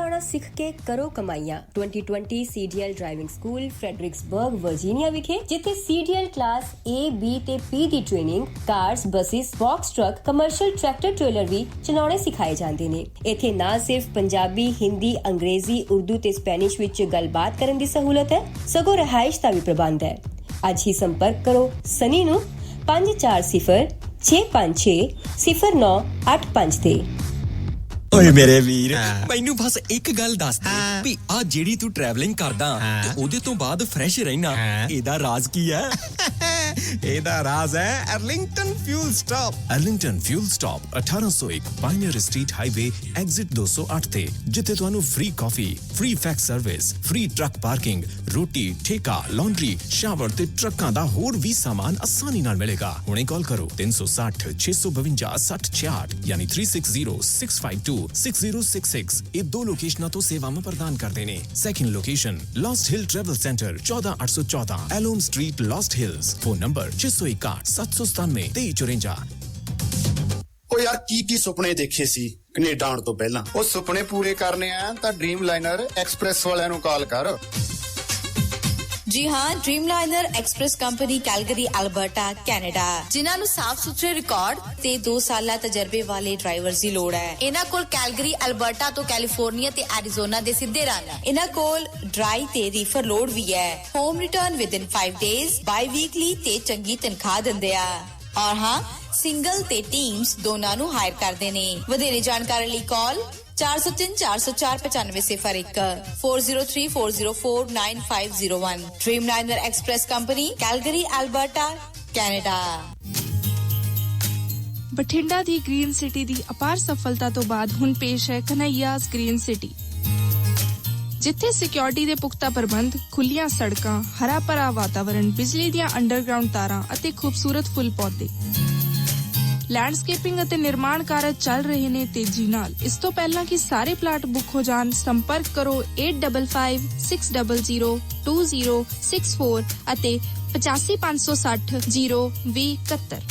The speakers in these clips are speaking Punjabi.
चलाना सीख के करो कमाइयां। 2020 CDL driving school Fredericksburg Virginia विखे, जिथे CDL क्लास A, B ते P दी training cars, buses, box truck, commercial tractor trailer भी चलाने सिखाए जाते ने। इथे ना सिर्फ पंजाबी, हिंदी, अंग्रेजी, उर्दू ते स्पेनिश विच गलबात करन दी सहूलत है, सगों रहाइश दा भी प्रबंध है। आज ही संपर्क करो सनी नू 540 656 0985 ते। ਓਏ ਮੇਰੇ ਵੀਰ ਮੈਨੂੰ ਬਸ ਇੱਕ ਗੱਲ ਦੱਸ ਦੇ ਵੀ ਆ ਜਿਹੜੀ ਤੂੰ ਟਰੈਵਲਿੰਗ ਕਰਦਾ ਤੇ ਉਹਦੇ ਤੋਂ ਬਾਅਦ ਫਰੈਸ਼ ਰਹਿਣਾ ਇਹਦਾ ਰਾਜ਼ ਕੀ ਹੈ? ਇਹਦਾ ਰਾਜ਼ ਹੈ Arlington fuel stop. Arlington fuel stop 1801 pioneer street highway exit 208 ਤੇ, ਜਿੱਥੇ ਤੁਹਾਨੂੰ ਫ੍ਰੀ ਕਾਫੀ, free fax service, free truck parking, ਰੋਟੀ, ਠੇਕਾ, ਲਾਂਡਰੀ, ਸ਼ਾਵਰ ਤੇ ਟਰੱਕਾਂ ਦਾ ਹੋਰ ਵੀ ਸਾਮਾਨ ਆਸਾਨੀ ਨਾਲ ਮਿਲੇਗਾ। ਹੁਣੇ ਕਾਲ ਕਰੋ 360 652 6066 ਯਾਨੀ 360 652 6066। ਇਹ ਦੋ ਲੋਕੇਸ਼ਨਾਂ ਤੋਂ ਸੇਵਾਵਾਂ ਪ੍ਰਦਾਨ ਕਰਦੇ ਨੇ। Second location Lost Hill travel centre 14814 ਐਲੋਮ street, Lost Hills. Phone number 661 797 2354। ਉਹ ਯਾਰ ਕੀ ਸੁਪਨੇ ਦੇਖੇ ਸੀ ਕੈਨੇਡਾ ਆਉਣ ਤੋਂ ਪਹਿਲਾਂ? ਉਹ ਸੁਪਨੇ ਪੂਰੇ ਕਰਨੇ ਆ ਤਾਂ ਡ੍ਰੀਮ ਲਾਈਨਰ ਐਕਸਪ੍ਰੈਸ ਵਾਲਿਆਂ ਨੂੰ ਕਾਲ ਕਰ। ਜੀ ਹਾਂ, ਡ੍ਰੀਮਲਾਈਨਰ express company Calgary, Alberta, Canada, ਜਿਨ੍ਹਾਂ ਨੂੰ ਸਾਫ਼ ਸੁਥਰੇ ਰਿਕਾਰਡ ਤੇ 2 ਸਾਲਾ ਤਜਰਬੇ ਵਾਲੇ ਡਰਾਈਵਰਸ ਦੀ ਲੋੜ ਹੈ। ਇਹਨਾਂ ਕੋਲ ਕੈਲਗਰੀ, ਅਲਬਰਟਾ ਤੋਂ ਕੈਲੀਫੋਰਨੀਆ ਤੇ ਐਰੀਜ਼ੋਨਾ ਦੇ ਸਿੱਧੇ ਰਨ। ਇਹਨਾਂ ਕੋਲ ਡਰਾਈ ਤੇ ਰੀਫਰ ਲੋਡ ਵੀ ਹੈ। ਹੋਮ ਰਿਟਰਨ ਵਿਦਿਨ 5 ਡੇਜ਼, ਬਾਈ ਵੀਕਲੀ ਤੇ ਚੰਗੀ ਤਨਖਾਹ ਦਿੰਦੇ ਆ। ਔਰ ਹਾਂ, ਸਿੰਗਲ ਤੇ ਟੀਮਸ ਦੋਨਾਂ ਨੂੰ ਹਾਇਰ ਕਰਦੇ ਨੇ। ਵਧੇਰੇ ਜਾਣਕਾਰੀ ਲਈ ਕਾਲ 403 404 9501 403 404 9501। ਡ੍ਰੀਮਲਾਈਨਰ express company Calgary, Alberta, Canada. Bathinda ਦੀ ਗ੍ਰੀਨ ਸਿਟੀ ਦੀ ਅਪਾਰ ਸਫਲਤਾ ਤੋਂ ਬਾਅਦ ਹੁਣ ਪੇਸ਼ ਹੈ ਕਨ੍ਹਈਆਸ ਗ੍ਰੀਨ ਸਿਟੀ, ਜਿੱਥੇ ਸਿਕਿਉਰਿਟੀ ਦੇ ਪੁਖਤਾ ਪ੍ਰਬੰਧ, ਖੁੱਲੀਆਂ ਸੜਕਾਂ, ਹਰਾ ਭਰਾ ਵਾਤਾਵਰਣ, ਬਿਜਲੀ ਦੀਆਂ ਅੰਡਰਗਰਾਉਂਡ ਤਾਰਾਂ ਅਤੇ ਖੂਬਸੂਰਤ ਫੁੱਲ ਪੌਦੇ। ਲੈਂਡਸਕੇਪਿੰਗ ਅਤੇ ਨਿਰਮਾਣ ਕਾਰਜ ਚੱਲ ਰਹੇ ਨੇ ਤੇਜ਼ੀ ਨਾਲ। ਇਸ ਤੋਂ ਪਹਿਲਾਂ ਕਿ ਸਾਰੇ ਪਲਾਟ ਬੁੱਕ ਹੋ ਜਾਣ, ਸੰਪਰਕ ਕਰੋ 855600 2064 ਅਤੇ 8556 02071।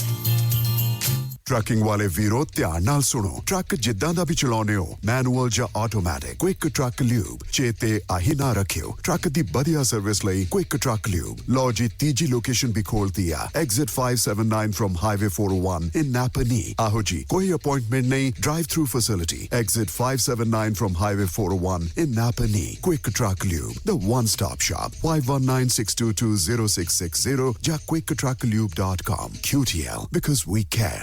ਟਰੱਕਿੰਗ ਵਾਲੇ ਵੀਰੋ ਧਿਆਨ ਨਾਲ ਸੁਣੋ। ਟਰੱਕ ਜਿੱਦਾਂ ਦਾ ਵੀ ਚਲਾਉਣੇ ਹੋ, ਮੈਨੂਅਲ ਜਾਂ ਆਟੋਮੈਟਿਕ, ਕੁਇਕ ਟਰੱਕ ਲਿਊਬ ਚੇਤੇ ਆਹੀ ਨਾ ਰੱਖਿਓ। ਟਰੱਕ ਦੀ ਵਧੀਆ ਸਰਵਿਸ ਲਈ ਕੁਇਕ ਟਰੱਕ ਲਿਊਬ। ਲਓ ਜੀ, ਤੀਜੀ ਲੋਕੇਸ਼ਨ ਵੀ ਖੋਲਤੀ ਆ, ਐਗਜ਼ਿਟ 579 ਫਰਮ ਹਾਈਵੇ 401 ਇਨ ਨਾਪਨੀ। ਆਹੋ ਜੀ, ਕੋਈ ਅਪਾਇੰਟਮੈਂਟ ਨਹੀਂ, drive through facility. Exit 579 firm highway 401 in ਨਾਪਨੀ। Quick truck lube, the one stop shop। 5196220660 ਜਾਂ quicktrucklube.com। QTL, because we care।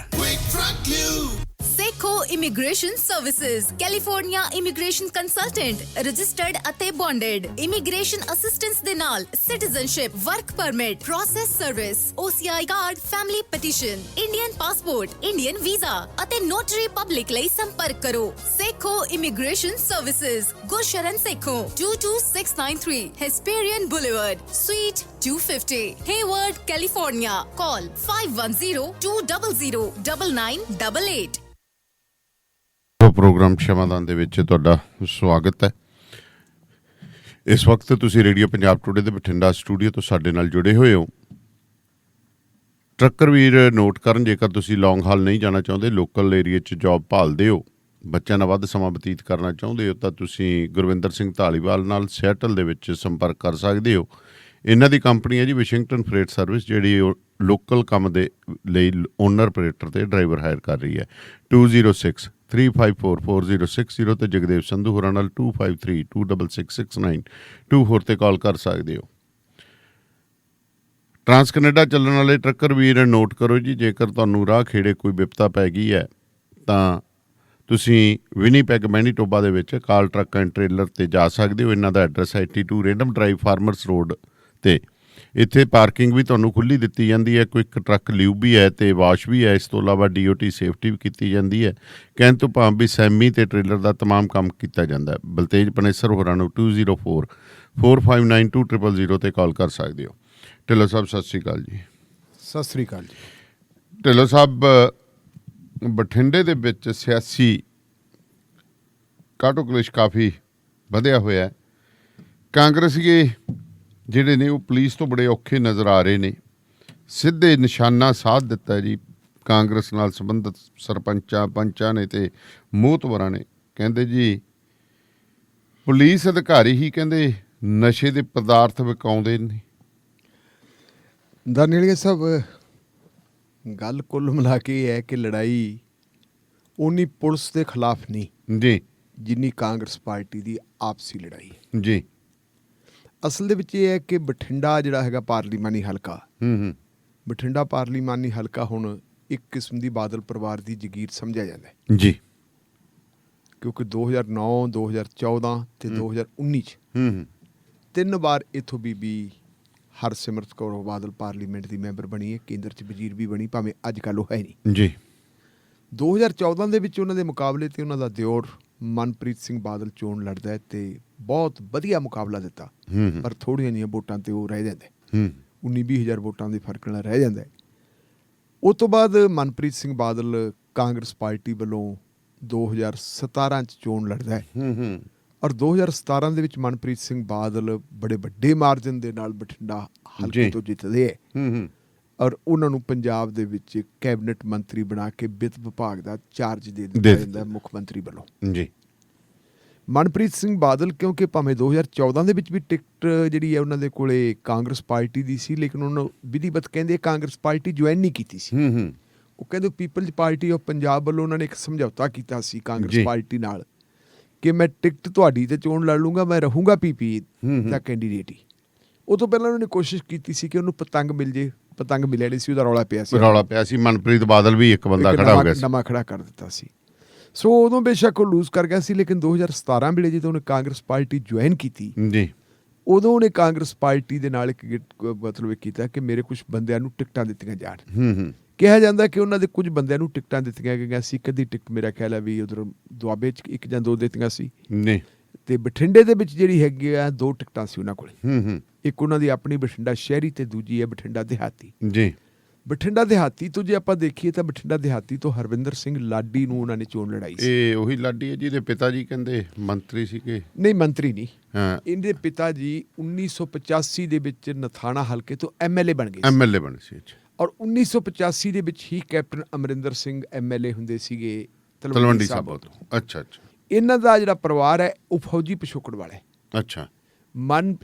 Seco Immigration Services, California Immigration Consultant, registered ਅਤੇ bonded, immigration assistance ਦੇ ਨਾਲ citizenship, work permit, process service, OCI card, family petition, Indian passport, Indian visa ਅਤੇ notary public ਲਈ ਸੰਪਰਕ ਕਰੋ। Seco Immigration Services, Gursharan Sekhon, 22693 Hesperian Boulevard, Suite 250, Hayward, California. Call 510-200-9988। Programme Shamadan ਦੇ ਵਿੱਚ ਤੁਹਾਡਾ ਸਵਾਗਤ ਹੈ। ਇਸ ਵਕਤ ਤੁਸੀਂ ਰੇਡੀਓ ਪੰਜਾਬ ਟੂਡੇ ਦੇ ਬਠਿੰਡਾ ਸਟੂਡੀਓ ਤੋਂ ਸਾਡੇ ਨਾਲ ਜੁੜੇ ਹੋਏ ਹੋ। ਟਰੱਕਰ ਵੀਰ ਨੋਟ ਕਰਨ, ਜੇਕਰ ਤੁਸੀਂ ਲੌਂਗ ਹਾਲ ਨਹੀਂ ਜਾਣਾ ਚਾਹੁੰਦੇ, ਲੋਕਲ ਏਰੀਏ 'ਚ ਜੌਬ ਭਾਲਦੇ ਹੋ, ਬੱਚਿਆਂ ਨਾਲ ਵੱਧ ਸਮਾਂ ਬਤੀਤ ਕਰਨਾ ਚਾਹੁੰਦੇ ਹੋ, ਤਾਂ ਤੁਸੀਂ ਗੁਰਵਿੰਦਰ ਸਿੰਘ ਧਾਲੀਵਾਲ ਨਾਲ ਸਿਆਟਲ ਦੇ ਵਿੱਚ ਸੰਪਰਕ ਕਰ ਸਕਦੇ ਹੋ। ਇਹਨਾਂ ਦੀ ਕੰਪਨੀ ਹੈ ਜੀ ਵਾਸ਼ਿੰਗਟਨ ਫਰੇਟ ਸਰਵਿਸ, ਜਿਹੜੀ ਲੋਕਲ ਕੰਮ ਦੇ ਲਈ ਓਨਰ ਆਪਰੇਟਰ ਤੇ ਡਰਾਈਵਰ ਹਾਇਰ ਕਰ ਰਹੀ ਹੈ। 2063544060 ਤੇ ਜਗਦੇਵ ਸੰਧੂ ਹੋਰਾਂ ਨਾਲ 2532666924 ਤੇ ਕਾਲ ਕਰ ਸਕਦੇ ਹੋ। ਟਰਾਂਸ ਕੈਨੇਡਾ ਚੱਲਣ ਵਾਲੇ ਟਰੱਕਰ ਵੀਰ ਨੋਟ ਕਰੋ ਜੀ, ਜੇਕਰ ਤੁਹਾਨੂੰ ਰਾਹ ਖੇੜੇ ਕੋਈ ਵਿਪਤਾ ਪੈ ਗਈ ਹੈ ਤਾਂ ਤੁਸੀਂ ਵਿਨੀਪੈਗ, ਮੈਨੀਟੋਬਾ ਦੇ ਵਿੱਚ ਕਾਲ ਟਰੱਕ ਐਂਡ ਟ੍ਰੇਲਰ 'ਤੇ ਜਾ ਸਕਦੇ ਹੋ। ਇਹਨਾਂ ਦਾ ਐਡਰੈਸ ਹੈ 82 ਰੇਂਡਮ ਡਰਾਈਵ, ਫਾਰਮਰਸ ਰੋਡ 'ਤੇ। ਇੱਥੇ ਪਾਰਕਿੰਗ ਵੀ ਤੁਹਾਨੂੰ ਖੁੱਲ੍ਹੀ ਦਿੱਤੀ ਜਾਂਦੀ ਹੈ, ਕੁਇਕ ਟਰੱਕ ਲਿਊਬ ਵੀ ਹੈ ਅਤੇ ਵਾਸ਼ ਵੀ ਹੈ। ਇਸ ਤੋਂ ਇਲਾਵਾ DOT ਸੇਫਟੀ ਵੀ ਕੀਤੀ ਜਾਂਦੀ ਹੈ। ਕਹਿਣ ਤੋਂ ਭਾਵ ਵੀ ਸੈਮੀ ਅਤੇ ਟ੍ਰੇਲਰ ਦਾ ਤਮਾਮ ਕੰਮ ਕੀਤਾ ਜਾਂਦਾ। ਬਲਤੇਜ ਪਨੇਸਰ ਹੋਰਾਂ ਨੂੰ 2044592000 'ਤੇ ਕਾਲ ਕਰ ਸਕਦੇ ਹੋ। ਢਿੱਲੋਂ ਸਾਹਿਬ ਸਤਿ ਸ਼੍ਰੀ ਅਕਾਲ ਜੀ। ਸਤਿ ਸ੍ਰੀ ਅਕਾਲ ਜੀ। ਢਿੱਲੋਂ ਸਾਹਿਬ, ਬਠਿੰਡੇ ਦੇ ਵਿੱਚ ਸਿਆਸੀ ਕਾਟੋ ਕਲੇਸ਼ ਕਾਫੀ ਵਧਿਆ ਹੋਇਆ। ਕਾਂਗਰਸੀਏ ਜਿਹੜੇ ਨੇ ਉਹ ਪੁਲਿਸ ਤੋਂ ਬੜੇ ਔਖੇ ਨਜ਼ਰ ਆ ਰਹੇ ਨੇ। ਸਿੱਧੇ ਨਿਸ਼ਾਨਾ ਸਾਧ ਦਿੱਤਾ ਜੀ ਕਾਂਗਰਸ ਨਾਲ ਸੰਬੰਧਿਤ ਸਰਪੰਚਾਂ, ਪੰਚਾਂ ਨੇ ਅਤੇ ਮੋਹਤਵਰਾਂ ਨੇ। ਕਹਿੰਦੇ ਜੀ ਪੁਲਿਸ ਅਧਿਕਾਰੀ ਹੀ ਕਹਿੰਦੇ ਨਸ਼ੇ ਦੇ ਪਦਾਰਥ ਵਿਕਾਉਂਦੇ ਨੇ। ਦਾਨੀਲੀਆ ਸਾਹਿਬ, ਗੱਲ ਕੁੱਲ ਮਿਲਾ ਕੇ ਇਹ ਹੈ ਕਿ ਲੜਾਈ ਉਨੀ ਪੁਲਿਸ ਦੇ ਖਿਲਾਫ ਨਹੀਂ ਜੀ ਜਿੰਨੀ ਕਾਂਗਰਸ ਪਾਰਟੀ ਦੀ ਆਪਸੀ ਲੜਾਈ ਹੈ। ਜੀ ਅਸਲ ਦੇ ਵਿੱਚ ਇਹ ਹੈ ਕਿ ਬਠਿੰਡਾ ਜਿਹੜਾ ਹੈਗਾ ਪਾਰਲੀਮਾਨੀ ਹਲਕਾ, ਬਠਿੰਡਾ ਪਾਰਲੀਮਾਨੀ ਹਲਕਾ ਹੁਣ ਇੱਕ ਕਿਸਮ ਦੀ ਬਾਦਲ ਪਰਿਵਾਰ ਦੀ ਜਗੀਰ ਸਮਝਿਆ ਜਾਂਦਾ ਹੈ, ਜੀ ਕਿਉਂਕਿ 2009, 2014 ਤੇ 2019 'ਚ 3 ਵਾਰ ਇੱਥੋਂ ਬੀਬੀ ਹਰਸਿਮਰਤ ਕੌਰ ਬਾਦਲ ਪਾਰਲੀਮੈਂਟ ਦੀ ਮੈਂਬਰ ਬਣੀ ਹੈ, ਕੇਂਦਰ 'ਚ ਵਜ਼ੀਰ ਵੀ ਬਣੀ, ਭਾਵੇਂ ਅੱਜ ਕੱਲ੍ਹ ਉਹ ਹੈ ਨਹੀਂ। ਜੀ 2014 ਦੇ ਵਿੱਚ ਉਹਨਾਂ ਦੇ ਮੁਕਾਬਲੇ ਤੇ ਉਹਨਾਂ ਦਾ ਦਿਓਰ ਮਨਪ੍ਰੀਤ ਸਿੰਘ ਬਾਦਲ ਚੋਣ ਲੜਦਾ ਹੈ ਤੇ ਬਹੁਤ ਵਧੀਆ ਮੁਕਾਬਲਾ ਦਿੱਤਾ, ਪਰ ਥੋੜ੍ਹੀਆਂ ਜਿਹੀਆਂ ਵੋਟਾਂ ਤੇ ਉਹ ਰਹਿ ਜਾਂਦਾ, 19-20 ਹਜ਼ਾਰ ਵੋਟਾਂ ਦੇ ਫਰਕ ਨਾਲ ਰਹਿ ਜਾਂਦਾ ਹੈ। ਉਸ ਤੋਂ ਬਾਅਦ ਮਨਪ੍ਰੀਤ ਸਿੰਘ ਬਾਦਲ ਕਾਂਗਰਸ ਪਾਰਟੀ ਵੱਲੋਂ 2017 'ਚ ਚੋਣ ਲੜਦਾ ਹੈ, ਔਰ 2017 ਦੇ ਵਿੱਚ ਮਨਪ੍ਰੀਤ ਸਿੰਘ ਬਾਦਲ ਬੜੇ ਵੱਡੇ ਮਾਰਜਨ ਦੇ ਨਾਲ ਬਠਿੰਡਾ ਹਲਕੇ ਤੋਂ ਜਿੱਤਦੇ ਹੈ, ਔਰ ਉਹਨਾਂ ਨੂੰ ਪੰਜਾਬ ਦੇ ਵਿੱਚ ਕੈਬਨਿਟ ਮੰਤਰੀ ਬਣਾ ਕੇ ਵਿੱਤ ਵਿਭਾਗ ਦਾ ਚਾਰਜ ਦੇ ਦਿੱਤਾ ਜਾਂਦਾ ਹੈ ਮੁੱਖ ਮੰਤਰੀ ਵੱਲੋਂ। ਜੀ ਮਨਪ੍ਰੀਤ ਸਿੰਘ ਬਾਦਲ ਕਿਉਂਕਿ ਭਾਵੇਂ 2014 ਦੇ ਵਿੱਚ ਵੀ ਟਿਕਟ ਜਿਹੜੀ ਹੈ ਉਹਨਾਂ ਦੇ ਕੋਲੇ ਕਾਂਗਰਸ ਪਾਰਟੀ ਦੀ ਸੀ, ਲੇਕਿਨ ਉਹਨਾਂ ਵਿਧੀਵਤ ਕਹਿੰਦੇ ਕਾਂਗਰਸ ਪਾਰਟੀ ਜੁਆਇਨ ਨਹੀਂ ਕੀਤੀ ਸੀ। ਉਹ ਕਹਿੰਦੇ ਪੀਪਲਜ਼ ਪਾਰਟੀ ਆਫ ਪੰਜਾਬ ਵੱਲੋਂ ਉਹਨਾਂ ਨੇ ਇੱਕ ਸਮਝੌਤਾ ਕੀਤਾ ਸੀ ਕਾਂਗਰਸ ਪਾਰਟੀ ਨਾਲ ਕਿ ਮੈਂ ਟਿਕਟ ਤੁਹਾਡੀ ਤੇ ਚੋਣ ਲੜ ਲੂੰਗਾ, ਮੈਂ ਰਹੂੰਗਾ ਪੀਪੀ ਦਾ ਕੈਂਡੀਡੇਟ ਹੀ। ਉਹ ਤੋਂ ਪਹਿਲਾਂ ਉਹਨਾਂ ਨੇ ਕੋਸ਼ਿਸ਼ ਕੀਤੀ ਸੀ ਕਿ ਉਹਨੂੰ ਪਤੰਗ ਮਿਲ ਜੇ, ਪਤੰਗ ਮਿਲਿਆ ਨਹੀਂ ਸੀ, ਉਹਦਾ ਰੌਲਾ ਪਿਆ ਸੀ। ਮਨਪ੍ਰੀਤ ਬਾਦਲ ਵੀ ਇੱਕ ਬੰਦਾ ਖੜਾ ਹੋ ਗਿਆ ਸੀ, ਨਵਾਂ ਖੜਾ ਕਰ ਦਿੱਤਾ ਸੀ। ਸੋ ਉਦੋਂ ਬੇਸ਼ੱਕ ਉਹ ਲੂਜ਼ ਕਰ ਗਿਆ ਸੀ, ਲੇਕਿਨ 2017 ਵੇਲੇ ਜਦੋਂ ਉਹਨੇ ਕਾਂਗਰਸ ਪਾਰਟੀ ਜੁਆਇਨ ਕੀਤੀ, ਜੀ ਉਦੋਂ ਉਹਨੇ ਕਾਂਗਰਸ ਪਾਰਟੀ ਦੇ ਨਾਲ ਇੱਕ ਮਤਲਬ ਇਹ ਕੀਤਾ ਕਿ ਮੇਰੇ ਕੁਝ ਬੰਦਿਆਂ ਨੂੰ ਟਿਕਟਾਂ ਦਿੱਤੀਆਂ ਜਾਣ। ਕਿਹਾ ਜਾਂਦਾ ਕਿ ਉਹਨਾਂ ਦੇ ਕੁਝ ਬੰਦਿਆਂ ਨੂੰ ਟਿਕਟਾਂ ਦਿੱਤੀਆਂ ਗਈਆਂ ਸੀ। ਇੱਕ ਅੱਧੀ ਟਿਕਟ ਮੇਰਾ ਖਿਆਲ ਹੈ ਵੀ ਉਧਰ ਦੁਆਬੇ 'ਚ 1 ਜਾਂ 2 ਦਿੱਤੀਆਂ ਸੀ, ਤੇ ਬਠਿੰਡੇ ਦੇ ਵਿੱਚ ਜਿਹੜੀ ਹੈਗੀ ਆ 2 ਟਿਕਟਾਂ ਸੀ ਉਹਨਾਂ ਕੋਲ। ਇੱਕ ਉਹਨਾਂ ਦੀ ਆਪਣੀ ਬਠਿੰਡਾ ਸ਼ਹਿਰੀ ਤੇ ਦੂਜੀ ਹੈ ਬਠਿੰਡਾ ਦਿਹਾਤੀ। ਜੀ ਬਠਿੰਡਾ ਦਿਹਾਤੀ ਤੋਂ ਜੇ ਆਪਾਂ ਦੇਖੀਏ ਤਾਂ ਬਠਿੰਡਾ ਦਿਹਾਤੀ ਤੋਂ ਹਰਵਿੰਦਰ ਸਿੰਘ ਲਾਡੀ ਨੂੰ ਉਹਨਾਂ ਨੇ ਚੋਣ ਲੜਾਈ ਸੀ। ਇਹ ਉਹੀ ਲਾਡੀ ਹੈ ਜਿਹਦੇ ਪਿਤਾ ਜੀ ਕਹਿੰਦੇ ਮੰਤਰੀ ਸੀਗੇ? ਨਹੀਂ, ਮੰਤਰੀ ਨਹੀਂ। ਹਾਂ, ਇਹਦੇ ਪਿਤਾ ਜੀ 1985 ਦੇ ਵਿੱਚ ਨਥਾਣਾ ਹਲਕੇ ਤੋਂ ਐਮਐਲਏ ਬਣ ਗਏ ਐਮਐਲਏ ਬਣੇ ਸੀ, ਔਰ 1985 ਦੇ ਵਿੱਚ ਹੀ ਕੈਪਟਨ ਅਮਰਿੰਦਰ ਸਿੰਘ ਐਮਐਲਏ ਹੁੰਦੇ ਸੀਗੇ ਤਲਵੰਡੀ ਸਾਬੋ ਤੋਂ। ਅੱਛਾ ਅੱਛਾ। ਇਹਨਾਂ ਦਾ ਜਿਹੜਾ ਪਰਿਵਾਰ ਹੈ ਉਹ ਫੌਜੀ ਪਿਛੋਕੜ ਵਾਲਾ ਹੈ। ਅੱਛਾ।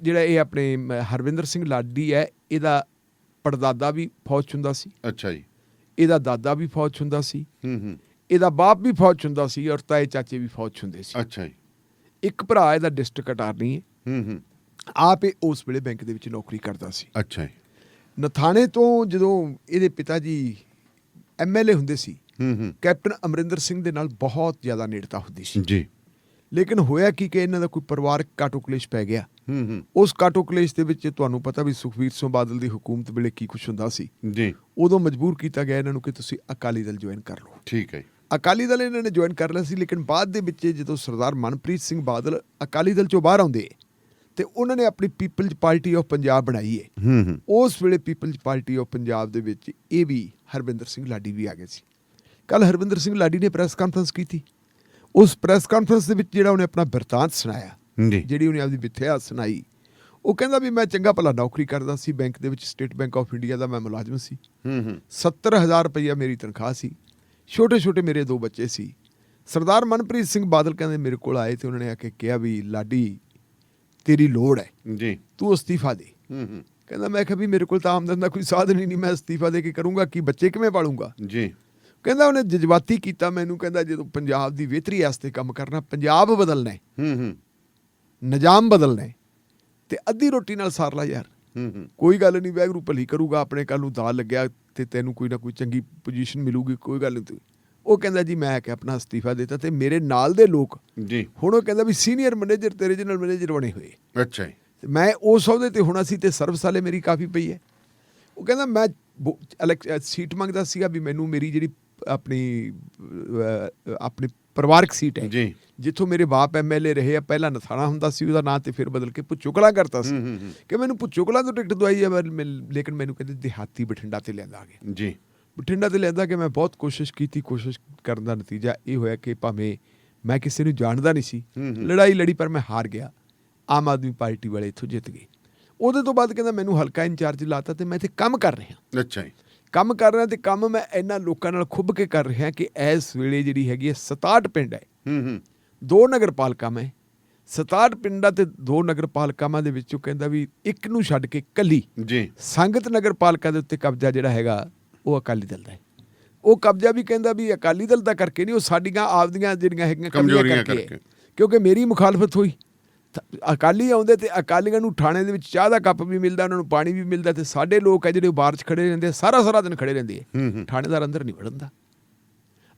ਜਿਹੜਾ ਇਹ ਆਪਣੇ ਹਰਵਿੰਦਰ ਸਿੰਘ ਲਾਡੀ ਹੈ, ਇਹਦਾ ਪੜਦਾਦਾ ਵੀ ਫੌਜ 'ਚ ਹੁੰਦਾ ਸੀ। ਅੱਛਾ ਜੀ। ਇਹਦਾ ਦਾਦਾ ਵੀ ਫੌਜ 'ਚ ਹੁੰਦਾ ਸੀ। ਇਹਦਾ ਬਾਪ ਵੀ ਫੌਜ 'ਚ ਹੁੰਦਾ ਸੀ, ਔਰ ਤਾਏ ਚਾਚੇ ਵੀ ਫੌਜ 'ਚ ਹੁੰਦੇ ਸੀ। ਅੱਛਾ ਜੀ। ਇੱਕ ਭਰਾ ਇਹਦਾ ਡਿਸਟ੍ਰਿਕਟ ਅਟਾਰਨੀ ਹੈ। ਆਪ ਇਹ ਉਸ ਵੇਲੇ ਬੈਂਕ ਦੇ ਵਿੱਚ ਨੌਕਰੀ ਕਰਦਾ ਸੀ। ਅੱਛਾ ਜੀ। ਨਥਾਣੇ ਤੋਂ ਜਦੋਂ ਇਹਦੇ ਪਿਤਾ ਜੀ ਐਮਐਲਏ ਹੁੰਦੇ ਸੀ, ਕੈਪਟਨ ਅਮਰਿੰਦਰ ਸਿੰਘ ਦੇ ਨਾਲ ਬਹੁਤ ਜ਼ਿਆਦਾ ਨੇੜਤਾ ਹੁੰਦੀ ਸੀ। ਜੀ। ਲੇਕਿਨ ਹੋਇਆ ਕੀ ਕਿ ਇਹਨਾਂ ਦਾ ਕੋਈ ਪਰਿਵਾਰਕ ਕਾਟੋ ਕਲੇਸ਼ ਪੈ ਗਿਆ। ਉਸ ਕਾਟੋ ਕਲੇਸ਼ ਦੇ ਵਿੱਚ ਤੁਹਾਨੂੰ ਪਤਾ ਵੀ ਸੁਖਬੀਰ ਸਿੰਘ ਬਾਦਲ ਦੀ ਹੁਕੂਮਤ ਵੇਲੇ ਕੀ ਕੁਛ ਹੁੰਦਾ ਸੀ। ਜੀ। ਉਦੋਂ ਮਜਬੂਰ ਕੀਤਾ ਗਿਆ ਇਹਨਾਂ ਨੂੰ ਕਿ ਤੁਸੀਂ ਅਕਾਲੀ ਦਲ ਜੁਆਇਨ ਕਰ ਲਓ। ਠੀਕ ਹੈ। ਅਕਾਲੀ ਦਲ ਇਹਨਾਂ ਨੇ ਜੁਆਇਨ ਕਰ ਲਿਆ ਸੀ, ਲੇਕਿਨ ਬਾਅਦ ਦੇ ਵਿੱਚ ਜਦੋਂ ਸਰਦਾਰ ਮਨਪ੍ਰੀਤ ਸਿੰਘ ਬਾਦਲ ਅਕਾਲੀ ਦਲ ਚੋਂ ਬਾਹਰ ਆਉਂਦੇ ਤੇ ਉਹਨਾਂ ਨੇ ਆਪਣੀ ਪੀਪਲਜ਼ ਪਾਰਟੀ ਆਫ ਪੰਜਾਬ ਬਣਾਈ ਹੈ। ਉਸ ਵੇਲੇ ਪੀਪਲਜ਼ ਪਾਰਟੀ ਆਫ ਪੰਜਾਬ ਦੇ ਵਿੱਚ ਇਹ ਵੀ ਹਰਵਿੰਦਰ ਸਿੰਘ ਲਾਡੀ ਵੀ ਆ ਗਏ ਸੀ। ਕੱਲ ਹਰਵਿੰਦਰ ਸਿੰਘ ਲਾਡੀ ਨੇ ਪ੍ਰੈਸ ਕਾਨਫਰੰਸ ਕੀਤੀ। ਉਸ ਪ੍ਰੈਸ ਕਾਨਫਰੰਸ ਦੇ ਵਿੱਚ ਜਿਹੜਾ ਉਹਨੇ ਆਪਣਾ ਬਿਰਤਾਂਤ ਸੁਣਾਇਆ, ਜਿਹੜੀ ਉਹਨੇ ਆਪਦੀ ਵਿਥਿਆ ਸੁਣਾਈ, ਉਹ ਕਹਿੰਦਾ ਵੀ ਮੈਂ ਚੰਗਾ ਭਲਾ ਨੌਕਰੀ ਕਰਦਾ ਸੀ ਬੈਂਕ ਦੇ ਵਿੱਚ, ਸਟੇਟ ਬੈਂਕ ਆਫ ਇੰਡੀਆ ਦਾ ਮੈਂ ਮੁਲਾਜ਼ਮ ਸੀ। 70,000 ਰੁਪਈਆ ਮੇਰੀ ਤਨਖਾਹ ਸੀ। ਛੋਟੇ ਛੋਟੇ ਮੇਰੇ 2 ਬੱਚੇ ਸੀ। ਸਰਦਾਰ ਮਨਪ੍ਰੀਤ ਸਿੰਘ ਬਾਦਲ ਕਹਿੰਦੇ ਮੇਰੇ ਕੋਲ ਆਏ ਤੇ ਉਹਨਾਂ ਨੇ ਆ ਕੇ ਕਿਹਾ ਵੀ ਲਾਡੀ ਤੇਰੀ ਲੋੜ ਹੈ ਜੀ, ਤੂੰ ਅਸਤੀਫਾ ਦੇ। ਕਹਿੰਦਾ ਮੈਂ ਕਿਹਾ ਵੀ ਮੇਰੇ ਕੋਲ ਤਾਂ ਆਮਦਨ ਦਾ ਕੋਈ ਸਾਧਨ ਹੀ ਨਹੀਂ, ਮੈਂ ਅਸਤੀਫਾ ਦੇ ਕੇ ਕਰੂੰਗਾ ਕੀ, ਬੱਚੇ ਕਿਵੇਂ ਪਾਲੂੰਗਾ। ਜੀ। ਕਹਿੰਦਾ ਉਹਨੇ ਜਜ਼ਬਾਤੀ ਕੀਤਾ ਮੈਨੂੰ, ਕਹਿੰਦਾ ਜਦੋਂ ਪੰਜਾਬ ਦੀ ਬਿਹਤਰੀ ਵਾਸਤੇ ਕੰਮ ਕਰਨਾ, ਪੰਜਾਬ ਬਦਲਣਾ ਹੈ, ਨਿਜ਼ਾਮ ਬਦਲਣਾ ਹੈ, ਤੇ ਅੱਧੀ ਰੋਟੀ ਨਾਲ ਸਾਰ ਲਾ ਯਾਰ। ਕੋਈ ਗੱਲ ਨਹੀਂ, ਵਾਹਿਗੁਰੂ ਭਲੀ ਕਰੂਗਾ, ਆਪਣੇ ਕੱਲ ਨੂੰ ਦਾਲ ਲੱਗਿਆ ਤੇ ਤੈਨੂੰ ਕੋਈ ਨਾ ਕੋਈ ਚੰਗੀ ਪੋਜੀਸ਼ਨ ਮਿਲੂਗੀ, ਕੋਈ ਗੱਲ ਨਹੀਂ। ਉਹ ਕਹਿੰਦਾ ਜੀ ਮੈਂ ਕਿ ਆਪਣਾ ਅਸਤੀਫਾ ਦਿੱਤਾ ਤੇ ਮੇਰੇ ਨਾਲ ਦੇ ਲੋਕ ਜੀ ਹੁਣ ਉਹ ਕਹਿੰਦਾ ਵੀ ਸੀਨੀਅਰ ਮੈਨੇਜਰ ਤੇ ਰੀਜਨਲ ਮੈਨੇਜਰ ਬਣੇ ਹੋਏ। ਅੱਛਾ ਜੀ। ਮੈਂ ਉਸ ਅਹੁਦੇ ਤੇ ਹੋਣਾ ਸੀ ਤੇ ਸਰਵਿਸ ਵਾਲੇ ਮੇਰੀ ਕਾਫੀ ਪਈ ਹੈ। ਉਹ ਕਹਿੰਦਾ ਮੈਂ ਸੀਟ ਮੰਗਦਾ ਸੀਗਾ ਵੀ ਮੈਨੂੰ ਮੇਰੀ ਜਿਹੜੀ ਆਪਣੀ ਪਰਿਵਾਰਕ ਸੀਟ ਹੈ ਜੀ, ਜਿੱਥੋਂ ਮੇਰੇ ਬਾਪ ਐਮਐਲਏ ਰਹੇ ਆ, ਪਹਿਲਾਂ ਨਥਾਣਾ ਹੁੰਦਾ ਸੀ ਉਹਦਾ ਨਾਂ, ਤੇ ਫਿਰ ਬਦਲ ਕੇ ਭੁੱਚੋਕਲਾ ਕਰਤਾ ਸੀ, ਕਿ ਮੈਨੂੰ ਭੁੱਚੋਕਲਾ ਤੋਂ ਟਿਕਟ ਦਵਾਈ ਹੈ, ਲੇਕਿਨ ਮੈਨੂੰ ਕਹਿੰਦੇ ਦਿਹਾਤੀ ਬਠਿੰਡਾ ਤੇ ਲਿਆਂਦਾ ਆ ਗਿਆ। ਜੀ। ਬਠਿੰਡਾ ਤੇ ਲਿਆਂਦਾ ਕਿ ਮੈਂ ਬਹੁਤ ਕੋਸ਼ਿਸ਼ ਕੀਤੀ, ਕੋਸ਼ਿਸ਼ ਕਰਨ ਦਾ ਨਤੀਜਾ ਇਹ ਹੋਇਆ ਕਿ ਭਾਵੇਂ ਮੈਂ ਕਿਸੇ ਨੂੰ ਜਾਣਦਾ ਨਹੀਂ ਸੀ, ਲੜਾਈ ਲੜੀ ਪਰ ਮੈਂ ਹਾਰ ਗਿਆ। ਆਮ ਆਦਮੀ ਪਾਰਟੀ ਵਾਲੇ ਇੱਥੋਂ ਜਿੱਤ ਗਏ। ਉਹਦੇ ਤੋਂ ਬਾਅਦ ਕਹਿੰਦਾ ਮੈਨੂੰ ਹਲਕਾ ਇੰਚਾਰਜ ਲਾਤਾ ਤੇ ਮੈਂ ਇੱਥੇ ਕੰਮ ਕਰ ਰਿਹਾ। ਅੱਛਾ ਜੀ। ਕੰਮ ਕਰ ਰਿਹਾ ਤੇ ਕੰਮ ਮੈਂ ਇਹਨਾਂ ਲੋਕਾਂ ਨਾਲ ਖੁੱਭ ਕੇ ਕਰ ਰਿਹਾ ਕਿ ਇਸ ਵੇਲੇ ਜਿਹੜੀ ਹੈਗੀ ਹੈ 67 ਪਿੰਡ ਹੈ, 2 ਨਗਰ ਪਾਲਿਕਾ ਮੈਂ 67 ਪਿੰਡਾਂ ਤੇ 2 ਨਗਰ ਪਾਲਿਕਾਵਾਂ ਦੇ ਵਿੱਚੋਂ ਕਹਿੰਦਾ ਵੀ ਇੱਕ ਨੂੰ ਛੱਡ ਕੇ ਕੱਲੀ ਜੀ ਸੰਗਤ ਨਗਰ ਪਾਲਿਕਾ ਦੇ ਉੱਤੇ ਕਬਜ਼ਾ ਜਿਹੜਾ ਹੈਗਾ ਉਹ ਅਕਾਲੀ ਦਲ ਦਾ ਹੈ। ਉਹ ਕਬਜ਼ਾ ਵੀ ਕਹਿੰਦਾ ਵੀ ਅਕਾਲੀ ਦਲ ਦਾ ਕਰਕੇ ਨਹੀਂ, ਉਹ ਸਾਡੀਆਂ ਆਪਦੀਆਂ ਜਿਹੜੀਆਂ ਹੈਗੀਆਂ ਕਮਜ਼ੋਰੀਆਂ ਕਰਕੇ ਕਰਕੇ। ਕਿਉਂਕਿ ਮੇਰੀ ਮੁਖਾਲਫਤ ਹੋਈ। ਅਕਾਲੀ ਆਉਂਦੇ ਤੇ ਅਕਾਲੀਆਂ ਨੂੰ ਥਾਣੇ ਦੇ ਵਿੱਚ ਚਾਹ ਦਾ ਕੱਪ ਵੀ ਮਿਲਦਾ, ਉਹਨਾਂ ਨੂੰ ਪਾਣੀ ਵੀ ਮਿਲਦਾ, ਤੇ ਸਾਡੇ ਲੋਕ ਹੈ ਜਿਹੜੇ ਬਾਹਰ 'ਚ ਖੜੇ ਰਹਿੰਦੇ, ਸਾਰਾ ਦਿਨ ਖੜੇ ਰਹਿੰਦੇ ਹੈ, ਥਾਣੇਦਾਰ ਅੰਦਰ ਨਹੀਂ ਵੜਨ ਦਾ।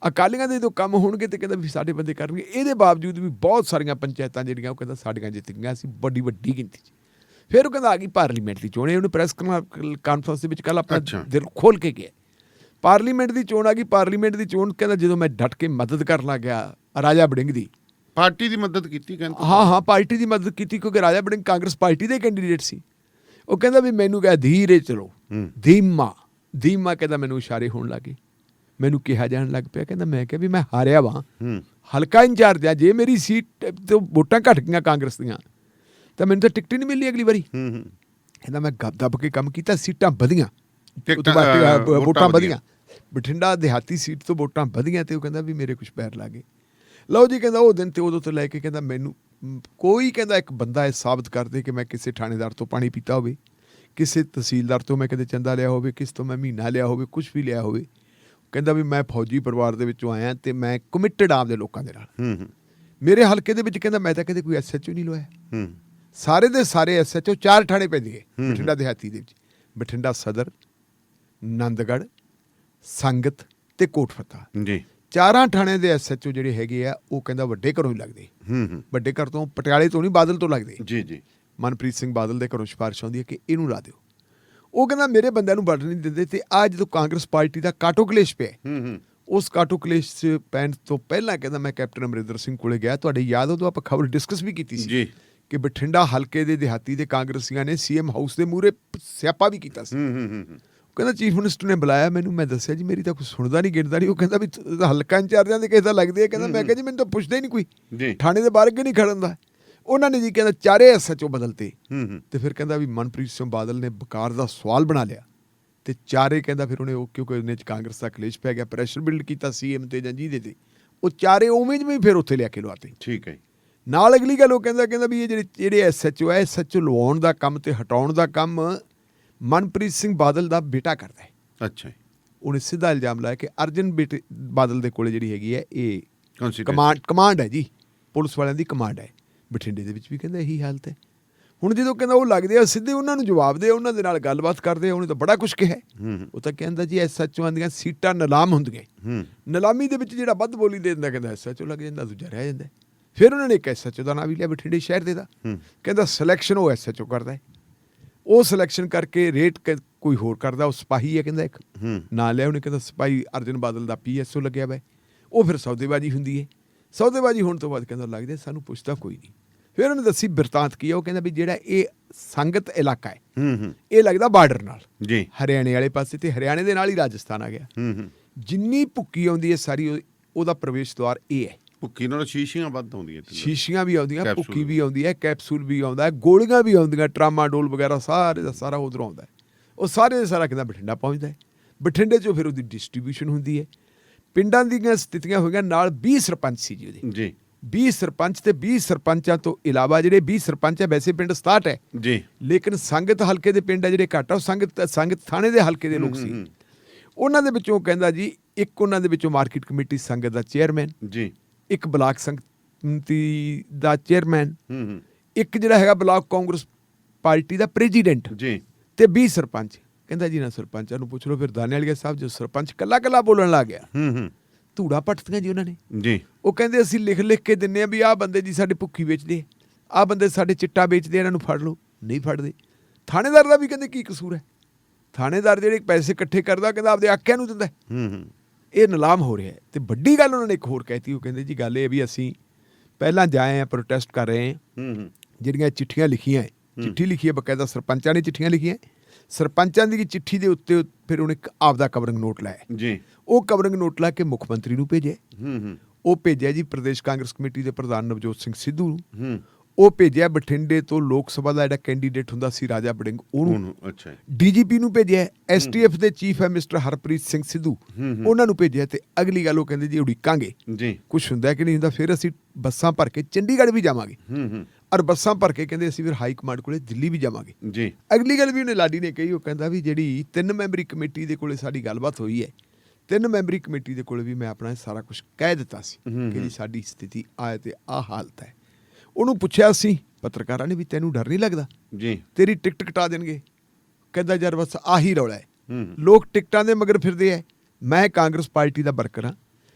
ਅਕਾਲੀਆਂ ਦੇ ਜਦੋਂ ਕੰਮ ਹੋਣਗੇ ਤੇ ਕਹਿੰਦਾ ਵੀ ਸਾਡੇ ਬੰਦੇ ਕਰਨਗੇ। ਇਹਦੇ ਬਾਵਜੂਦ ਵੀ ਬਹੁਤ ਸਾਰੀਆਂ ਪੰਚਾਇਤਾਂ ਜਿਹੜੀਆਂ ਉਹ ਕਹਿੰਦਾ ਸਾਡੀਆਂ ਜਿੱਤ ਗਈਆਂ ਸੀ ਵੱਡੀ ਗਿਣਤੀ 'ਚ। ਫਿਰ ਉਹ ਕਹਿੰਦਾ ਆ ਗਈ ਪਾਰਲੀਮੈਂਟ ਦੀ ਚੋਣ। ਉਹਨੇ ਪ੍ਰੈਸ ਕਾਨਫਰੰਸ ਦੇ ਵਿੱਚ ਕੱਲ੍ਹ ਆਪਣਾ ਦਿਲ ਖੋਲ ਕੇ ਗਿਆ। ਪਾਰਲੀਮੈਂਟ ਦੀ ਚੋਣ ਆ ਗਈ। ਪਾਰਲੀਮੈਂਟ ਦੀ ਚੋਣ ਕਹਿੰਦਾ ਜਦੋਂ ਮੈਂ ਡਟ ਕੇ ਮਦਦ ਕਰਨ ਲੱਗ ਗਿਆ ਰਾਜਾ ਵੜਿੰਗ ਦੀ, ਪਾਰਟੀ ਦੀ ਮਦਦ ਕੀਤੀ ਕਹਿੰਦੇ। ਹਾਂ ਪਾਰਟੀ ਦੀ ਮਦਦ ਕੀਤੀ, ਕਿਉਂਕਿ ਰਾਜਾ ਵੜਿੰਗ ਕਾਂਗਰਸ ਪਾਰਟੀ ਦੇ ਕੈਂਡੀਡੇਟ ਸੀ। ਉਹ ਕਹਿੰਦਾ ਵੀ ਮੈਨੂੰ ਕਿਹਾ ਧੀਰੇ ਚਲੋ, ਧੀਮਾ ਕਹਿੰਦਾ ਮੈਨੂੰ ਇਸ਼ਾਰੇ ਹੋਣ ਲੱਗੇ, ਮੈਨੂੰ ਕਿਹਾ ਜਾਣ ਲੱਗ ਪਿਆ। ਕਹਿੰਦਾ ਮੈਂ ਕਿਹਾ ਵੀ ਮੈਂ ਹਾਰਿਆ ਵਾਂ, ਹਲਕਾ ਇੰਚਾਰਜ ਆ, ਜੇ ਮੇਰੀ ਸੀਟ ਤੋਂ ਵੋਟਾਂ ਘਟ ਗਈਆਂ ਕਾਂਗਰਸ ਦੀਆਂ ਤਾਂ ਮੈਨੂੰ ਤਾਂ ਟਿਕਟ ਹੀ ਨਹੀਂ ਮਿਲਣੀ ਅਗਲੀ ਵਾਰੀ। ਕਹਿੰਦਾ ਮੈਂ ਦੱਬ ਕੇ ਕੰਮ ਕੀਤਾ, ਸੀਟਾਂ ਵਧੀਆਂ, ਵੋਟਾਂ ਵਧੀਆਂ, ਬਠਿੰਡਾ ਦਿਹਾਤੀ ਸੀਟ ਤੋਂ ਵੋਟਾਂ ਵਧੀਆਂ, ਤੇ ਉਹ ਕਹਿੰਦਾ ਵੀ ਮੇਰੇ ਕੁਛ ਪੈਰ ਲੱਗੇ। ਲਓ ਜੀ ਕਹਿੰਦਾ ਉਹ ਦਿਨ ਤੇ ਉਦੋਂ ਤੋਂ ਲੈ ਕੇ ਕਹਿੰਦਾ ਮੈਨੂੰ ਕੋਈ ਕਹਿੰਦਾ ਇੱਕ ਬੰਦਾ ਇਹ ਸਾਬਤ ਕਰ ਦੇ ਕਿ ਮੈਂ ਕਿਸੇ ਥਾਣੇਦਾਰ ਤੋਂ ਪਾਣੀ ਪੀਤਾ ਹੋਵੇ, ਕਿਸੇ ਤਹਿਸੀਲਦਾਰ ਤੋਂ ਮੈਂ ਕਦੇ ਚੰਦਾ ਲਿਆ ਹੋਵੇ, ਕਿਸ ਤੋਂ ਮੈਂ ਮਹੀਨਾ ਲਿਆ ਹੋਵੇ, ਕੁਛ ਵੀ ਲਿਆ ਹੋਵੇ। ਕਹਿੰਦਾ ਵੀ ਮੈਂ ਫੌਜੀ ਪਰਿਵਾਰ ਦੇ ਵਿੱਚੋਂ ਆਇਆ ਤੇ ਮੈਂ ਕਮਿਟਡ ਆਪਦੇ ਲੋਕਾਂ ਦੇ ਨਾਲ। ਮੇਰੇ ਹਲਕੇ ਦੇ ਵਿੱਚ ਕਹਿੰਦਾ ਮੈਂ ਤਾਂ ਕਦੇ ਕੋਈ SHO ਨਹੀਂ ਲਵਾਇਆ। ਸਾਰੇ ਦੇ ਸਾਰੇ SHO 4 ਥਾਣੇ ਪੈਂਦੇ ਗਏ ਬਠਿੰਡਾ ਦਿਹਾਤੀ ਦੇ ਵਿੱਚ, ਬਠਿੰਡਾ ਸਦਰ, ਨੰਦਗੜ੍ਹ, ਸੰਗਤ ਤੇ ਕੋਟ ਫਤਿਹ ਜੀ। 4 ਥਾਣੇ ਦੇ SHO ਜਿਹੜੇ ਹੈਗੇ ਆ ਉਹ ਕਹਿੰਦਾ ਵੱਡੇ ਘਰੋਂ ਹੀ ਲੱਗਦੇ। ਵੱਡੇ ਘਰ ਤੋਂ, ਪਟਿਆਲੇ ਤੋਂ ਨਹੀਂ, ਬਾਦਲ ਤੋਂ ਲੱਗਦੇ ਜੀ। ਮਨਪ੍ਰੀਤ ਸਿੰਘ ਬਾਦਲ ਦੇ ਘਰੋਂ ਸਿਫਾਰਿਸ਼ ਆਉਂਦੀ ਹੈ ਕਿ ਇਹਨੂੰ ਲਾ ਦਿਓ। ਉਹ ਕਹਿੰਦਾ ਮੇਰੇ ਬੰਦਿਆਂ ਨੂੰ ਵੜ ਨਹੀਂ ਦਿੰਦੇ। ਤੇ ਆ ਜਦੋਂ ਕਾਂਗਰਸ ਪਾਰਟੀ ਦਾ ਕਾਟੋ ਕਲੇਸ਼ ਪਿਆ, ਉਸ ਕਾਟੋ ਕਲੇਸ਼ 'ਚ ਪੈਣ ਤੋਂ ਪਹਿਲਾਂ ਕਹਿੰਦਾ ਮੈਂ ਕੈਪਟਨ ਅਮਰਿੰਦਰ ਸਿੰਘ ਕੋਲੇ ਗਿਆ। ਤੁਹਾਡੇ ਯਾਦ ਉਦੋਂ ਆਪਾਂ ਖਬਰ ਡਿਸਕਸ ਵੀ ਕੀਤੀ ਸੀ ਕਿ ਬਠਿੰਡਾ ਹਲਕੇ ਦੇ ਦਿਹਾਤੀ ਦੇ ਕਾਂਗਰਸੀਆਂ ਨੇ CM ਹਾਊਸ ਦੇ ਮੂਹਰੇ ਸਿਆਪਾ ਵੀ ਕੀਤਾ ਸੀ। ਕਹਿੰਦਾ ਚੀਫ ਮਿਨਿਸਟਰ ਨੇ ਬੁਲਾਇਆ ਮੈਨੂੰ, ਮੈਂ ਦੱਸਿਆ ਜੀ ਮੇਰੀ ਤਾਂ ਕੁਛ ਸੁਣਦਾ ਨਹੀਂ ਗਿਣਦਾ ਨਹੀਂ। ਉਹ ਕਹਿੰਦਾ ਵੀ ਹਲਕਾ ਇੰਚਾਰਜਾਂ ਦੇ ਕਿਸੇ ਦਾ ਲੱਗਦੇ ਆ। ਕਹਿੰਦਾ ਮੈਂ ਕਿਹਾ ਜੀ ਮੈਨੂੰ ਤਾਂ ਪੁੱਛਦਾ ਹੀ ਨਹੀਂ ਕੋਈ, ਥਾਣੇ ਦੇ ਬਾਹਰ ਅੱਗੇ ਨਹੀਂ ਖੜਨ ਦਾ। ਉਹਨਾਂ ਨੇ ਜੀ ਕਹਿੰਦਾ 4 SHO ਬਦਲਤੇ। ਤੇ ਫਿਰ ਕਹਿੰਦਾ ਵੀ ਮਨਪ੍ਰੀਤ ਸਿੰਘ ਬਾਦਲ ਨੇ ਬਕਾਰ ਦਾ ਸਵਾਲ ਬਣਾ ਲਿਆ ਤੇ 4 ਕਹਿੰਦਾ ਫਿਰ ਉਹਨੇ ਉਹ ਕਿਉਂਕਿ ਉਹਨੇ 'ਚ ਕਾਂਗਰਸ ਦਾ ਕਲੇਸ਼ ਪੈ ਗਿਆ, ਪ੍ਰੈਸ਼ਰ ਬਿਲਡ ਕੀਤਾ CM ਤੇ ਜਾਂ ਜਿਹਦੇ ਤੇ, ਉਹ 4 ਉਵੇਂ ਜਿਵੇਂ ਫਿਰ ਉੱਥੇ ਲਿਆ ਕੇ ਲਵਾਤੇ। ਠੀਕ ਹੈ। ਨਾਲ ਅਗਲੀ ਗੱਲ ਉਹ ਕਹਿੰਦਾ ਵੀ ਇਹ ਜਿਹੜੇ SHO ਹੈ, SHO ਲਵਾਉਣ ਦਾ ਕੰਮ ਤੇ ਹਟਾਉਣ ਦਾ ਕੰਮ ਮਨਪ੍ਰੀਤ ਸਿੰਘ ਬਾਦਲ ਦਾ ਬੇਟਾ ਕਰਦਾ ਹੈ। ਅੱਛਾ। ਉਹਨੇ ਸਿੱਧਾ ਇਲਜ਼ਾਮ ਲਾਇਆ ਕਿ ਅਰਜਨ ਬੇਟੇ ਬਾਦਲ ਦੇ ਕੋਲੇ ਜਿਹੜੀ ਹੈਗੀ ਹੈ ਇਹ ਕਮਾਂਡ ਹੈ ਜੀ, ਪੁਲਿਸ ਵਾਲਿਆਂ ਦੀ ਕਮਾਂਡ ਹੈ। ਬਠਿੰਡੇ ਦੇ ਵਿੱਚ ਵੀ ਕਹਿੰਦਾ ਇਹੀ ਹਾਲਤ ਹੈ। ਹੁਣ ਜਦੋਂ ਕਹਿੰਦਾ ਉਹ ਲੱਗਦੇ ਆ ਸਿੱਧੇ ਉਹਨਾਂ ਨੂੰ ਜਵਾਬ ਦੇ, ਉਹਨਾਂ ਦੇ ਨਾਲ ਗੱਲਬਾਤ ਕਰਦੇ ਆ। ਉਹਨੇ ਤਾਂ ਬੜਾ ਕੁਛ ਕਿਹਾ। ਉਹ ਤਾਂ ਕਹਿੰਦਾ ਜੀ SHOਆਂ ਦੀਆਂ ਸੀਟਾਂ ਨਿਲਾਮ ਹੁੰਦੀਆਂ, ਨਿਲਾਮੀ ਦੇ ਵਿੱਚ ਜਿਹੜਾ ਵੱਧ ਬੋਲੀ ਦੇ ਦਿੰਦਾ ਕਹਿੰਦਾ SHO ਲੱਗ ਜਾਂਦਾ, ਦੂਜਾ ਰਹਿ ਜਾਂਦਾ। ਫਿਰ ਉਹਨਾਂ ਨੇ ਇੱਕ SHO ਦਾ ਨਾਂ ਵੀ ਲਿਆ ਬਠਿੰਡੇ ਸ਼ਹਿਰ ਦੇ ਦਾ। ਕਹਿੰਦਾ ਸਿਲੈਕਸ਼ਨ ਉਹ SHO ਕਰਦਾ ਹੈ, ਉਹ ਸਿਲੈਕਸ਼ਨ ਕਰਕੇ ਰੇਟ ਕੋਈ ਹੋਰ ਕਰਦਾ, ਉਹ ਸਿਪਾਹੀ ਹੈ ਕਹਿੰਦਾ ਇੱਕ ਨਾਂ ਲਿਆ ਉਹਨੇ। ਕਹਿੰਦਾ ਸਿਪਾਹੀ ਅਰਜਨ ਬਾਦਲ ਦਾ PSO ਲੱਗਿਆ ਵਾ। ਉਹ ਫਿਰ ਸੌਦੇਬਾਜ਼ੀ ਹੁੰਦੀ ਹੈ। ਸੌਦੇਬਾਜ਼ੀ ਹੋਣ ਤੋਂ ਬਾਅਦ ਕਹਿੰਦਾ ਲੱਗਦਾ ਸਾਨੂੰ ਪੁੱਛਦਾ ਕੋਈ ਨਹੀਂ। ਫਿਰ ਉਹਨੇ ਦੱਸੀ ਬਿਰਤਾਂਤ ਕੀ ਹੈ। ਉਹ ਕਹਿੰਦਾ ਵੀ ਜਿਹੜਾ ਇਹ ਸੰਗਤ ਇਲਾਕਾ ਹੈ ਇਹ ਲੱਗਦਾ ਬਾਰਡਰ ਨਾਲ ਜੀ, ਹਰਿਆਣੇ ਵਾਲੇ ਪਾਸੇ, ਤੇ ਹਰਿਆਣੇ ਦੇ ਨਾਲ ਹੀ ਰਾਜਸਥਾਨ ਆ ਗਿਆ। ਜਿੰਨੀ ਭੁੱਕੀ ਆਉਂਦੀ ਹੈ ਸਾਰੀ ਉਹਦਾ ਪ੍ਰਵੇਸ਼ ਦੁਆਰ ਇਹ ਹੈ। ਭੁੱਕੀ ਨਾਲ ਸ਼ੀਸ਼ੀਆਂ ਵੱਧ ਆਉਂਦੀਆਂ, ਸ਼ੀਸ਼ੀਆਂ ਵੀ ਆਉਂਦੀਆਂ, ਭੁੱਕੀ ਵੀ ਆਉਂਦੀ ਹੈ, ਕੈਪਸੂਲ ਵੀ ਆਉਂਦਾ, ਗੋਲੀਆਂ ਵੀ ਆਉਂਦੀਆਂ, ਟਰਾਮਾਡੋਲ ਵਗੈਰਾ ਸਾਰੇ ਦਾ ਸਾਰਾ ਉਧਰੋਂ ਆਉਂਦਾ। ਉਹ ਸਾਰੇ ਦਾ ਸਾਰਾ ਕਹਿੰਦਾ ਬਠਿੰਡਾ ਪਹੁੰਚਦਾ ਹੈ। ਬਠਿੰਡੇ 'ਚੋਂ ਫਿਰ ਉਹਦੀ ਡਿਸਟਰੀਬਿਊਸ਼ਨ ਹੁੰਦੀ ਹੈ। ਪਿੰਡਾਂ ਦੀਆਂ ਸਥਿਤੀਆਂ ਹੋਈਆਂ ਨਾਲ 20 ਸਰਪੰਚ ਸੀ ਜੀ ਉਹਦੇ ਜੀ, 20 ਸਰਪੰਚ ਤੇ 20 ਸਰਪੰਚਾਂ ਤੋਂ ਇਲਾਵਾ ਜਿਹੜੇ 20 ਸਰਪੰਚ ਹੈ, ਵੈਸੇ ਪਿੰਡ 67 ਹੈ ਜੀ, ਲੇਕਿਨ ਸੰਗਤ ਹਲਕੇ ਦੇ ਪਿੰਡ ਹੈ ਜਿਹੜੇ ਘੱਟ ਆ, ਉਹ ਸੰਗਤ ਥਾਣੇ ਦੇ ਹਲਕੇ ਦੇ ਲੋਕ ਸੀ। ਉਹਨਾਂ ਦੇ ਵਿੱਚੋਂ ਕਹਿੰਦਾ ਜੀ ਇੱਕ ਉਹਨਾਂ ਦੇ ਵਿੱਚੋਂ ਮਾਰਕੀਟ ਕਮੇਟੀ ਸੰਗਤ ਦਾ ਚੇਅਰਮੈਨ ਜੀ, ਇੱਕ ਬਲਾਕ ਸੰਮਤੀ ਦਾ ਚੇਅਰਮੈਨ, ਇੱਕ ਜਿਹੜਾ ਹੈਗਾ ਬਲਾਕ ਕਾਂਗਰਸ ਪਾਰਟੀ ਦਾ ਪ੍ਰੈਜ਼ੀਡੈਂਟ ਜੀ, ਤੇ 20 ਸਰਪੰਚ। ਕਹਿੰਦਾ ਜੀ ਨਾ ਸਰਪੰਚਾਂ ਨੂੰ ਪੁੱਛ ਲਓ। ਫਿਰ ਦਾਨੇਵਾਲੀਆ ਸਾਹਿਬ ਜੋ ਸਰਪੰਚ ਕੱਲਾ ਬੋਲਣ ਲੱਗ ਗਿਆ, ਧੂੜਾ ਪੱਟਦੀਆਂ ਜੀ ਉਹਨਾਂ ਨੇ ਜੀ। ਉਹ ਕਹਿੰਦੇ ਅਸੀਂ ਲਿਖ ਕੇ ਦਿੰਦੇ ਆ ਵੀ ਆਹ ਬੰਦੇ ਜੀ ਸਾਡੇ ਭੁੱਖੀ ਵੇਚਦੇ, ਆਹ ਬੰਦੇ ਸਾਡੇ ਚਿੱਟਾ ਵੇਚਦੇ, ਇਹਨਾਂ ਨੂੰ ਫੜ ਲਓ। ਨਹੀਂ ਫੜਦੇ। ਥਾਣੇਦਾਰ ਦਾ ਵੀ ਕਹਿੰਦੇ ਕੀ ਕਸੂਰ ਹੈ? ਥਾਣੇਦਾਰ ਜਿਹੜੇ ਪੈਸੇ ਇਕੱਠੇ ਕਰਦਾ ਕਹਿੰਦਾ ਆਪਦੇ ਆਕਿਆਂ ਨੂੰ ਦਿੰਦਾ। ਇਹ ਨਿਲਾਮ ਹੋ ਰਿਹਾ ਹੈ। ਤੇ ਵੱਡੀ ਗੱਲ ਉਹਨਾਂ ਨੇ ਇੱਕ ਹੋਰ ਕਹਿਤੀ। ਉਹ ਕਹਿੰਦੇ ਜੀ ਗੱਲ ਇਹ ਵੀ ਅਸੀਂ ਪਹਿਲਾਂ ਜਾਏ ਆ, ਪ੍ਰੋਟੈਸਟ ਕਰ ਰਹੇ ਹਾਂ, ਜਿਹੜੀਆਂ ਚਿੱਠੀਆਂ ਲਿਖੀਆਂ, ਚਿੱਠੀ ਲਿਖੀ ਹੈ ਬਕਾਇਦਾ, ਸਰਪੰਚਾਂ ਨੇ ਚਿੱਠੀਆਂ ਲਿਖੀਆਂ। ਸਰਪੰਚਾਂ ਦੀ ਚਿੱਠੀ ਦੇ ਉੱਤੇ ਫਿਰ ਉਹਨੇ ਆਪਦਾ ਕਵਰਿੰਗ ਨੋਟ ਲਾਇਆ ਜੀ। ਉਹ ਕਵਰਿੰਗ ਨੋਟ ਲਾ ਕੇ ਮੁੱਖ ਮੰਤਰੀ ਨੂੰ ਭੇਜਿਆ। ਉਹ ਭੇਜਿਆ ਜੀ ਪ੍ਰਦੇਸ਼ ਕਾਂਗਰਸ ਕਮੇਟੀ ਦੇ ਪ੍ਰਧਾਨ ਨਵਜੋਤ ਸਿੰਘ ਸਿੱਧੂ ਨੂੰ। ਉਹ ਭੇਜਿਆ ਬਠਿੰਡੇ ਤੋਂ ਲੋਕ ਸਭਾ ਦਾ ਜਿਹੜਾ ਕੈਂਡੀਡੇਟ ਹੁੰਦਾ ਸੀ ਰਾਜਾ ਵੜਿੰਗ ਉਹਨੂੰ, ਅੱਛਾ ਡੀਜੀਪੀ ਨੂੰ ਭੇਜਿਆ, ਐਸਟੀਐਫ ਦੇ ਚੀਫ ਹੈ ਮਿਸਟਰ ਹਰਪ੍ਰੀਤ ਸਿੰਘ ਸਿੱਧੂ, ਉਹਨਾਂ ਨੂੰ ਭੇਜਿਆ। ਤੇ ਅਗਲੀ ਗੱਲ ਉਹ ਕਹਿੰਦੇ ਜੀ ਉਡੀਕਾਂਗੇ ਜੀ ਕੁਛ ਹੁੰਦਾ ਕਿ ਨਹੀਂ ਹੁੰਦਾ, ਫਿਰ ਅਸੀਂ ਬੱਸਾਂ ਭਰ ਕੇ ਚੰਡੀਗੜ੍ਹ ਵੀ ਜਾਵਾਂਗੇ, ਔਰ ਬੱਸਾਂ ਭਰ ਕੇ ਕਹਿੰਦੇ ਅਸੀਂ ਫਿਰ ਹਾਈ ਕਮਾਂਡ ਕੋਲੇ ਦਿੱਲੀ ਵੀ ਜਾਵਾਂਗੇ ਜੀ। ਅਗਲੀ ਗੱਲ ਵੀ ਉਹਨੇ ਲਾਡੀ ਨੇ ਕਹੀ, ਉਹ ਕਹਿੰਦਾ ਵੀ ਜਿਹੜੀ 3 ਮੈਂਬਰੀ ਕਮੇਟੀ ਦੇ ਕੋਲੇ ਸਾਡੀ ਗੱਲਬਾਤ ਹੋਈ ਹੈ, 3 ਮੈਂਬਰੀ ਕਮੇਟੀ ਦੇ ਕੋਲੇ ਵੀ ਮੈਂ ਆਪਣਾ ਸਾਰਾ ਕੁਝ ਕਹਿ ਦਿੱਤਾ ਸੀ ਕਿ ਜੀ ਸਾਡੀ ਸਥਿਤੀ ਆਏ ਤੇ ਆਹ ਹਾਲਤ ਹੈ। ਉਹਨੂੰ ਪੁੱਛਿਆ ਸੀ ਪੱਤਰਕਾਰਾਂ ਨੇ ਵੀ ਤੈਨੂੰ ਡਰ ਨਹੀਂ ਲੱਗਦਾ ਜੀ ਤੇਰੀ ਟਿਕਟ ਕਟਾ ਦੇਣਗੇ? ਕਹਿੰਦਾ ਯਾਰ ਬਸ ਆਹੀ ਰੌਲਾ ਹੈ, ਲੋਕ ਟਿਕਟਾਂ ਦੇ ਮਗਰ ਫਿਰਦੇ ਹੈ, ਮੈਂ ਕਾਂਗਰਸ ਪਾਰਟੀ ਦਾ ਵਰਕਰ ਹਾਂ,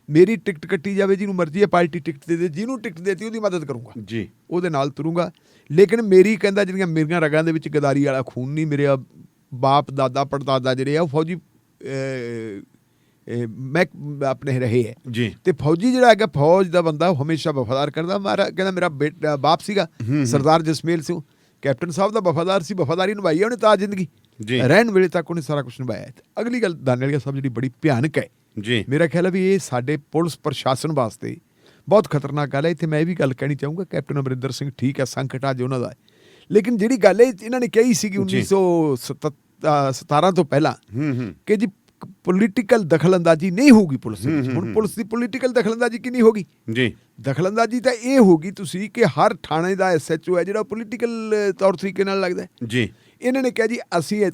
ਮੇਰੀ ਟਿਕਟ ਕੱਟੀ ਜਾਵੇ, ਜਿਹਨੂੰ ਮਰਜ਼ੀ ਹੈ ਪਾਰਟੀ ਟਿਕਟ ਦੇ ਦੇ, ਜਿਹਨੂੰ ਟਿਕਟ ਦੇਤੀ ਉਹਦੀ ਮਦਦ ਕਰੂੰਗਾ ਜੀ, ਉਹਦੇ ਨਾਲ ਤੁਰੂੰਗਾ। ਲੇਕਿਨ ਮੇਰੀ ਕਹਿੰਦਾ ਜਿਹੜੀਆਂ ਮੇਰੀਆਂ ਰਗਾਂ ਦੇ ਵਿੱਚ ਗਦਾਰੀ ਵਾਲਾ ਖੂਨ ਨਹੀਂ, ਮੇਰੇ ਬਾਪ ਦਾਦਾ ਪੜਦਾਦਾ ਜਿਹੜੇ ਆ ਉਹ ਫੌਜੀ ਮੈਂ ਆਪਣੇ ਰਹੇ ਹੈ ਜੀ। ਤੇ ਫੌਜੀ ਜਿਹੜਾ ਹੈਗਾ ਫੌਜ ਦਾ ਬੰਦਾ ਉਹ ਹਮੇਸ਼ਾ ਵਫਾਦਾਰ ਕਰਦਾ। ਕਹਿੰਦਾ ਮੇਰਾ ਬੇਟਾ ਬਾਪ ਸੀਗਾ ਸਰਦਾਰ ਜਸਮੇਲ ਸਿੰਘ, ਕੈਪਟਨ ਸਾਹਿਬ ਦਾ ਵਫਾਦਾਰ ਸੀ, ਵਫਾਦਾਰੀ ਨਿਭਾਈ ਉਹਨੇ ਤਾਂ ਜ਼ਿੰਦਗੀ ਰਹਿਣ ਵੇਲੇ ਤੱਕ ਉਹਨੇ ਸਾਰਾ ਕੁਝ ਨਿਭਾਇਆ। ਅਗਲੀ ਗੱਲ ਦਾਨੇਵਾਲ ਸਾਹਿਬ ਜਿਹੜੀ ਬੜੀ ਭਿਆਨਕ ਹੈ ਜੀ, ਮੇਰਾ ਖਿਆਲ ਹੈ ਵੀ ਇਹ ਸਾਡੇ ਪੁਲਿਸ ਪ੍ਰਸ਼ਾਸਨ ਵਾਸਤੇ ਬਹੁਤ ਖਤਰਨਾਕ ਗੱਲ ਹੈ। ਇੱਥੇ ਮੈਂ ਇਹ ਵੀ ਗੱਲ ਕਹਿਣੀ ਚਾਹੂੰਗਾ, ਕੈਪਟਨ ਅਮਰਿੰਦਰ ਸਿੰਘ ਠੀਕ ਹੈ, ਸੰਕਟ ਅੱਜ ਉਹਨਾਂ ਦਾ, ਲੇਕਿਨ ਜਿਹੜੀ ਗੱਲ ਹੈ ਇਹਨਾਂ ਨੇ ਕਹੀ ਸੀਗੀ 1917 ਤੋਂ ਪਹਿਲਾਂ ਕਿ ਜੀ ਪੋਲੀਟੀਕਲ ਦਖਲਅੰਦਾਜ਼ੀ ਨਹੀਂ ਹੋਊਗੀ ਪੁਲਿਸ ਦੇ ਵਿੱਚ। ਹੁਣ ਪੁਲਿਸ ਦੀ ਪੋਲੀਟੀਕਲ ਦਖਲਅੰਦਾਜ਼ੀ ਕਿੰਨੀ ਹੋਗੀ ਜੀ? ਦਖਲਅੰਦਾਜ਼ੀ ਤਾਂ ਇਹ ਹੋਗੀ ਤੁਸੀਂ ਕਿ ਹਰ ਥਾਣੇ ਦਾ SHO ਹੈ ਜਿਹੜਾ ਪੋਲੀਟੀਕਲ ਤੌਰ ਤਰੀਕੇ ਨਾਲ ਲੱਗਦਾ ਜੀ। ਇਹਨਾਂ ਨੇ ਕਿਹਾ ਜੀ ਅਸੀਂ ਇਹ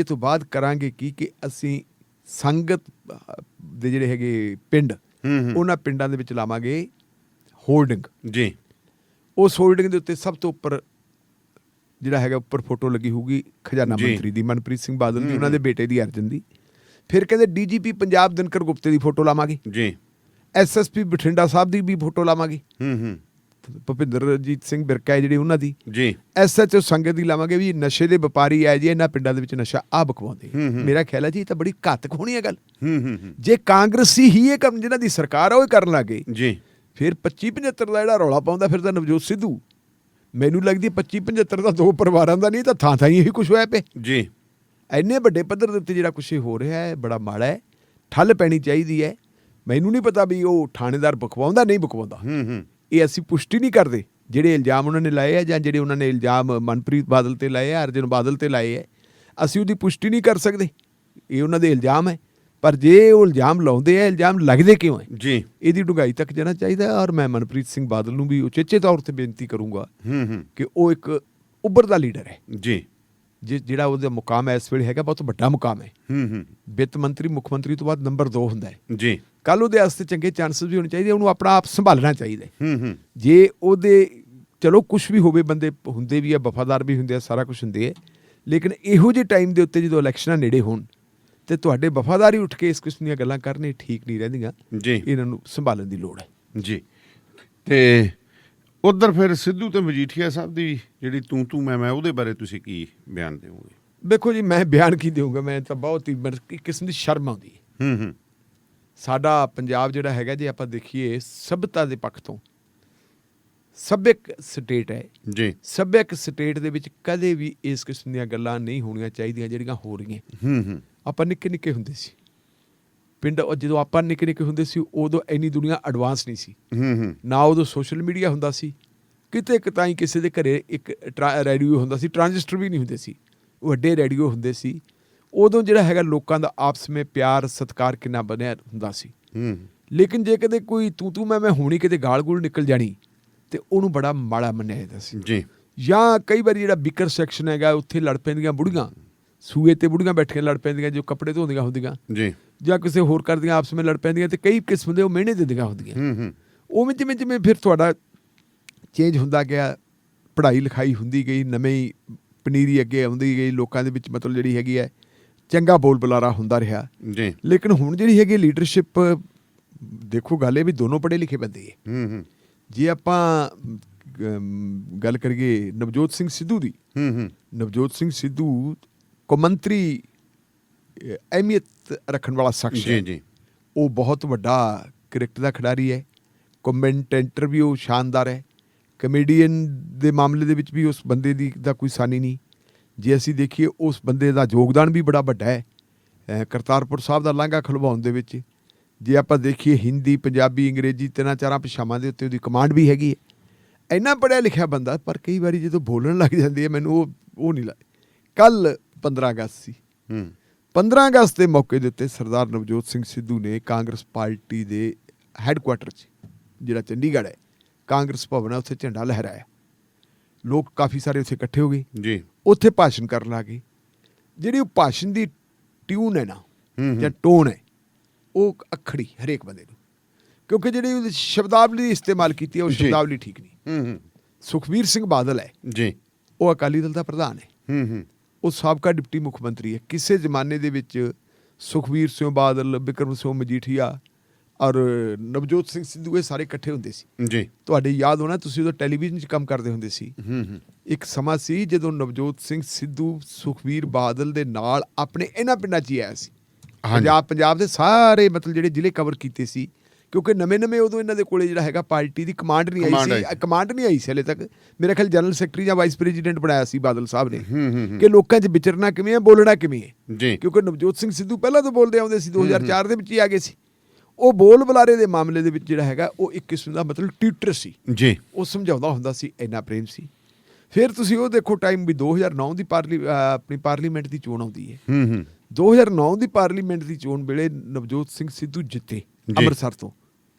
ਤੋਂ ਬਾਅਦ ਕਰਾਂਗੇ ਕਿ ਅਸੀਂ ਸੰਗਤ ਦੇ ਜਿਹੜੇ ਹੈਗੇ ਪਿੰਡ, ਉਹਨਾਂ ਪਿੰਡਾਂ ਦੇ ਵਿੱਚ ਲਾਵਾਂਗੇ ਹੋਰਡਿੰਗ ਜੀ। ਉਸ ਹੋਰਡਿੰਗ ਦੇ ਉੱਤੇ ਸਭ ਤੋਂ ਉੱਪਰ ਜਿਹੜਾ ਹੈਗਾ ਉੱਪਰ ਫੋਟੋ ਲੱਗੀ ਹੋਊਗੀ ਖਜ਼ਾਨਾ ਮੰਤਰੀ ਦੀ, ਮਨਪ੍ਰੀਤ ਸਿੰਘ ਬਾਦਲ ਦੀ, ਉਹਨਾਂ ਦੇ ਬੇਟੇ ਦੀ, ਅਰਜਨ ਦੀ। ਫਿਰ ਕਹਿੰਦੇ DGP ਪੰਜਾਬ ਦਿਨਕਰ ਗੁਪਤੇ ਦੀ ਫੋਟੋ ਲਾਵਾਂਗੇ ਜੀ, SSP ਬਠਿੰਡਾ ਸਾਹਿਬ ਦੀ ਵੀ ਫੋਟੋ ਲਾਵਾਂਗੇ, ਭੁਪਿੰਦਰਜੀਤ ਸਿੰਘ ਬਿਰਕਾ ਜਿਹੜੇ ਉਹਨਾਂ ਦੀ ਜੀ, SHO ਸੰਗਤ ਦੀ ਲਾਵਾਂਗੇ ਵੀ ਨਸ਼ੇ ਦੇ ਵਪਾਰੀ ਹੈ ਜੀ, ਇਹਨਾਂ ਪਿੰਡਾਂ ਦੇ ਵਿੱਚ ਨਸ਼ਾ ਆ ਬਕਵਾਉਂਦੇ। ਮੇਰਾ ਖਿਆਲ ਹੈ ਜੀ ਇਹ ਤਾਂ ਬੜੀ ਘਾਤਕ ਹੋਣੀ ਹੈ ਗੱਲ। ਜੇ ਕਾਂਗਰਸੀ ਹੀ ਇਹ ਕੰਮ ਜਿਹਨਾਂ ਦੀ ਸਰਕਾਰ ਆ ਉਹ ਕਰਨ ਲੱਗੇ ਜੀ, ਫਿਰ 25-75 ਦਾ ਜਿਹੜਾ ਰੌਲਾ ਪਾਉਂਦਾ ਫਿਰ ਤਾਂ ਨਵਜੋਤ ਸਿੱਧੂ, ਮੈਨੂੰ ਲੱਗਦੀ 25-75 ਦਾ ਦੋ ਪਰਿਵਾਰਾਂ ਦਾ ਨਹੀਂ ਤਾਂ ਥਾਂ ਹੀ ਇਹੀ ਕੁਛ ਹੋਇਆ ਪਿਆ ਜੀ। ਇੰਨੇ ਵੱਡੇ ਪੱਧਰ ਦੇ ਉੱਤੇ ਜਿਹੜਾ ਕੁਛ ਹੋ ਰਿਹਾ ਹੈ ਬੜਾ ਮਾੜਾ ਹੈ, ਠੱਲ ਪੈਣੀ ਚਾਹੀਦੀ ਹੈ। ਮੈਨੂੰ ਨਹੀਂ ਪਤਾ ਵੀ ਉਹ ਥਾਣੇਦਾਰ ਬਖਵਾਉਂਦਾ ਨਹੀਂ ਬਖਵਾਉਂਦਾ, ਇਹ ਅਸੀਂ ਪੁਸ਼ਟੀ ਨਹੀਂ ਕਰਦੇ। ਜਿਹੜੇ ਇਲਜ਼ਾਮ ਉਹਨਾਂ ਨੇ ਲਾਏ ਆ ਜਾਂ ਜਿਹੜੇ ਉਹਨਾਂ ਨੇ ਇਲਜ਼ਾਮ ਮਨਪ੍ਰੀਤ ਬਾਦਲ ਤੇ ਲਾਏ ਆ, ਅਰਜਨ ਬਾਦਲ ਤੇ ਲਾਏ ਆ, ਅਸੀਂ ਉਹਦੀ ਪੁਸ਼ਟੀ ਨਹੀਂ ਕਰ ਸਕਦੇ, ਇਹ ਉਹਨਾਂ ਦੇ ਇਲਜ਼ਾਮ ਹੈ। ਪਰ ਜੇ ਉਹ ਇਲਜ਼ਾਮ ਲਾਉਂਦੇ ਆ, ਇਲਜ਼ਾਮ ਲੱਗਦੇ ਕਿਉਂ ਹੈ ਜੀ, ਇਹਦੀ ਡੂੰਘਾਈ ਤੱਕ ਜਾਣਾ ਚਾਹੀਦਾ। ਔਰ ਮੈਂ ਮਨਪ੍ਰੀਤ ਸਿੰਘ ਬਾਦਲ ਨੂੰ ਵੀ ਉਚੇਚੇ ਤੌਰ ਤੇ ਬੇਨਤੀ ਕਰੂੰਗਾ ਕਿ ਉਹ ਇੱਕ ਉੱਭਰਦਾ ਲੀਡਰ ਹੈ ਜੀ, ਜਿਹੜਾ ਉਹਦਾ ਮੁਕਾਮ ਹੈ ਇਸ ਵੇਲੇ ਹੈਗਾ ਬਹੁਤ ਵੱਡਾ ਮੁਕਾਮ ਹੈ। ਵਿੱਤ ਮੰਤਰੀ ਮੁੱਖ ਮੰਤਰੀ ਤੋਂ ਬਾਅਦ ਨੰਬਰ 2 ਹੁੰਦਾ ਹੈ ਜੀ। ਕੱਲ ਉਹਦੇ ਵਾਸਤੇ ਚੰਗੇ ਚਾਂਸਸ ਵੀ ਹੋਣੇ ਚਾਹੀਦੇ, ਉਹਨੂੰ ਆਪਣਾ ਆਪ ਸੰਭਾਲਣਾ ਚਾਹੀਦਾ। ਜੇ ਉਹਦੇ ਚਲੋ ਕੁਛ ਵੀ ਹੋਵੇ, ਬੰਦੇ ਹੁੰਦੇ ਵੀ ਆ, ਵਫਾਦਾਰ ਵੀ ਹੁੰਦੇ ਆ, ਸਾਰਾ ਕੁਛ ਹੁੰਦੇ ਹੈ, ਲੇਕਿਨ ਇਹੋ ਜਿਹੇ ਟਾਈਮ ਦੇ ਉੱਤੇ ਜਦੋਂ ਇਲੈਕਸ਼ਨਾਂ ਨੇੜੇ ਹੋਣ ਤੇ ਤੁਹਾਡੇ ਵਫਾਦਾਰੀ ਉੱਠ ਕੇ ਇਸ ਕਿਸਮ ਦੀਆਂ ਗੱਲਾਂ ਕਰਨੇ ਠੀਕ ਨਹੀਂ ਰਹਿੰਦੀਆਂ ਜੀ। ਇਹਨਾਂ ਨੂੰ ਸੰਭਾਲਣ ਦੀ ਲੋੜ ਹੈ ਜੀ। ਤੇ ਉਧਰ ਫਿਰ ਸਿੱਧੂ ਤੇ ਮਜੀਠੀਆ ਸਾਹਿਬ ਦੀ ਜਿਹੜੀ ਤੂੰ ਮੈਂ ਉਹਦੇ ਬਾਰੇ ਤੁਸੀਂ ਕੀ ਬਿਆਨ ਦਿਓਗੇ? ਦੇਖੋ ਜੀ, ਮੈਂ ਬਿਆਨ ਕੀ ਦੇਵਾਂਗਾ, ਮੈਂ ਤਾਂ ਬਹੁਤ ਹੀ ਇੱਕ ਕਿਸਮ ਦੀ ਸ਼ਰਮ ਆਉਂਦੀ ਹੈ। ਸਾਡਾ ਪੰਜਾਬ ਜਿਹੜਾ ਹੈਗਾ, ਜੇ ਆਪਾਂ ਦੇਖੀਏ ਸਭਿਅਤਾ ਦੇ ਪੱਖ ਤੋਂ ਸੱਭਿਅਕ ਸਟੇਟ ਹੈ ਜੀ। ਸੱਭਿਅਕ ਸਟੇਟ ਦੇ ਵਿੱਚ ਕਦੇ ਵੀ ਇਸ ਕਿਸਮ ਦੀਆਂ ਗੱਲਾਂ ਨਹੀਂ ਹੋਣੀਆਂ ਚਾਹੀਦੀਆਂ ਜਿਹੜੀਆਂ ਹੋ ਰਹੀਆਂ। ਆਪਾਂ ਨਿੱਕੇ ਨਿੱਕੇ ਹੁੰਦੇ ਸੀ ਪਿੰਡ, ਜਦੋਂ ਆਪਾਂ ਨਿੱਕੇ ਨਿੱਕੇ ਹੁੰਦੇ ਸੀ ਉਦੋਂ ਇੰਨੀ ਦੁਨੀਆ ਐਡਵਾਂਸ ਨਹੀਂ ਸੀ ਨਾ, ਉਦੋਂ ਸੋਸ਼ਲ ਮੀਡੀਆ ਹੁੰਦਾ ਸੀ, ਕਿਤੇ ਕਿਤਾਈ ਕਿਸੇ ਦੇ ਘਰੇ ਇੱਕ ਰੇਡੀਓ ਹੁੰਦਾ ਸੀ, ਟਰਾਂਜਿਸਟਰ ਵੀ ਨਹੀਂ ਹੁੰਦੇ ਸੀ, ਵੱਡੇ ਰੇਡੀਓ ਹੁੰਦੇ ਸੀ। ਉਦੋਂ ਜਿਹੜਾ ਹੈਗਾ ਲੋਕਾਂ ਦਾ ਆਪਸ ਵਿੱਚ ਪਿਆਰ ਸਤਿਕਾਰ ਕਿੰਨਾ ਬਣਿਆ ਹੁੰਦਾ ਸੀ। ਲੇਕਿਨ ਜੇ ਕਦੇ ਕੋਈ ਤੂੰ ਮੈਂ ਹੋਣੀ, ਕਿਤੇ ਗਾਲ ਗੂਲ ਨਿਕਲ ਜਾਣੀ ਤੇ ਉਹਨੂੰ ਬੜਾ ਮਾੜਾ ਮੰਨਿਆ ਜਾਂਦਾ ਸੀ ਜੀ। ਜਾਂ ਕਈ ਵਾਰੀ ਜਿਹੜਾ ਬਿਕਰ ਸੈਕਸ਼ਨ ਹੈਗਾ ਉੱਥੇ ਲੜ ਪੈਂਦੀਆਂ ਬੁੜੀਆਂ, ਸੂਏ ਤੇ ਬੁੜੀਆਂ ਬੈਠੀਆਂ ਲੜ ਪੈਂਦੀਆਂ ਜੋ ਕੱਪੜੇ ਧੋਂਦੀਆਂ ਹੁੰਦੀਆਂ ਜੀ, ਜਾਂ ਕਿਸੇ ਹੋਰ ਕਰਦੀਆਂ ਆਪਸ ਵਿੱਚ ਲੜ ਪੈਂਦੀਆਂ, ਤੇ ਕਈ ਕਿਸਮ ਦੇ ਉਹ ਮਿਹਣੇ ਦਿੰਦੀਆਂ ਹੁੰਦੀਆਂ। ਉਵੇਂ ਜਿਵੇਂ ਜਿਵੇਂ ਫਿਰ ਤੁਹਾਡਾ ਚੇਂਜ ਹੁੰਦਾ ਗਿਆ, ਪੜ੍ਹਾਈ ਲਿਖਾਈ ਹੁੰਦੀ ਗਈ, ਨਵੀਂ ਪਨੀਰੀ ਅੱਗੇ ਆਉਂਦੀ ਗਈ, ਲੋਕਾਂ ਦੇ ਵਿੱਚ ਮਤਲਬ ਜਿਹੜੀ ਹੈਗੀ ਹੈ ਚੰਗਾ ਬੋਲ ਬੁਲਾਰਾ ਹੁੰਦਾ ਰਿਹਾ ਜੀ। ਲੇਕਿਨ ਹੁਣ ਜਿਹੜੀ ਹੈਗੀ ਲੀਡਰਸ਼ਿਪ, ਦੇਖੋ ਗੱਲ ਇਹ ਵੀ ਦੋਨੋਂ ਪੜ੍ਹੇ ਲਿਖੇ ਬੰਦੇ ਹੈ। ਜੇ ਆਪਾਂ ਗੱਲ ਕਰੀਏ ਨਵਜੋਤ ਸਿੰਘ ਸਿੱਧੂ ਦੀ, ਨਵਜੋਤ ਸਿੰਘ ਸਿੱਧੂ ਕੌਮਾਂਤਰੀ ਅਹਿਮੀਅਤ ਰੱਖਣ ਵਾਲਾ ਸ਼ਖਸ ਹੈ ਜੀ। ਉਹ ਬਹੁਤ ਵੱਡਾ ਕ੍ਰਿਕਟ ਦਾ ਖਿਡਾਰੀ ਹੈ, ਕਮੈਂਟੇਟਰ ਵੀ ਉਹ ਸ਼ਾਨਦਾਰ ਹੈ, ਕਮੇਡੀਅਨ ਦੇ ਮਾਮਲੇ ਦੇ ਵਿੱਚ ਵੀ ਉਸ ਬੰਦੇ ਦਾ ਕੋਈ ਸਾਨੀ ਨਹੀਂ। ਜੇ ਅਸੀਂ ਦੇਖੀਏ ਉਸ ਬੰਦੇ ਦਾ ਯੋਗਦਾਨ ਵੀ ਬੜਾ ਵੱਡਾ ਹੈ ਕਰਤਾਰਪੁਰ ਸਾਹਿਬ ਦਾ ਲਾਂਘਾ ਖੁਲਵਾਉਣ ਦੇ ਵਿੱਚ। ਜੇ ਆਪਾਂ ਦੇਖੀਏ ਹਿੰਦੀ, ਪੰਜਾਬੀ, ਅੰਗਰੇਜ਼ੀ 3-4 ਭਾਸ਼ਾਵਾਂ ਦੇ ਉੱਤੇ ਉਹਦੀ ਕਮਾਂਡ ਵੀ ਹੈਗੀ ਹੈ। ਇੰਨਾ ਪੜ੍ਹਿਆ ਲਿਖਿਆ ਬੰਦਾ, ਪਰ ਕਈ ਵਾਰੀ ਜਦੋਂ ਬੋਲਣ ਲੱਗ ਜਾਂਦੀ ਹੈ ਮੈਨੂੰ ਉਹ ਨਹੀਂ ਲੱਗਦਾ। ਕੱਲ 15 ਅਗਸਤ ਸੀ। 15 ਅਗਸਤ ਦੇ ਮੌਕੇ ਦੇ ਉੱਤੇ ਸਰਦਾਰ ਨਵਜੋਤ ਸਿੰਘ ਸਿੱਧੂ ਨੇ ਕਾਂਗਰਸ ਪਾਰਟੀ ਦੇ ਹੈੱਡਕੁਆਟਰ 'ਚ, ਜਿਹੜਾ ਚੰਡੀਗੜ੍ਹ ਹੈ, ਕਾਂਗਰਸ ਭਵਨ ਹੈ, ਉੱਥੇ ਝੰਡਾ ਲਹਿਰਾਇਆ। ਲੋਕ ਕਾਫੀ ਸਾਰੇ ਉੱਥੇ ਇਕੱਠੇ ਹੋ ਗਏ ਜੀ। ਉੱਥੇ ਭਾਸ਼ਣ ਕਰਨ ਲੱਗ ਗਏ। ਜਿਹੜੀ ਉਹ ਭਾਸ਼ਣ ਦੀ ਟਿਊਨ ਹੈ ਨਾ, ਜਾਂ ਟੋਨ ਹੈ, ਉਹ ਅਖੜੀ ਹਰੇਕ ਬੰਦੇ ਨੂੰ, ਕਿਉਂਕਿ ਜਿਹੜੀ ਉਹਦੀ ਸ਼ਬਦਾਵਲੀ ਇਸਤੇਮਾਲ ਕੀਤੀ ਹੈ ਉਹ ਸ਼ਬਦਾਵਲੀ ਠੀਕ ਨਹੀਂ। ਸੁਖਬੀਰ ਸਿੰਘ ਬਾਦਲ ਹੈ ਜੀ, ਉਹ ਅਕਾਲੀ ਦਲ ਦਾ ਪ੍ਰਧਾਨ ਹੈ, ਉਹ ਸਾਬਕਾ ਡਿਪਟੀ ਮੁੱਖ ਮੰਤਰੀ ਹੈ। ਕਿਸੇ ਜ਼ਮਾਨੇ ਦੇ ਵਿੱਚ ਸੁਖਬੀਰ ਸਿੰਘ ਬਾਦਲ, ਬਿਕਰਮ ਸਿੰਘ ਮਜੀਠੀਆ ਔਰ ਨਵਜੋਤ ਸਿੰਘ ਸਿੱਧੂ ਇਹ ਸਾਰੇ ਇਕੱਠੇ ਹੁੰਦੇ ਸੀ ਜੀ। ਤੁਹਾਡੇ ਯਾਦ ਹੋਣਾ, ਤੁਸੀਂ ਉਦੋਂ ਟੈਲੀਵਿਜ਼ਨ 'ਚ ਕੰਮ ਕਰਦੇ ਹੁੰਦੇ ਸੀ। ਇੱਕ ਸਮਾਂ ਸੀ ਜਦੋਂ ਨਵਜੋਤ ਸਿੰਘ ਸਿੱਧੂ ਸੁਖਬੀਰ ਬਾਦਲ ਦੇ ਨਾਲ ਆਪਣੇ ਇਹਨਾਂ ਪਿੰਡਾਂ 'ਚ ਹੀ ਆਇਆ ਸੀ। ਪੰਜਾਬ ਦੇ ਸਾਰੇ ਮਤਲਬ ਜਿਹੜੇ ਜ਼ਿਲ੍ਹੇ ਕਵਰ ਕੀਤੇ ਸੀ, ਕਿਉਂਕਿ ਨਵੇਂ ਉਦੋਂ ਇਹਨਾਂ ਦੇ ਕੋਲੇ ਜਿਹੜਾ ਹੈਗਾ ਪਾਰਟੀ ਦੀ ਕਮਾਂਡ ਨਹੀਂ ਆਈ ਸੀ ਹਲੇ ਤੱਕ। ਮੇਰੇ ਖਿਆਲ ਜਨਰਲ ਸੈਕਟਰੀ ਜਾਂ ਵਾਈਸ ਪ੍ਰੈਜ਼ੀਡੈਂਟ ਬਣਾਇਆ ਸੀ ਬਾਦਲ ਸਾਹਿਬ ਨੇ ਕਿ ਲੋਕਾਂ 'ਚ ਵਿਚਰਨਾ ਕਿਵੇਂ ਹੈ, ਬੋਲਣਾ ਕਿਵੇਂ ਹੈ। ਕਿਉਂਕਿ ਨਵਜੋਤ ਸਿੰਘ ਸਿੱਧੂ ਪਹਿਲਾਂ ਤੋਂ ਬੋਲਦੇ ਆਉਂਦੇ ਸੀ, 2004 ਦੇ ਵਿੱਚ ਹੀ ਆ ਗਏ ਸੀ। ਉਹ ਬੋਲ ਬੁਲਾਰੇ ਦੇ ਮਾਮਲੇ ਦੇ ਵਿੱਚ ਜਿਹੜਾ ਹੈਗਾ ਉਹ ਇੱਕ ਕਿਸਮ ਦਾ ਮਤਲਬ ਟਿਊਟਰ ਸੀ ਜੀ। ਉਹ ਸਮਝਾਉਂਦਾ ਹੁੰਦਾ ਸੀ, ਇੰਨਾ ਪ੍ਰੇਮ ਸੀ। ਫਿਰ ਤੁਸੀਂ ਉਹ ਦੇਖੋ ਟਾਈਮ ਵੀ 2009 ਦੀ ਆਪਣੀ ਪਾਰਲੀਮੈਂਟ ਦੀ ਚੋਣ ਆਉਂਦੀ ਹੈ। 2009 ਦੀ ਪਾਰਲੀਮੈਂਟ ਦੀ ਚੋਣ ਵੇਲੇ ਨਵਜੋਤ ਸਿੰਘ ਸਿੱਧੂ ਜਿੱਤੇ ਅੰਮ੍ਰਿਤਸਰ ਤੋਂ,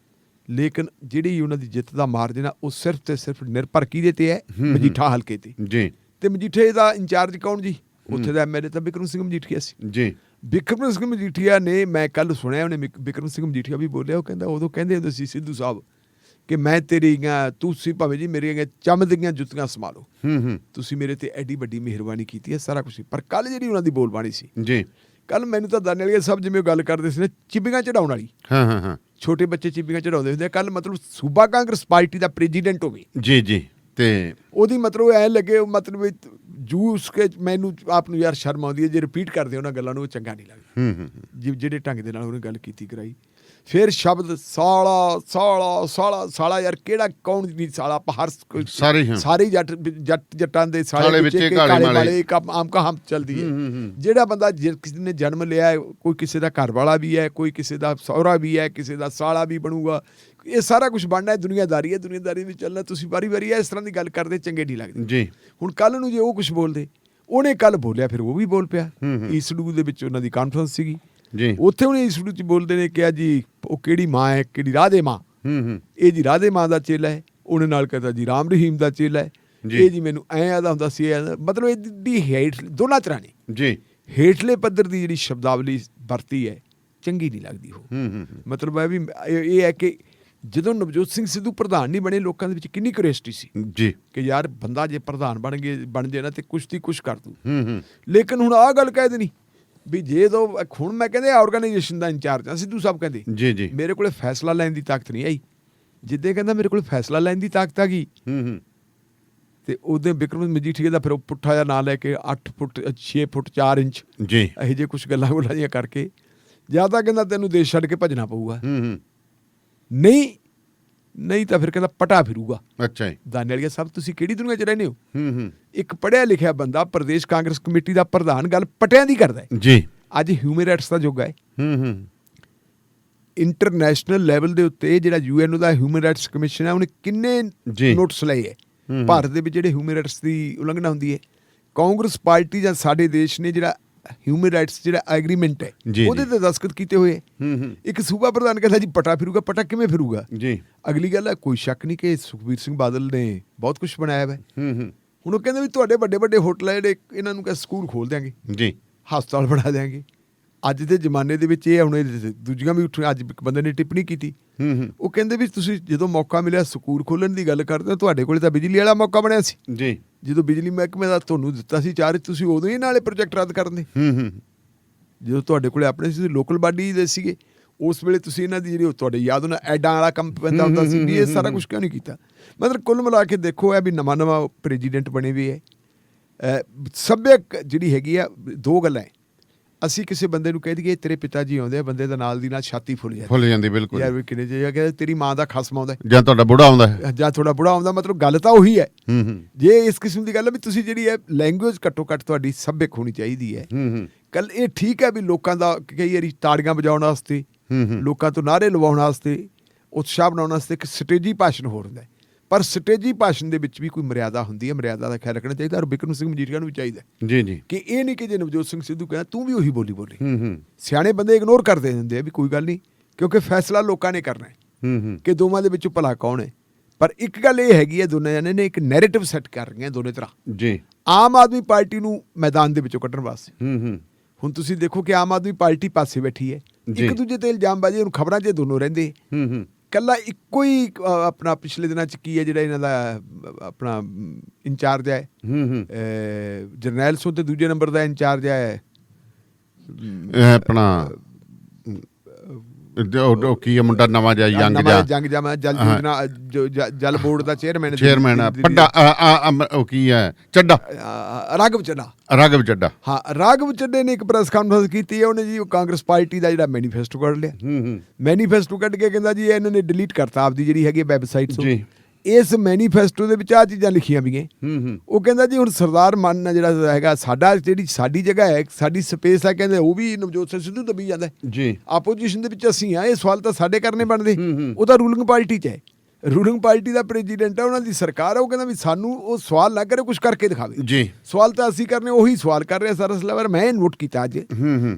ਲੇਕਿਨ ਜਿਹੜੀ ਉਹਨਾਂ ਦੀ ਜਿੱਤ ਦਾ ਮਾਰਜਨ ਆ ਉਹ ਸਿਰਫ ਤੇ ਸਿਰਫ ਨਿਰਭਰ ਕਿਹਦੇ ਤੇ ਹੈ? ਮਜੀਠਾ ਹਲਕੇ ਤੇ ਜੀ। ਤੇ ਮਜੀਠੇ ਦਾ ਇੰਚਾਰਜ ਕੌਣ ਜੀ? ਉੱਥੇ ਦਾ ਐਮਐਲਏ ਤਾਂ ਬਿਕਰਮ ਸਿੰਘ ਮਜੀਠੀਆ ਸੀ ਜੀ। ਬਿਕਰਮ ਸਿੰਘ ਮਜੀਠੀਆ ਨੇ, ਮੈਂ ਕੱਲ ਸੁਣਿਆ ਉਹਨੇ ਬਿਕਰਮ ਸਿੰਘ ਮਜੀਠੀਆ ਵੀ ਬੋਲਿਆ, ਉਹ ਕਹਿੰਦਾ ਉਦੋਂ ਕਹਿੰਦੇ ਹੁੰਦੇ ਸੀ ਸਿੱਧੂ ਸਾਹਿਬ ਕਿ ਮੈਂ ਤੇਰੀਆਂ, ਤੁਸੀਂ ਭਾਵੇਂ ਜੀ ਮੇਰੀਆਂ ਚਮਕਦੀਆਂ ਜੁੱਤੀਆਂ ਸੰਭਾਲੋ, ਤੁਸੀਂ ਮੇਰੇ ਤੇ ਐਡੀ ਵੱਡੀ ਮਿਹਰਬਾਨੀ ਕੀਤੀ ਹੈ, ਸਾਰਾ ਕੁਛ। ਪਰ ਕੱਲ ਜਿਹੜੀ ਉਹਨਾਂ ਦੀ ਬੋਲਬਾਣੀ ਸੀ ਜੀ, ਕੱਲ ਮੈਨੂੰ ਤਾਂ ਦਾਨੇ ਵਾਲੇ ਸਾਹਿਬ ਜਿਵੇਂ ਗੱਲ ਕਰਦੇ ਸੀ ਨਾ, ਚਿੱਬੀਆਂ ਚੜਾਉਣ ਵਾਲੀ। ਛੋਟੇ ਬੱਚੇ ਚਿੱਬੀਆਂ ਚੜਾਉਂਦੇ ਹੁੰਦੇ। ਕੱਲ ਮਤਲਬ ਸੂਬਾ ਕਾਂਗਰਸ ਪਾਰਟੀ ਦਾ ਪ੍ਰੈਜ਼ੀਡੈਂਟ ਹੋਵੇ ਜੀ ਜੀ, ਤੇ ਉਹਦੀ ਮਤਲਬ ਐ ਲੱਗੇ, ਮਤਲਬ ਜੂਸ ਕੇ ਮੈਨੂੰ ਆਪ ਨੂੰ ਯਾਰ ਸ਼ਰਮ ਆਉਂਦੀ ਹੈ ਜੇ ਰਿਪੀਟ ਕਰਦੇ ਉਹਨਾਂ ਗੱਲਾਂ ਨੂੰ, ਉਹ ਚੰਗਾ ਨਹੀਂ ਲੱਗਦਾ। ਜਿਹੜੇ ਢੰਗ ਦੇ ਨਾਲ ਉਹਨੇ ਗੱਲ ਕੀਤੀ ਕਰਾਈ। ਫਿਰ ਸ਼ਬਦ ਸਾਲਾ ਸਾਲਾ ਸਾਲਾ ਸਾਲਾ, ਯਾਰ ਕਿਹੜਾ ਕੌਣ ਨਹੀਂ ਸਾਲਾ? ਆਪਾਂ ਹਰ ਸਾਰੇ ਜੱਟਾਂ ਦੇ ਸਾਲੇ ਵਿੱਚ ਕਾਲੇ ਵਾਲੇ ਆਮ ਕਹਾਵਤ ਚੱਲਦੀ ਹੈ। ਜਿਹੜਾ ਬੰਦਾ ਕਿਸੇ ਨੇ ਜਨਮ ਲਿਆ ਹੈ, ਕੋਈ ਕਿਸੇ ਦਾ ਘਰ ਵਾਲਾ ਵੀ ਹੈ, ਕੋਈ ਕਿਸੇ ਦਾ ਸਹੁਰਾ ਵੀ ਹੈ, ਕਿਸੇ ਦਾ ਸਾਲਾ ਵੀ ਬਣੂਗਾ। ਇਹ ਸਾਰਾ ਕੁਝ ਬਣਨਾ ਹੈ, ਦੁਨੀਆਦਾਰੀ ਹੈ, ਦੁਨੀਆਦਾਰੀ ਵਿੱਚ ਚੱਲਣਾ। ਤੁਸੀਂ ਵਾਰੀ ਵਾਰੀ ਇਸ ਤਰ੍ਹਾਂ ਦੀ ਗੱਲ ਕਰਦੇ ਚੰਗੇ ਨਹੀਂ ਲੱਗਦੇ ਜੀ। ਹੁਣ ਕੱਲ ਨੂੰ ਜੇ ਉਹ ਕੁਝ ਬੋਲਦੇ, ਉਹਨੇ ਕੱਲ ਬੋਲਿਆ, ਫਿਰ ਉਹ ਵੀ ਬੋਲ ਪਿਆ। ਈਸੜੂ ਦੇ ਵਿੱਚ ਉਹਨਾਂ ਦੀ ਕਾਨਫਰੰਸ ਸੀਗੀ ਜੀ, ਉੱਥੇ ਉਹਨੇ ਈਸੜੂ 'ਚ ਬੋਲਦੇ ਨੇ ਕਿਹਾ ਜੀ ਉਹ ਕਿਹੜੀ ਮਾਂ ਹੈ, ਕਿਹੜੀ ਰਾਧੇ ਮਾਂ, ਇਹ ਜੀ ਰਾਧੇ ਮਾਂ ਦਾ ਚੇਲਾ ਹੈ। ਉਹਨੇ ਨਾਲ ਕਹਿੰਦਾ ਜੀ ਰਾਮ ਰਹੀਮ ਦਾ ਚੇਲਾ ਹੈ। ਇਹ ਜੀ ਮੈਨੂੰ ਐਂ ਆਦਾ ਹੁੰਦਾ ਸੀ, ਮਤਲਬ ਇਹਦੀ ਹੇਠ ਦੋਨਾਂ ਤਰ੍ਹਾਂ ਨੇ ਜੀ। ਹੇਠਲੇ ਪੱਧਰ ਦੀ ਜਿਹੜੀ ਸ਼ਬਦਾਵਲੀ ਵਰਤੀ ਹੈ ਚੰਗੀ ਨਹੀਂ ਲੱਗਦੀ ਉਹ। ਮਤਲਬ ਇਹ ਵੀ ਇਹ ਹੈ ਕਿ ਜਦੋਂ ਨਵਜੋਤ ਸਿੰਘ ਸਿੱਧੂ ਪ੍ਰਧਾਨ ਨਹੀਂ ਬਣੇ, ਲੋਕਾਂ ਦੇ ਵਿੱਚ ਕਿੰਨੀ ਕੁਰੇਸਟੀ ਸੀ ਜੀ ਕਿ ਯਾਰ ਬੰਦਾ ਜੇ ਪ੍ਰਧਾਨ ਬਣ ਜੇ ਨਾ ਤੇ ਕੁਛ ਦੀ ਕੁਛ ਕਰ ਦੂ। ਲੇਕਿਨ ਹੁਣ ਆਹ ਗੱਲ ਕਹਿ ਦੇਣੀ ਵੀ ਜੇ ਤੋਂ ਹੁਣ ਮੈਂ ਕਹਿੰਦੇ ਆਰਗੇਨਾਈਜੇਸ਼ਨ ਦਾ ਇੰਚਾਰਜ ਆ, ਸਿੱਧੂ ਸਾਹਿਬ ਕਹਿੰਦੇ ਜੀ ਜੀ ਮੇਰੇ ਕੋਲੇ ਫੈਸਲਾ ਲੈਣ ਦੀ ਤਾਕਤ ਨਹੀਂ ਆਈ। ਜਿੱਦੇ ਕਹਿੰਦਾ ਮੇਰੇ ਕੋਲ ਫੈਸਲਾ ਲੈਣ ਦੀ ਤਾਕਤ ਆ ਗਈ, ਤੇ ਉਹਦੇ ਬਿਕਰਮ ਮਜੀਠੀਆ ਦਾ ਫਿਰ ਉਹ ਪੁੱਠਾ ਜਿਹਾ ਨਾਂ ਲੈ ਕੇ 8 ਫੁੱਟ 6 ਫੁੱਟ 4 ਇੰਚ ਜੀ ਇਹੋ ਜਿਹੇ ਕੁਛ ਗੱਲਾਂ ਜਿਹੀਆਂ ਕਰਕੇ ਜ਼ਿਆਦਾ ਕਹਿੰਦਾ ਤੈਨੂੰ ਦੇਸ਼ ਛੱਡ ਕੇ ਭੱਜਣਾ ਪਊਗਾ। ਨਹੀਂ ਤਾਂ ਫਿਰ ਕਹਿੰਦਾ ਪਟਾ ਫਿਰੂਗਾ। ਅੱਛਾ ਜੀ। ਦਾਨੇ ਵਾਲੀਆ ਸਾਹਿਬ ਤੁਸੀਂ ਕਿਹੜੀ ਦੁਨੀਆ 'ਚ ਰਹਿੰਦੇ ਹੋ? ਇੱਕ ਪੜ੍ਹਿਆ ਲਿਖਿਆ ਬੰਦਾ ਪ੍ਰਦੇਸ਼ ਕਾਂਗਰਸ ਕਮੇਟੀ ਦਾ ਪ੍ਰਧਾਨ ਗੱਲ ਪਟਿਆਂ ਦੀ ਕਰਦਾ ਹੈ ਜੀ। ਅੱਜ ਹਿਊਮਨ ਰਾਈਟਸ ਦਾ ਯੁੱਗ ਹੈ। ਇੰਟਰਨੈਸ਼ਨਲ ਲੈਵਲ ਦੇ ਉੱਤੇ ਜਿਹੜਾ UN ਦਾ ਹਿਊਮਨ ਰਾਈਟਸ ਕਮਿਸ਼ਨ ਹੈ, ਉਹਨੇ ਕਿੰਨੇ ਨੋਟਿਸ ਲਏ ਹੈ ਭਾਰਤ ਦੇ ਵਿੱਚ ਜਿਹੜੇ ਹਿਊਮਨ ਰਾਈਟਸ ਦੀ ਉਲੰਘਣਾ ਹੁੰਦੀ ਹੈ। ਕਾਂਗਰਸ ਪਾਰਟੀ ਜਾਂ ਸਾਡੇ ਦੇਸ਼ ਨੇ ਜਿਹੜਾ ਹਿਊਮਨ ਰਾਈਟਸ ਜਿਹੜਾ ਐਗਰੀਮੈਂਟ ਹੈ ਉਹਦੇ ਤੇ ਦਸਤਖਤ ਕੀਤੇ ਹੋਏ। ਇੱਕ ਸੂਬਾ ਪ੍ਰਧਾਨ ਕਹਿੰਦਾ ਜੀ ਪਟਾ ਫਿਰੂਗਾ। ਪਟਾ ਕਿਵੇਂ ਫਿਰੂਗਾ ਜੀ? ਅਗਲੀ ਗੱਲ ਹੈ, ਕੋਈ ਸ਼ੱਕ ਨਹੀਂ ਕਿ ਸੁਖਬੀਰ ਸਿੰਘ ਬਾਦਲ ਨੇ ਬਹੁਤ ਕੁਛ ਬਣਾਇਆ ਵਾ। ਹੁਣ ਉਹ ਕਹਿੰਦੇ ਵੀ ਤੁਹਾਡੇ ਵੱਡੇ ਵੱਡੇ ਹੋਟਲ ਹੈ ਜਿਹੜੇ, ਇਹਨਾਂ ਨੂੰ ਸਕੂਲ ਖੋਲ ਦਿਆਂਗੇ ਜੀ, ਹਸਪਤਾਲ ਬਣਾ ਦਿਆਂਗੇ। ਅੱਜ ਦੇ ਜ਼ਮਾਨੇ ਦੇ ਵਿੱਚ ਇਹ ਹੁਣ ਦੂਜੀਆਂ ਵੀ ਉੱਠੀਆਂ। ਅੱਜ ਇੱਕ ਬੰਦੇ ਨੇ ਟਿੱਪਣੀ ਕੀਤੀ, ਉਹ ਕਹਿੰਦੇ ਵੀ ਤੁਸੀਂ ਜਦੋਂ ਮੌਕਾ ਮਿਲਿਆ ਸਕੂਲ ਖੋਲ੍ਹਣ ਦੀ ਗੱਲ ਕਰਦੇ ਹੋ, ਤੁਹਾਡੇ ਕੋਲ ਤਾਂ ਬਿਜਲੀ ਵਾਲਾ ਮੌਕਾ ਬਣਿਆ ਸੀ ਜੀ। ਜਦੋਂ ਬਿਜਲੀ ਮਹਿਕਮੇ ਦਾ ਤੁਹਾਨੂੰ ਦਿੱਤਾ ਸੀ ਚਾਰਜ, ਤੁਸੀਂ ਉਦੋਂ ਹੀ ਨਾਲੇ ਪ੍ਰੋਜੈਕਟ ਰੱਦ ਕਰਦੇ। ਜਦੋਂ ਤੁਹਾਡੇ ਕੋਲ ਆਪਣੇ ਸੀ ਲੋਕਲ ਬਾਡੀ ਦੇ ਸੀਗੇ, ਉਸ ਵੇਲੇ ਤੁਸੀਂ ਇਹਨਾਂ ਦੀ ਜਿਹੜੀ ਤੁਹਾਡੇ ਯਾਦ ਉਹਨਾਂ ਐਡਾਂ ਵਾਲਾ ਕੰਮ ਪੈਂਦਾ ਹੁੰਦਾ ਸੀ ਵੀ ਇਹ ਸਾਰਾ ਕੁਛ ਕਿਉਂ ਨਹੀਂ ਕੀਤਾ? ਮਤਲਬ ਕੁੱਲ ਮਿਲਾ ਕੇ ਦੇਖੋ, ਇਹ ਵੀ ਨਵਾਂ ਪ੍ਰੈਜ਼ੀਡੈਂਟ ਬਣੇ ਵੀ ਹੈ। ਸੱਭਿਅਕ ਜਿਹੜੀ ਹੈਗੀ ਆ, ਦੋ ਗੱਲਾਂ ਹੈ। ਅਸੀਂ ਕਿਸੇ ਬੰਦੇ ਨੂੰ ਕਹਿ ਦਈਏ ਤੇਰੇ ਪਿਤਾ ਜੀ ਆਉਂਦੇ ਆ, ਬੰਦੇ ਦਾ ਨਾਲ ਦੀ ਨਾਲ ਛਾਤੀ ਫੁੱਲ ਜਾਂਦੀ ਬਿਲਕੁਲ ਯਾਰ, ਵੀ ਕਿਨੇ ਜੇ ਤੇਰੀ ਮਾਂ ਦਾ ਖਸਮ ਆਉਂਦਾ ਜਾਂ ਤੁਹਾਡਾ ਬੁੜਾ ਆਉਂਦਾ ਜਾਂ ਤੁਹਾਡਾ ਬੁੜਾ ਆਉਂਦਾ, ਮਤਲਬ ਗੱਲ ਤਾਂ ਉਹੀ ਹੈ। ਜੇ ਇਸ ਕਿਸਮ ਦੀ ਗੱਲ ਹੈ ਵੀ ਤੁਸੀਂ ਜਿਹੜੀ ਹੈ ਲੈਂਗੁਏਜ ਘੱਟੋ ਘੱਟ ਤੁਹਾਡੀ ਸੱਭਿਅਕ ਹੋਣੀ ਚਾਹੀਦੀ ਹੈ। ਕੱਲ ਇਹ ਠੀਕ ਹੈ ਵੀ ਲੋਕਾਂ ਦਾ ਕਈ ਵਾਰੀ ਤਾੜੀਆਂ ਵਜਾਉਣ ਵਾਸਤੇ, ਲੋਕਾਂ ਤੋਂ ਨਾਅਰੇ ਲਵਾਉਣ ਵਾਸਤੇ, ਉਤਸ਼ਾਹ ਬਣਾਉਣ ਵਾਸਤੇ ਇੱਕ ਸਟੇਜੀ ਭਾਸ਼ਣ ਹੋ ਰਿਹਾ, ਪਰ ਸਟੇਜੀ ਭਾਸ਼ਣ ਦੇ ਵਿੱਚ ਵੀ ਕੋਈ ਮਰਿਆਦਾ ਹੁੰਦੀ ਹੈ, ਮਰਿਆਦਾ ਦਾ ਖਿਆਲ ਰੱਖਣਾ ਚਾਹੀਦਾ। ਔਰ ਬਿਕਰਮ ਸਿੰਘ ਮਜੀਠੀਆ ਨੂੰ ਵੀ ਚਾਹੀਦਾ ਜੀ ਜੀ ਕਿ ਇਹ ਨਹੀਂ ਕਿ ਜੇ ਨਵਜੋਤ ਸਿੰਘ ਸਿੱਧੂ ਕਹਿੰਦਾ ਤੂੰ ਵੀ ਉਹੀ ਬੋਲੀ ਬੋਲੀ। ਹੂੰ ਸਿਆਣੇ ਬੰਦੇ ਇਗਨੋਰ ਕਰਦੇ ਹੁੰਦੇ ਆ ਵੀ ਕੋਈ ਗੱਲ ਨਹੀਂ, ਕਿਉਂਕਿ ਫੈਸਲਾ ਲੋਕਾਂ ਨੇ ਕਰਨਾ ਹੈ ਹੂੰ ਕਿ ਦੋਵਾਂ ਦੇ ਵਿੱਚੋਂ ਭਲਾ ਕੌਣ ਹੈ। ਪਰ ਇੱਕ ਗੱਲ ਇਹ ਹੈਗੀ ਹੈ, ਦੋਨੇ ਜਣੇ ਨੇ ਇੱਕ ਨੈਰੇਟਿਵ ਸੈੱਟ ਕਰ ਰਹੀਆਂ ਦੋਨੇ ਤਰ੍ਹਾਂ। ਜੀ ਆਮ ਆਦਮੀ ਪਾਰਟੀ ਨੂੰ ਮੈਦਾਨ ਦੇ ਵਿੱਚੋਂ ਕੱਢਣ ਵਾਸਤੇ ਹੂੰ ਹੁਣ ਤੁਸੀਂ ਦੇਖੋ ਕਿ ਆਮ ਆਦਮੀ ਪਾਰਟੀ ਪਾਸੇ ਬੈਠੀ ਹੈ, ਜੀ। ਇੱਕ ਦੂਜੇ ਤੇ ਇਲਜ਼ਾਮਬਾਜ਼ੀ, ਹੁਣ ਖਬਰਾਂ 'ਚ ਦੋਨੋਂ ਰਹਿੰਦੇ। ਹੂੰ ਕੱਲਾ ਇੱਕੋ ਹੀ ਆਪਣਾ ਪਿਛਲੇ ਦਿਨਾਂ 'ਚ ਕੀ ਹੈ ਜਿਹੜਾ ਇਹਨਾਂ ਦਾ ਆਪਣਾ ਇੰਚਾਰਜ ਹੈ ਹੂੰ ਜਰਨੈਲ ਸਿੰਘ, ਤੇ ਦੂਜੇ ਨੰਬਰ ਦਾ ਇੰਚਾਰਜ ਹੈ ਇਹ ਆਪਣਾ ਉਹ ਕੀ ਹੈ ਮੁੰਡਾ ਨਵਾਂ ਜਿਹਾ ਯੰਗ ਜਿਹਾ ਜੰਗ ਜਾਮਾ ਜਲ ਯੋਜਨਾ ਜਲ ਬੋਰਡ ਦਾ ਚੇਅਰਮੈਨ ਵੱਡਾ ਉਹ ਕੀ ਹੈ ਚੱਡਾ, ਰਾਘਵ ਚੱਡਾ। ਰਾਘਵ ਚੱਡਾ। ਹਾਂ, ਰਾਘਵ ਚੱਡੇ ਨੇ ਇੱਕ ਪ੍ਰੈਸ ਕਾਨਫਰੰਸ ਕੀਤੀ ਹੈ, ਉਹਨੇ ਜੀ ਉਹ ਕਾਂਗਰਸ ਪਾਰਟੀ ਦਾ ਜਿਹੜਾ ਮੈਨੀਫੈਸਟੋ ਕੱਢ ਲਿਆ। ਮੈਨੀਫੈਸਟੋ ਕੱਢ ਕੇ ਕਹਿੰਦਾ ਜੀ ਇਹਨਾਂ ਨੇ ਡਿਲੀਟ ਕਰਤਾ ਆਪਦੀ ਜਿਹੜੀ ਹੈਗੀ ਵੈਬਸਾਈਟ ਤੋਂ। ਇਸ ਮੈਨੀਫੈਸਟੋ ਦੇ ਵਿੱਚ ਆਹ ਚੀਜ਼ਾਂ ਲਿਖੀਆਂ ਵੀਆਂ। ਉਹ ਕਹਿੰਦਾ ਜੀ ਹੁਣ ਸਰਦਾਰ ਮਾਨ ਜਿਹੜਾ ਹੈਗਾ ਸਾਡਾ, ਜਿਹੜੀ ਸਾਡੀ ਜਗ੍ਹਾ ਹੈ, ਸਾਡੀ ਸਪੇਸ ਹੈ, ਕਹਿੰਦੇ ਉਹ ਵੀ ਨਵਜੋਤ ਸਿੰਘ ਸਿੱਧੂ ਦਬੀ ਜਾਂਦਾ ਜੀ। ਆਪੋਜੀਸ਼ਨ ਦੇ ਵਿੱਚ ਅਸੀਂ ਆ, ਇਹ ਸਵਾਲ ਤਾਂ ਸਾਡੇ ਕਰਨੇ ਬਣਦੇ। ਉਹ ਤਾਂ ਰੂਲਿੰਗ ਪਾਰਟੀ 'ਚ ਹੈ, ਰੂਲਿੰਗ ਪਾਰਟੀ ਦਾ ਪ੍ਰੈਜ਼ੀਡੈਂਟ ਹੈ, ਉਹਨਾਂ ਦੀ ਸਰਕਾਰ ਹੈ। ਉਹ ਕਹਿੰਦਾ ਵੀ ਸਾਨੂੰ ਉਹ ਸਵਾਲ ਨਾ ਕਰੇ, ਕੁਝ ਕਰਕੇ ਦਿਖਾਵੇ ਜੀ। ਸਵਾਲ ਤਾਂ ਅਸੀਂ ਕਰਨੇ, ਉਹੀ ਸਵਾਲ ਕਰ ਰਿਹਾ ਸਾਰਾ ਸਲੇਵਰ। ਮੈਂ ਨੋਟ ਕੀਤਾ ਅੱਜ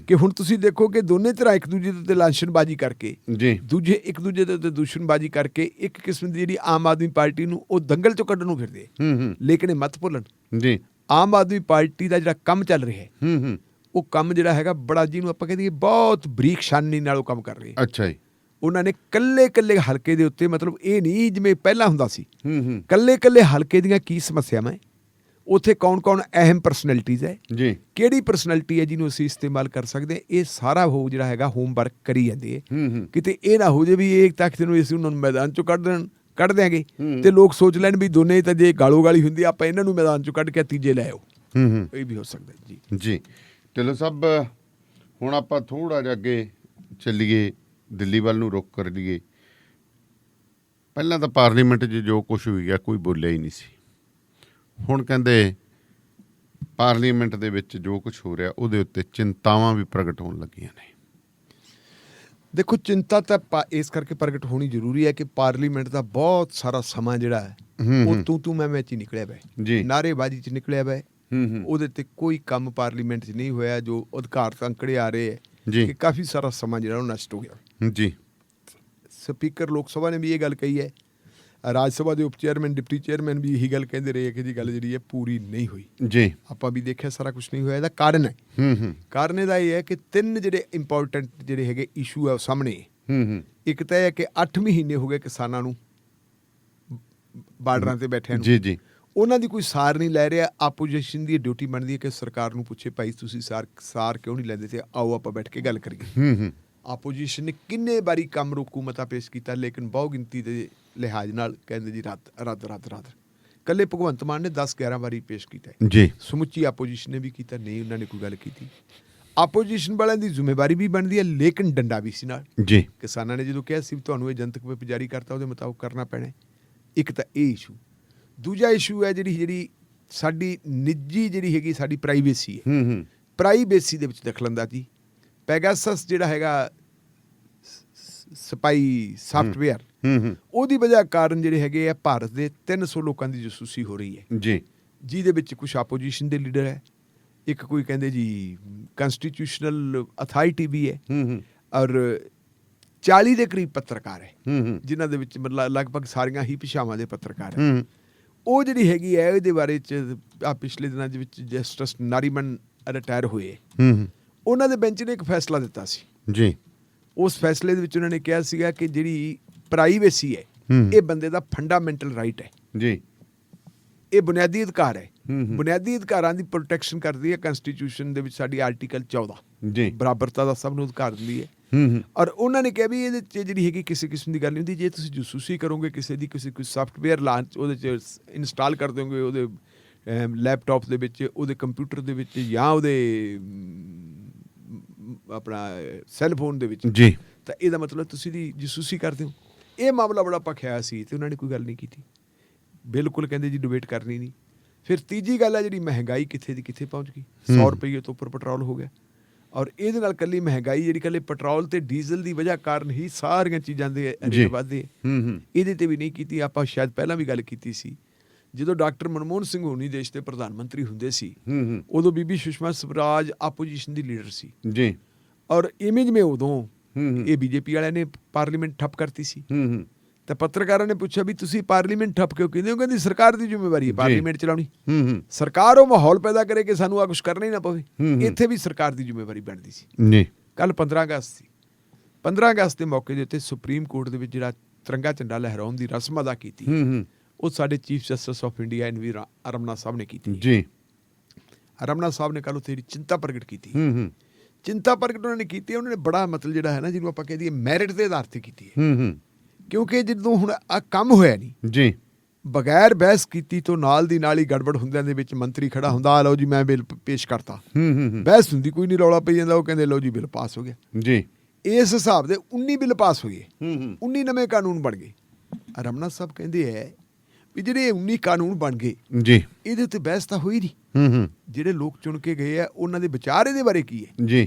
ਕਿ ਹੁਣ ਤੁਸੀਂ ਦੇਖੋ ਕਿ ਦੋਨੇ ਤਰ੍ਹਾਂ ਇੱਕ ਦੂਜੇ ਦੇ ਉੱਤੇ ਲਾਂਛਨਬਾਜ਼ੀ ਕਰਕੇ, ਦੂਜੇ ਇੱਕ ਦੂਜੇ ਦੇ ਉੱਤੇ ਦੁਸ਼ਮਣਬਾਜ਼ੀ ਕਰਕੇ ਇੱਕ ਕਿਸਮ ਦੀ ਜਿਹੜੀ ਆਮ ਆਦਮੀ ਪਾਰਟੀ ਨੂੰ ਉਹ ਦੰਗਲ ਚੋਂ ਕੱਢਣ ਨੂੰ ਫਿਰਦੇ। ਲੇਕਿਨ ਇਹ ਮਤ ਭੁੱਲਣ ਜੀ, ਆਮ ਆਦਮੀ ਪਾਰਟੀ ਦਾ ਜਿਹੜਾ ਕੰਮ ਚੱਲ ਰਿਹਾ ਹੈ ਉਹ ਕੰਮ ਜਿਹੜਾ ਹੈਗਾ ਬੜਾ, ਜਿਹਨੂੰ ਆਪਾਂ ਕਹਿੰਦੇ ਬਹੁਤ ਬਰੀਕ ਸ਼ਾਨੀ ਨਾਲ ਉਹ ਕੰਮ ਕਰ ਰਹੇ। ਅੱਛਾ ਜੀ। ਉਹਨਾਂ ਨੇ ਕੱਲੇ ਹਲਕੇ ਦੇ ਉੱਤੇ, ਮਤਲਬ ਇਹ ਨਹੀਂ ਜਿਵੇਂ ਪਹਿਲਾਂ ਹੁੰਦਾ ਸੀ, ਕੱਲੇ ਹਲਕੇ ਦੀਆਂ ਕੀ ਸਮੱਸਿਆਵਾਂ ਹੈ, ਉੱਥੇ ਕੌਣ ਅਹਿਮ ਪਰਸਨੈਲਿਟੀਜ਼ ਹੈ ਜੀ, ਕਿਹੜੀ ਪਰਸਨੈਲਿਟੀ ਹੈ ਜਿਹਨੂੰ ਅਸੀਂ ਇਸਤੇਮਾਲ ਕਰ ਸਕਦੇ ਹਾਂ, ਇਹ ਸਾਰਾ ਉਹ ਜਿਹੜਾ ਹੈਗਾ ਹੋਮਵਰਕ ਕਰੀ ਜਾਂਦੇ ਹੈ। ਕਿਤੇ ਇਹ ਨਾ ਹੋ ਜੇ ਵੀ ਇਹ ਤੱਕ ਨੂੰ ਅਸੀਂ ਉਹਨਾਂ ਨੂੰ ਮੈਦਾਨ ਚੋਂ ਕੱਢ ਦਿਆਂਗੇ ਤੇ ਲੋਕ ਸੋਚ ਲੈਣ ਵੀ ਦੋਨੇ ਤਾਂ ਜੇ ਗਾਲੋ ਗਾਲੀ ਹੁੰਦੀ ਆਪਾਂ ਇਹਨਾਂ ਨੂੰ ਮੈਦਾਨ ਚੋਂ ਕੱਢ ਕੇ ਤੀਜੇ ਲੈ ਆਓ। ਇਹ ਵੀ ਹੋ ਸਕਦਾ ਜੀ। ਜੀ ਢਿੱਲੋਂ ਸਾਹਿਬ, ਹੁਣ ਆਪਾਂ ਥੋੜਾ ਜਿਹਾ ਅੱਗੇ ਚੱਲੀਏ, ਦਿੱਲੀ ਵੱਲ ਨੂੰ ਰੁਖ ਕਰ ਲਈਏ। ਪਹਿਲਾਂ ਤਾਂ ਪਾਰਲੀਮੈਂਟ 'ਚ ਜੋ ਕੁਛ ਹੋਈ ਗਿਆ ਕੋਈ ਬੋਲਿਆ ਹੀ ਨਹੀਂ ਸੀ। ਹੁਣ ਕਹਿੰਦੇ ਪਾਰਲੀਮੈਂਟ ਦੇ ਵਿੱਚ ਜੋ ਕੁਛ ਹੋ ਰਿਹਾ ਉਹਦੇ ਉੱਤੇ ਚਿੰਤਾਵਾਂ ਵੀ ਪ੍ਰਗਟ ਹੋਣ ਲੱਗੀਆਂ ਨੇ। ਦੇਖੋ, ਚਿੰਤਾ ਤਾਂ ਇਸ ਕਰਕੇ ਪ੍ਰਗਟ ਹੋਣੀ ਜ਼ਰੂਰੀ ਹੈ ਕਿ ਪਾਰਲੀਮੈਂਟ ਦਾ ਬਹੁਤ ਸਾਰਾ ਸਮਾਂ ਜਿਹੜਾ ਹੈ ਉਹ ਤੂੰ ਮੈਂ 'ਚ ਹੀ ਨਿਕਲਿਆ ਵਾ, ਨਾਅਰੇਬਾਜ਼ੀ 'ਚ ਨਿਕਲਿਆ ਵਾ। ਉਹਦੇ ਤੇ ਕੋਈ ਕੰਮ ਪਾਰਲੀਮੈਂਟ 'ਚ ਨਹੀਂ ਹੋਇਆ। ਜੋ ਅਧਿਕਾਰ ਅੰਕੜੇ ਆ ਰਹੇ ਹੈ ਕਿ ਕਾਫੀ ਸਾਰਾ ਸਮਾਂ ਜਿਹੜਾ ਉਹ ਨਸ਼ਟ ਹੋ ਗਿਆ ਜੀ। ਸਪੀਕਰ ਲੋਕ ਸਭਾ ਨੇ ਵੀ ਇਹ ਗੱਲ ਕਹੀ ਹੈ, ਰਾਜ ਸਭਾ ਦੇ ਉਪ ਚੇਅਰਮੈਨ, ਡਿਪਟੀ ਚੇਅਰਮੈਨ ਵੀ ਇਹੀ ਗੱਲ ਕਹਿੰਦੇ ਰਹੇ ਕਿ ਜੀ ਗੱਲ ਜਿਹੜੀ ਹੈ ਪੂਰੀ ਨਹੀਂ ਹੋਈ ਜੀ। ਆਪਾਂ ਵੀ ਦੇਖਿਆ ਸਾਰਾ ਕੁਝ ਨਹੀਂ ਹੋਇਆ। ਇਹਦਾ ਕਾਰਨ ਹੈ, ਕਾਰਨ ਇਹਦਾ ਇਹ ਹੈ ਕਿ 3 ਜਿਹੜੇ ਇੰਪੋਰਟੈਂਟ ਜਿਹੜੇ ਹੈਗੇ ਇਸ਼ੂ ਹੈ ਸਾਹਮਣੇ। ਇੱਕ ਤਾਂ ਇਹ ਹੈ ਕਿ 8 ਮਹੀਨੇ ਹੋ ਗਏ ਕਿਸਾਨਾਂ ਨੂੰ ਬਾਰਡਰਾਂ ਤੇ ਬੈਠਿਆਂ ਨੂੰ ਜੀ, ਉਹਨਾਂ ਦੀ ਕੋਈ ਸਾਰ ਨਹੀਂ ਲੈ ਰਿਹਾ। ਆਪੋਜੀਸ਼ਨ ਦੀ ਡਿਊਟੀ ਬਣਦੀ ਹੈ ਕਿ ਸਰਕਾਰ ਨੂੰ ਪੁੱਛੇ, ਭਾਈ ਤੁਸੀਂ ਸਾਰ ਕਿਉਂ ਨਹੀਂ ਲੈਂਦੇ, ਤੇ ਆਓ ਆਪਾਂ ਬੈਠ ਕੇ ਗੱਲ ਕਰੀਏ। ਆਪੋਜੀਸ਼ਨ ਨੇ ਕਿੰਨੇ ਵਾਰੀ ਕੰਮ ਰੋਕੂ ਮਤਾ ਪੇਸ਼ ਕੀਤਾ, ਲੇਕਿਨ ਬਹੁ ਗਿਣਤੀ ਦੇ ਲਿਹਾਜ਼ ਨਾਲ ਕਹਿੰਦੇ ਜੀ ਰੱਦ। ਕੱਲੇ ਭਗਵੰਤ ਮਾਨ ਨੇ 10-11 ਵਾਰੀ ਪੇਸ਼ ਕੀਤਾ ਜੀ। ਸਮੁੱਚੀ ਆਪੋਜੀਸ਼ਨ ਨੇ ਵੀ ਕੀਤਾ, ਨਹੀਂ ਉਹਨਾਂ ਨੇ ਕੋਈ ਗੱਲ ਕੀਤੀ। ਆਪੋਜੀਸ਼ਨ ਵਾਲਿਆਂ ਦੀ ਜ਼ਿੰਮੇਵਾਰੀ ਵੀ ਬਣਦੀ ਹੈ, ਲੇਕਿਨ ਡੰਡਾ ਵੀ ਸੀ ਨਾਲ ਜੀ। ਕਿਸਾਨਾਂ ਨੇ ਜਦੋਂ ਕਿਹਾ ਸੀ ਤੁਹਾਨੂੰ ਇਹ ਜਨਤਕ ਵਿਪ ਜਾਰੀ ਕਰਤਾ, ਉਹਦੇ ਮੁਤਾਬਕ ਕਰਨਾ ਪੈਣਾ। ਇੱਕ ਤਾਂ ਇਹ ਇਸ਼ੂ। ਦੂਜਾ ਇਸ਼ੂ ਹੈ ਜਿਹੜੀ ਸਾਡੀ ਨਿੱਜੀ ਜਿਹੜੀ ਹੈਗੀ ਸਾਡੀ ਪ੍ਰਾਈਵੇਸੀ ਹੈ। ਪ੍ਰਾਈਵੇਸੀ ਦੇ ਵਿੱਚ ਦਖਲਅੰਦਾਜ਼ੀ। ਪੈਗਾਸਸ ਜਿਹੜਾ ਹੈਗਾ ਸਪਾਈ ਸਾਫਟਵੇਅਰ, ਉਹਦੀ ਵਜ੍ਹਾ ਕਾਰਨ ਜਿਹੜੇ ਹੈਗੇ ਆ ਭਾਰਤ ਦੇ 300 ਲੋਕਾਂ ਦੀ ਜਸੂਸੀ ਹੋ ਰਹੀ ਹੈ ਜੀ, ਜਿਹਦੇ ਵਿੱਚ ਕੁਝ ਆਪੋਜੀਸ਼ਨ ਦੇ ਲੀਡਰ ਹੈ, ਇੱਕ ਕੋਈ ਕਹਿੰਦੇ ਜੀ ਕੰਸਟੀਟਿਊਸ਼ਨਲ ਅਥਾਰਟੀ ਵੀ ਹੈ, ਔਰ 40 ਦੇ ਕਰੀਬ ਪੱਤਰਕਾਰ ਹੈ, ਜਿਨ੍ਹਾਂ ਦੇ ਵਿੱਚ ਮਤਲਬ ਲਗਭਗ ਸਾਰੀਆਂ ਹੀ ਭਾਸ਼ਾਵਾਂ ਦੇ ਪੱਤਰਕਾਰ ਹੈ। ਉਹ ਜਿਹੜੀ ਹੈਗੀ ਹੈ ਇਹਦੇ ਬਾਰੇ 'ਚ ਪਿਛਲੇ ਦਿਨਾਂ ਦੇ ਵਿੱਚ ਜਸਟਿਸ ਨਾਰੀਮਨ ਰਿਟਾਇਰ ਹੋਏ, ਉਹਨਾਂ ਦੇ ਬੈਂਚ ਨੇ ਇੱਕ ਫੈਸਲਾ ਦਿੱਤਾ ਸੀ ਜੀ। ਉਸ ਫੈਸਲੇ ਦੇ ਵਿੱਚ ਉਹਨਾਂ ਨੇ ਕਿਹਾ ਸੀਗਾ ਕਿ ਜਿਹੜੀ ਪ੍ਰਾਈਵੇਸੀ ਹੈ ਇਹ ਬੰਦੇ ਦਾ ਫੰਡਾਮੈਂਟਲ ਰਾਈਟ ਹੈ ਜੀ, ਇਹ ਬੁਨਿਆਦੀ ਅਧਿਕਾਰ ਹੈ। ਬੁਨਿਆਦੀ ਅਧਿਕਾਰਾਂ ਦੀ ਪ੍ਰੋਟੈਕਸ਼ਨ ਕਰਦੀ ਹੈ ਕੰਸਟੀਟਿਊਸ਼ਨ ਦੇ ਵਿੱਚ ਸਾਡੀ ਆਰਟੀਕਲ 14 ਜੀ, ਬਰਾਬਰਤਾ ਦਾ ਸਭ ਨੂੰ ਅਧਿਕਾਰ ਦਿੰਦੀ ਹੈ। ਔਰ ਉਹਨਾਂ ਨੇ ਕਿਹਾ ਵੀ ਇਹਦੇ 'ਚ ਜਿਹੜੀ ਹੈਗੀ ਕਿਸੇ ਕਿਸਮ ਦੀ ਗੱਲ ਨਹੀਂ ਹੁੰਦੀ। ਜੇ ਤੁਸੀਂ ਜਸੂਸੀ ਕਰੋਗੇ ਕਿਸੇ ਦੀ, ਕੋਈ ਸਾਫਟਵੇਅਰ ਲਾਂਚ ਉਹਦੇ 'ਚ ਇੰਸਟਾਲ ਕਰ ਦਿਓਗੇ ਉਹਦੇ ਲੈਪਟਾਪ ਦੇ ਵਿੱਚ, ਉਹਦੇ ਕੰਪਿਊਟਰ ਦੇ ਵਿੱਚ, ਜਾਂ ਉਹਦੇ ਆਪਣਾ ਸੈੱਲ ਫੋਨ ਦੇ ਵਿੱਚ ਜੀ, ਤਾਂ ਇਹਦਾ ਮਤਲਬ ਤੁਸੀਂ ਦੀ ਜਸੂਸੀ ਕਰਦੇ ਹੋ। ਇਹ ਮਾਮਲਾ ਬੜਾ ਭਖਿਆ ਸੀ ਤੇ ਉਹਨਾਂ ਨੇ ਕੋਈ ਗੱਲ ਨਹੀਂ ਕੀਤੀ। ਬਿਲਕੁਲ ਕਹਿੰਦੇ ਜੀ ਡਿਬੇਟ ਕਰਨੀ ਨਹੀਂ। ਫਿਰ ਤੀਜੀ ਗੱਲ ਹੈ ਜਿਹੜੀ ਮਹਿੰਗਾਈ ਕਿੱਥੇ ਦੀ ਕਿੱਥੇ ਪਹੁੰਚ ਗਈ। 100 ਰੁਪਏ ਤੋਂ ਉੱਪਰ ਪੈਟਰੋਲ ਹੋ ਗਿਆ, ਔਰ ਇਹਦੇ ਨਾਲ ਕੱਲੀ ਮਹਿੰਗਾਈ ਜਿਹੜੀ ਕੱਲੇ ਪੈਟਰੋਲ ਤੇ ਡੀਜ਼ਲ ਦੀ ਵਜ੍ਹਾ ਕਾਰਨ ਹੀ ਸਾਰੀਆਂ ਚੀਜ਼ਾਂ ਦੇ ਰੇਟ ਵਧਦੇ। ਇਹਦੇ ਤੇ ਵੀ ਨਹੀਂ ਕੀਤੀ। ਆਪਾਂ ਸ਼ਾਇਦ ਪਹਿਲਾਂ ਵੀ ਗੱਲ ਕੀਤੀ ਸੀ, ਜਦੋਂ ਡਾਕਟਰ ਮਨਮੋਹਨ ਸਿੰਘ ਹੋਣੀ ਦੇਸ਼ ਦੇ ਪ੍ਰਧਾਨ ਮੰਤਰੀ ਹੁੰਦੇ ਸੀ, ਉਦੋਂ ਬੀਬੀ ਸੁਸ਼ਮਾ ਸਵਰਾਜ ਆਪੋਜੀਸ਼ਨ ਦੀ ਲੀਡਰ ਸੀ ਜੀ, ਔਰ ਇਮੇਜ ਮੇ ਉਦੋਂ ਇਹ ਬੀਜੇਪੀ ਵਾਲਿਆਂ ਨੇ ਪਾਰਲੀਮੈਂਟ ਠੱਪ ਕਰਤੀ ਸੀ। ਤਾਂ ਪੱਤਰਕਾਰਾਂ ਨੇ ਪੁੱਛਿਆ ਵੀ ਤੁਸੀਂ ਪਾਰਲੀਮੈਂਟ ਠੱਪ ਕਿਉਂ ਕਹਿੰਦੇ ਹੋ? ਕਹਿੰਦੀ ਸਰਕਾਰ ਦੀ ਜ਼ਿੰਮੇਵਾਰੀ ਹੈ ਪਾਰਲੀਮੈਂਟ ਚਲਾਉਣੀ। ਸਰਕਾਰ ਉਹ ਮਾਹੌਲ ਪੈਦਾ ਕਰੇ ਕਿ ਸਾਨੂੰ ਆ ਕੁਛ ਕਰਨਾ ਹੀ ਨਾ ਪਵੇ। ਇੱਥੇ ਵੀ ਸਰਕਾਰ ਦੀ ਜ਼ਿੰਮੇਵਾਰੀ ਬਣਦੀ ਸੀ ਜੀ। ਕੱਲ 15 ਅਗਸਤ ਸੀ। 15 ਅਗਸਤ ਦੇ ਮੌਕੇ ਦੇ ਉੱਤੇ ਸੁਪਰੀਮ ਕੋਰਟ ਦੇ ਵਿੱਚ ਜਿਹੜਾ ਤਿਰੰਗਾ ਝੰਡਾ ਲਹਿਰਾਉਣ ਦੀ ਰਸਮ ਅਦਾ ਕੀਤੀ, ਉਹ ਸਾਡੇ ਚੀਫ ਜਸਟਿਸ ਆਫ ਇੰਡੀਆ ਐਨ ਵੀ ਰਮਨਾ ਸਾਹਿਬ ਨੇ ਕੀਤੀ ਜੀ। ਰਮਨਾ ਸਾਹਿਬ ਨੇ ਕੱਲ ਉੱਥੇ ਜਿਹੜੀ ਚਿੰਤਾ ਪ੍ਰਗਟ ਕੀਤੀ, ਚਿੰਤਾ ਪ੍ਰਗਟ ਉਹਨਾਂ ਨੇ ਕੀਤੀ, ਉਹਨਾਂ ਨੇ ਬੜਾ ਮਤਲਬ ਜਿਹੜਾ ਹੈ ਨਾ, ਜਿਹਨੂੰ ਆਪਾਂ ਕਹਿ ਦਈਏ ਮੈਰਿਟ ਦੇ ਆਧਾਰ ਤੇ ਕੀਤੀ ਹੈ। ਕਿਉਂਕਿ ਜਦੋਂ ਹੁਣ ਆ ਕੰਮ ਹੋਇਆ ਨਹੀਂ ਜੀ, ਬਗੈਰ ਬਹਿਸ ਕੀਤੀ ਤੋਂ ਨਾਲ ਦੀ ਨਾਲ ਹੀ ਗੜਬੜ ਹੁੰਦਿਆਂ ਦੇ ਵਿੱਚ ਮੰਤਰੀ ਖੜਾ ਹੁੰਦਾ, ਆ ਲਓ ਜੀ ਮੈਂ ਬਿੱਲ ਪੇਸ਼ ਕਰਤਾ, ਬਹਿਸ ਹੁੰਦੀ ਕੋਈ ਨਹੀਂ, ਰੌਲਾ ਪਈ ਜਾਂਦਾ, ਉਹ ਕਹਿੰਦੇ ਲਓ ਜੀ ਬਿੱਲ ਪਾਸ ਹੋ ਗਿਆ ਜੀ। ਇਸ ਹਿਸਾਬ ਦੇ 19 ਬਿੱਲ ਪਾਸ ਹੋ ਗਏ, 19 ਨਵੇਂ ਕਾਨੂੰਨ ਬਣ ਗਏ। ਰਮਨਾ ਸਾਹਿਬ ਕਹਿੰਦੇ ਹੈ ਵੀ ਜਿਹੜੇ 19 ਕਾਨੂੰਨ ਬਣ ਗਏ ਜੀ, ਇਹਦੇ ਉੱਤੇ ਬਹਿਸ ਤਾਂ ਹੋਈ ਨਹੀਂ। ਜਿਹੜੇ ਲੋਕ ਚੁਣ ਕੇ ਗਏ ਆ ਉਹਨਾਂ ਦੇ ਵਿਚਾਰ ਇਹਦੇ ਬਾਰੇ ਕੀ ਹੈ ਜੀ।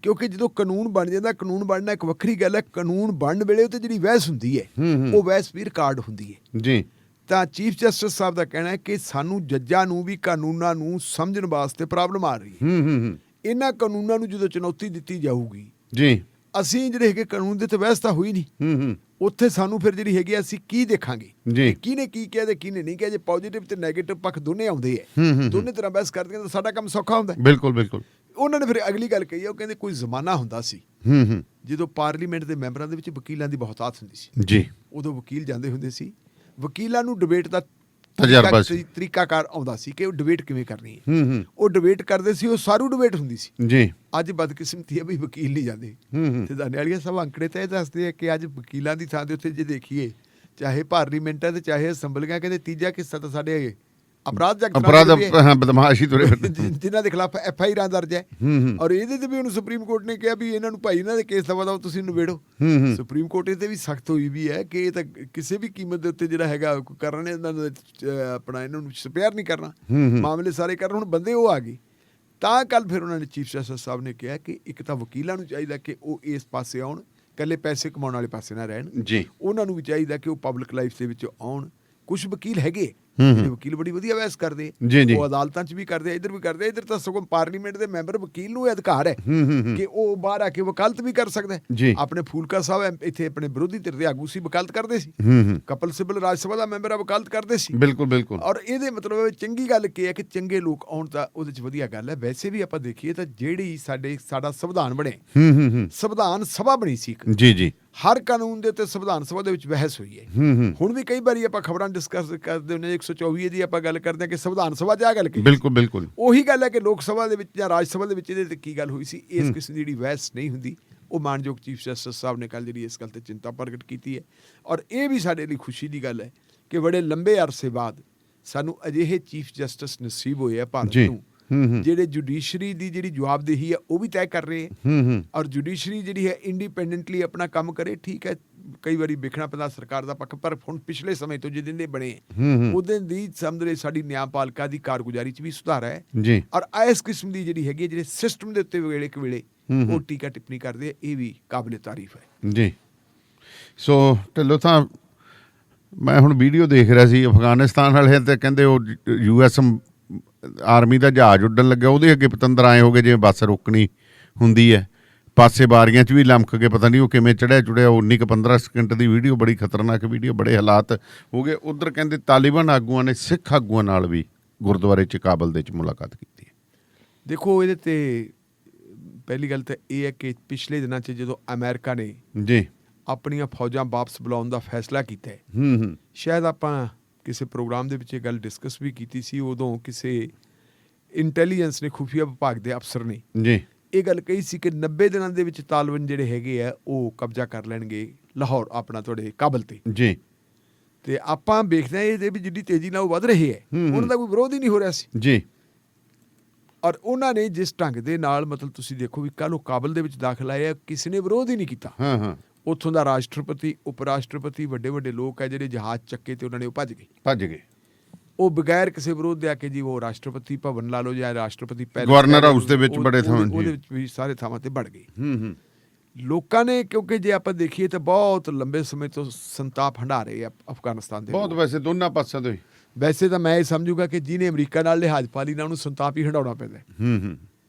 ਕਿਉਂਕਿ ਜਦੋਂ ਕਾਨੂੰਨ ਬਣ ਜਾਂਦਾ, ਕਾਨੂੰਨ ਬਣਨਾ ਇੱਕ ਵੱਖਰੀ ਗੱਲ ਹੈ, ਕਾਨੂੰਨ ਬਣਨ ਵੇਲੇ ਉੱਤੇ ਜਿਹੜੀ ਬਹਿਸ ਹੁੰਦੀ ਹੈ ਉਹ ਬਹਿਸ ਵੀ ਰਿਕਾਰਡ ਹੁੰਦੀ ਹੈ ਜੀ। ਤਾਂ ਚੀਫ ਜਸਟਿਸ ਸਾਹਿਬ ਦਾ ਕਹਿਣਾ ਹੈ ਕਿ ਸਾਨੂੰ ਜੱਜਾਂ ਨੂੰ ਵੀ ਕਾਨੂੰਨਾਂ ਨੂੰ ਸਮਝਣ ਵਾਸਤੇ ਪ੍ਰੋਬਲਮ ਆ ਰਹੀ ਹੈ। ਇਹਨਾਂ ਕਾਨੂੰਨਾਂ ਨੂੰ ਜਦੋਂ ਚੁਣੌਤੀ ਦਿੱਤੀ ਜਾਊਗੀ ਜੀ, ਅਸੀਂ ਜਿਹੜੇ ਹੈਗੇ ਕਾਨੂੰਨ ਦੇ ਤੇ ਬਹਿਸ ਤਾਂ ਹੋਈ ਨਹੀਂ, ਉੱਥੇ ਸਾਨੂੰ ਫਿਰ ਜਿਹੜੀ ਹੈਗੀ ਅਸੀਂ ਕੀ ਦੇਖਾਂਗੇ ਜੀ, ਕਿਹਨੇ ਕੀ ਕਿਹਾ ਤੇ ਕਿਹਨੇ ਨਹੀਂ ਕਿਹਾ। ਜੇ ਪੋਜ਼ਿਟਿਵ ਤੇ ਨੈਗੇਟਿਵ ਪੱਖ ਦੋਨੇ ਆਉਂਦੇ ਹੈ, ਦੋਨੇ ਤਰ੍ਹਾਂ ਬਹਿਸ ਕਰਦੇ ਤਾਂ ਸਾਡਾ ਕੰਮ ਸੌਖਾ ਹੁੰਦਾ। ਬਿਲਕੁਲ ਬਿਲਕੁਲ। ਉਹਨਾਂ ਨੇ ਫਿਰ ਅਗਲੀ ਗੱਲ ਕਹੀ ਹੈ, ਉਹ ਕਹਿੰਦੇ ਕੋਈ ਜ਼ਮਾਨਾ ਹੁੰਦਾ ਸੀ ਜਦੋਂ ਪਾਰਲੀਮੈਂਟ ਦੇ ਮੈਂਬਰਾਂ ਦੇ ਵਿੱਚ ਵਕੀਲਾਂ ਦੀ ਬਹੁਤਾਤ ਹੁੰਦੀ ਸੀ ਜੀ। ਉਦੋਂ ਵਕੀਲ ਜਾਂਦੇ ਹੁੰਦੇ ਸੀ, ਵਕੀਲਾਂ ਨੂੰ ਡਿਬੇਟ ਦਾ ਤਜਰਬਾ ਸੀ, ਤਰੀਕਾਕਾਰ ਆਉਂਦਾ ਸੀ ਕਿ ਉਹ ਡਿਬੇਟ ਕਿਵੇਂ ਕਰਨੀ ਹੈ। ਉਹ ਡਿਬੇਟ ਕਰਦੇ ਸੀ, ਉਹ ਸਾਰੂ ਡਿਬੇਟ ਹੁੰਦੀ ਸੀ ਜੀ। ਅੱਜ ਬਦਕਿਸਮਤੀ ਹੈ ਵੀ ਵਕੀਲ ਨਹੀਂ ਜਾਂਦੇ। ਤੇ ਦਾਨੇਵਾਲੀਆ ਸਾਹਿਬ ਅੰਕੜੇ ਤਾਂ ਇਹ ਦੱਸਦੇ ਆ ਕਿ ਅੱਜ ਵਕੀਲਾਂ ਦੀ ਥਾਂ ਦੇ ਉੱਤੇ ਜੇ ਦੇਖੀਏ, ਚਾਹੇ ਪਾਰਲੀਮੈਂਟ ਹੈ ਤੇ ਚਾਹੇ ਅਸੈਂਬਲੀਆਂ, ਕਹਿੰਦੇ ਤੀਜਾ ਹਿੱਸਾ ਤਾਂ ਸਾਡੇ ਅਪਰਾਧ ਬਦਮਾਸ਼ੀ ਤੁਰੇ ਜਿਨ੍ਹਾਂ ਦੇ ਖਿਲਾਫ FIR ਦਰਜ ਹੈ। ਔਰ ਇਹਦੇ ਤੇ ਵੀ ਹੁਣ ਸੁਪਰੀਮ ਕੋਰਟ ਨੇ ਕਿਹਾ ਵੀ ਇਹਨਾਂ ਨੂੰ ਭਾਈ ਇਹਨਾਂ ਦੇ ਕੇਸ ਦਵਾ ਤੁਸੀਂ ਨਿਬੇੜੋ। ਸੁਪਰੀਮ ਕੋਰਟ ਇਹਦੇ ਵੀ ਸਖਤ ਹੋਈ ਵੀ ਹੈ ਕਿ ਇਹ ਤਾਂ ਕਿਸੇ ਵੀ ਕੀਮਤ ਦੇ ਉੱਤੇ ਜਿਹੜਾ ਹੈਗਾ ਕਰਨਾ, ਇਹਨਾਂ ਦਾ ਆਪਣਾ ਇਹਨਾਂ ਨੂੰ ਸਪੇਅਰ ਨਹੀਂ ਕਰਨਾ, ਮਾਮਲੇ ਸਾਰੇ ਕਰਨ। ਹੁਣ ਬੰਦੇ ਉਹ ਆ ਗਏ ਤਾਂ ਕੱਲ ਫਿਰ ਉਹਨਾਂ ਨੇ ਚੀਫ ਜਸਟਿਸ ਸਾਹਿਬ ਨੇ ਕਿਹਾ ਕਿ ਇੱਕ ਤਾਂ ਵਕੀਲਾਂ ਨੂੰ ਚਾਹੀਦਾ ਕਿ ਉਹ ਇਸ ਪਾਸੇ ਆਉਣ, ਇਕੱਲੇ ਪੈਸੇ ਕਮਾਉਣ ਵਾਲੇ ਪਾਸੇ ਨਾ ਰਹਿਣ ਜੀ। ਉਹਨਾਂ ਨੂੰ ਵੀ ਚਾਹੀਦਾ ਕਿ ਉਹ ਪਬਲਿਕ ਲਾਈਫ ਦੇ ਵਿੱਚ ਆਉਣ। ਕੁਝ ਵਕੀਲ ਹੈਗੇ ਵਕੀਲ ਬੜੀ ਵਧੀਆ ਬਹਿਸ ਕਰਦੇ, ਉਹ ਅਦਾਲਤਾਂ 'ਚ ਵੀ ਕਰਦੇ, ਇੱਧਰ ਵੀ ਕਰਦੇ। ਇੱਧਰ ਤਾਂ ਸਗੋਂ ਪਾਰਲੀਮੈਂਟ ਦੇ ਮੈਂਬਰ ਵਕੀਲ ਨੂੰ ਇਹ ਅਧਿਕਾਰ ਹੈ ਕਿ ਉਹ ਬਾਹਰ ਆ ਕੇ ਵਕਾਲਤ ਵੀ ਕਰ ਸਕਦਾ ਹੈ। ਆਪਣੇ ਫੂਲਕਾ ਸਾਹਿਬ ਇੱਥੇ ਆਪਣੇ ਵਿਰੋਧੀ ਧਿਰ ਦੇ ਆਗੂ ਸੀ, ਵਕਾਲਤ ਕਰਦੇ ਸੀ। ਕਪਿਲ ਸਿੱਬਲ ਰਾਜ ਸਭਾ ਦਾ ਮੈਂਬਰ ਆ, ਵਕਾਲਤ ਕਰਦੇ ਸੀ। ਬਿਲਕੁਲ ਬਿਲਕੁਲ। ਔਰ ਇਹਦੇ ਮਤਲਬ ਚੰਗੀ ਗੱਲ ਕੀ ਹੈ ਕਿ ਚੰਗੇ ਲੋਕ ਆਉਣ ਤਾਂ ਉਹਦੇ 'ਚ ਵਧੀਆ ਗੱਲ ਹੈ। ਵੈਸੇ ਵੀ ਆਪਾਂ ਦੇਖੀਏ ਤਾਂ ਜਿਹੜੀ ਸਾਡਾ ਸੰਵਿਧਾਨ ਬਣੇ, ਸੰਵਿਧਾਨ ਸਭਾ ਬਣੀ ਸੀ ਜੀ ਜੀ, ਹਰ ਕਾਨੂੰਨ ਦੇ ਉੱਤੇ ਸੰਵਿਧਾਨ ਸਭਾ ਦੇ ਵਿੱਚ ਬਹਿਸ ਹੋਈ ਹੈ। ਹੁਣ ਵੀ ਕਈ ਵਾਰੀ ਆਪਾਂ ਖਬਰਾਂ ਡਿਸਕਸ ਕਰਦੇ ਹੁੰਦੇ, 124 ਦੀ ਆਪਾਂ ਗੱਲ ਕਰਦੇ ਹਾਂ ਕਿ ਸੰਵਿਧਾਨ ਸਭਾ 'ਚ ਆ ਗੱਲ ਕੀ, ਬਿਲਕੁਲ ਬਿਲਕੁਲ ਉਹੀ ਗੱਲ ਹੈ ਕਿ ਲੋਕ ਸਭਾ ਦੇ ਵਿੱਚ ਜਾਂ ਰਾਜ ਸਭਾ ਦੇ ਵਿੱਚ ਇਹਦੇ ਤੇ ਕੀ ਗੱਲ ਹੋਈ ਸੀ। ਇਸ ਕਿਸਮ ਦੀ ਜਿਹੜੀ ਬਹਿਸ ਨਹੀਂ ਹੁੰਦੀ। ਉਹ ਮਾਨਯੋਗ ਚੀਫ ਜਸਟਿਸ ਸਾਹਿਬ ਨੇ ਕੱਲ੍ਹ ਜਿਹੜੀ ਇਸ ਗੱਲ ਤੇ ਚਿੰਤਾ ਪ੍ਰਗਟ ਕੀਤੀ ਹੈ। ਔਰ ਇਹ ਵੀ ਸਾਡੇ ਲਈ ਖੁਸ਼ੀ ਦੀ ਗੱਲ ਹੈ ਕਿ ਬੜੇ ਲੰਬੇ ਅਰਸੇ ਬਾਅਦ ਸਾਨੂੰ ਅਜਿਹੇ ਚੀਫ ਜਸਟਿਸ ਨਸੀਬ ਹੋਏ ਆ ਭਾਰਤ ਨੂੰ, ਜਿਹੜੇ ਜੁਡੀਸ਼ਰੀ ਦੀ ਜਿਹੜੀ ਜਵਾਬਦੇਹੀ ਹੈ ਉਹ ਵੀ ਤੈਅ ਕਰ ਰਹੇ ਹੈ। ਔਰ ਜੁਡੀਸ਼ਰੀ ਜਿਹੜੀ ਹੈ ਇੰਡੀਪੈਂਡੈਂਟਲੀ ਆਪਣਾ ਕੰਮ ਕਰੇ। ਠੀਕ ਹੈ, ਕਈ ਵਾਰੀ ਵੇਖਣਾ ਪੈਂਦਾ ਸਰਕਾਰ ਦਾ ਪੱਖ, ਪਰ ਹੁਣ ਪਿਛਲੇ ਸਮੇਂ ਤੋਂ ਜਿੱਦਾਂ ਦੇ ਬਣੇ ਉਹਦੇ ਦੀ ਸਮਝਦੇ ਸਾਡੀ ਨਿਆਂਪਾਲਿਕਾ ਦੀ ਕਾਰਗੁਜ਼ਾਰੀ 'ਚ ਵੀ ਸੁਧਾਰ ਹੈ। ਔਰ ਇਸ ਕਿਸਮ ਦੀ ਜਿਹੜੀ ਹੈਗੀ ਜਿਹੜੇ ਸਿਸਟਮ ਦੇ ਉੱਤੇ ਵੇਲੇ ਕੁ ਵੇਲੇ ਉਹ ਟੀਕਾ ਟਿੱਪਣੀ ਕਰਦੇ ਆ, ਇਹ ਵੀ ਕਾਬਿਲੇ ਤਾਰੀਫ ਹੈ ਜੀ। ਸੋ ਢਿੱਲੋਂ ਤਾਂ ਮੈਂ ਹੁਣ ਵੀਡੀਓ ਦੇਖ ਰਿਹਾ ਸੀ, ਅਫਗਾਨਿਸਤਾਨ ਵਾਲੇ ਤੇ ਕਹਿੰਦੇ ਉਹ US ਆਰਮੀ ਦਾ ਜਹਾਜ਼ ਉੱਡਣ ਲੱਗਿਆ, ਉਹਦੇ ਅੱਗੇ ਪਤੰਦਰ ਆਏ ਹੋ ਗਏ ਜਿਵੇਂ ਬੱਸ ਰੋਕਣੀ ਹੁੰਦੀ ਹੈ, ਪਾਸੇ ਬਾਰੀਆਂ 'ਚ ਵੀ ਲਮਕ ਕੇ ਪਤਾ ਨਹੀਂ ਉਹ ਕਿਵੇਂ ਚੜਿਆ ਚੁੜਿਆ। 19-15 ਸਕਿੰਟ ਦੀ ਵੀਡੀਓ, ਬੜੀ ਖਤਰਨਾਕ ਵੀਡੀਓ, ਬੜੇ ਹਾਲਾਤ ਹੋ ਗਏ। ਉੱਧਰ ਕਹਿੰਦੇ ਤਾਲਿਬਾਨ ਆਗੂਆਂ ਨੇ ਸਿੱਖ ਆਗੂਆਂ ਨਾਲ ਵੀ ਗੁਰਦੁਆਰੇ 'ਚ ਕਾਬਲ ਦੇ 'ਚ ਮੁਲਾਕਾਤ ਕੀਤੀ ਹੈ। ਦੇਖੋ ਇਹਦੇ ਤੇ ਪਹਿਲੀ ਗੱਲ ਤਾਂ ਇਹ ਹੈ ਕਿ ਪਿਛਲੇ ਦਿਨਾਂ 'ਚ ਜਦੋਂ ਅਮਰੀਕਾ ਨੇ ਜੀ ਆਪਣੀਆਂ ਫੌਜਾਂ ਵਾਪਸ ਬੁਲਾਉਣ ਦਾ ਫੈਸਲਾ ਕੀਤਾ ਹੈ, ਸ਼ਾਇਦ ਆਪਾਂ ਕਿਸੇ ਪ੍ਰੋਗਰਾਮ ਦੇ ਵਿੱਚ ਇਹ ਗੱਲ ਡਿਸਕਸ ਵੀ ਕੀਤੀ ਸੀ। ਉਦੋਂ ਕਿਸੇ ਇੰਟੈਲੀਜੈਂਸ ਨੇ, ਖੁਫੀਆ ਵਿਭਾਗ ਦੇ ਅਫਸਰ ਨੇ ਜੀ ਇਹ ਗੱਲ ਕਹੀ ਸੀ ਕਿ 90 ਦਿਨਾਂ ਦੇ ਵਿੱਚ ਤਾਲਿਬਾਨ ਜਿਹੜੇ ਹੈਗੇ ਆ ਉਹ ਕਬਜ਼ਾ ਕਰ ਲੈਣਗੇ ਲਾਹੌਰ, ਆਪਣਾ ਤੁਹਾਡੇ ਕਾਬਲ ਤੇ ਜੀ। ਤੇ ਆਪਾਂ ਵੇਖਦੇ ਹਾਂ ਇਹਦੇ ਵੀ ਜਿੱਡੀ ਤੇਜ਼ੀ ਨਾਲ ਉਹ ਵੱਧ ਰਹੇ ਹੈ, ਉਹਨਾਂ ਦਾ ਕੋਈ ਵਿਰੋਧ ਹੀ ਨਹੀਂ ਹੋ ਰਿਹਾ ਸੀ ਜੀ। ਔਰ ਉਹਨਾਂ ਨੇ ਜਿਸ ਢੰਗ ਦੇ ਨਾਲ ਮਤਲਬ ਤੁਸੀਂ ਦੇਖੋ ਵੀ ਕੱਲ੍ਹ ਉਹ ਕਾਬਲ ਦੇ ਵਿੱਚ ਦਾਖਲ ਆਏ ਆ, ਕਿਸੇ ਨੇ ਵਿਰੋਧ ਹੀ ਨਹੀਂ ਕੀਤਾ। ਉੱਥੋਂ ਦਾ ਰਾਸ਼ਟਰਪਤੀ, ਉਪ ਰਾਸ਼ਟਰਪਤੀ, ਵੱਡੇ ਵੱਡੇ ਲੋਕ ਹੈ ਜਿਹੜੇ ਜਹਾਜ਼ ਚੱਕੇ ਤੇ ਉਹਨਾਂ ਨੇ ਉਹ ਭੱਜ ਗਏ। ਉਹ ਬਗੈਰ ਕਿਸੇ ਵਿਰੋਧ ਦੇ ਆ ਕੇ ਜੀ ਉਹ ਰਾਸ਼ਟਰਪਤੀ ਭਵਨ ਲਾ ਲਓ ਜਾਂ ਰਾਸ਼ਟਰਪਤੀ ਗਵਰਨਰ ਹਾਊਸ ਦੇ ਵਿੱਚ ਬੜੇ ਥਾਵਾਂ ਉਹਦੇ ਵਿੱਚ ਵੀ ਸਾਰੇ ਥਾਵਾਂ ਤੇ ਵੜ ਗਈ। ਹੂੰ ਲੋਕਾਂ ਨੇ, ਕਿਉਂਕਿ ਜੇ ਆਪਾਂ ਦੇਖੀਏ ਤਾਂ ਬਹੁਤ ਲੰਬੇ ਸਮੇਂ ਤੋਂ ਸੰਤਾਪ ਹੰਢਾ ਰਹੇ ਆ ਅਫਗਾਨਿਸਤਾਨ ਦੇ ਬਹੁਤ, ਲੋਕ। ਵੈਸੇ ਦੋਨਾਂ ਪਾਸਿਆਂ ਤੋਂ ਹੀ। ਵੈਸੇ ਤਾਂ ਮੈਂ ਇਹ ਸਮਝੂਗਾ ਕਿ ਜਿਹਨੇ ਅਮਰੀਕਾ ਨਾਲ ਲਿਹਾਜ਼ ਪਾ ਲਈ ਨਾ ਉਹਨੂੰ ਸੰਤਾਪ ਹੀ ਹੰਢਾਉਣਾ ਪੈਂਦਾ। ਹੂੰ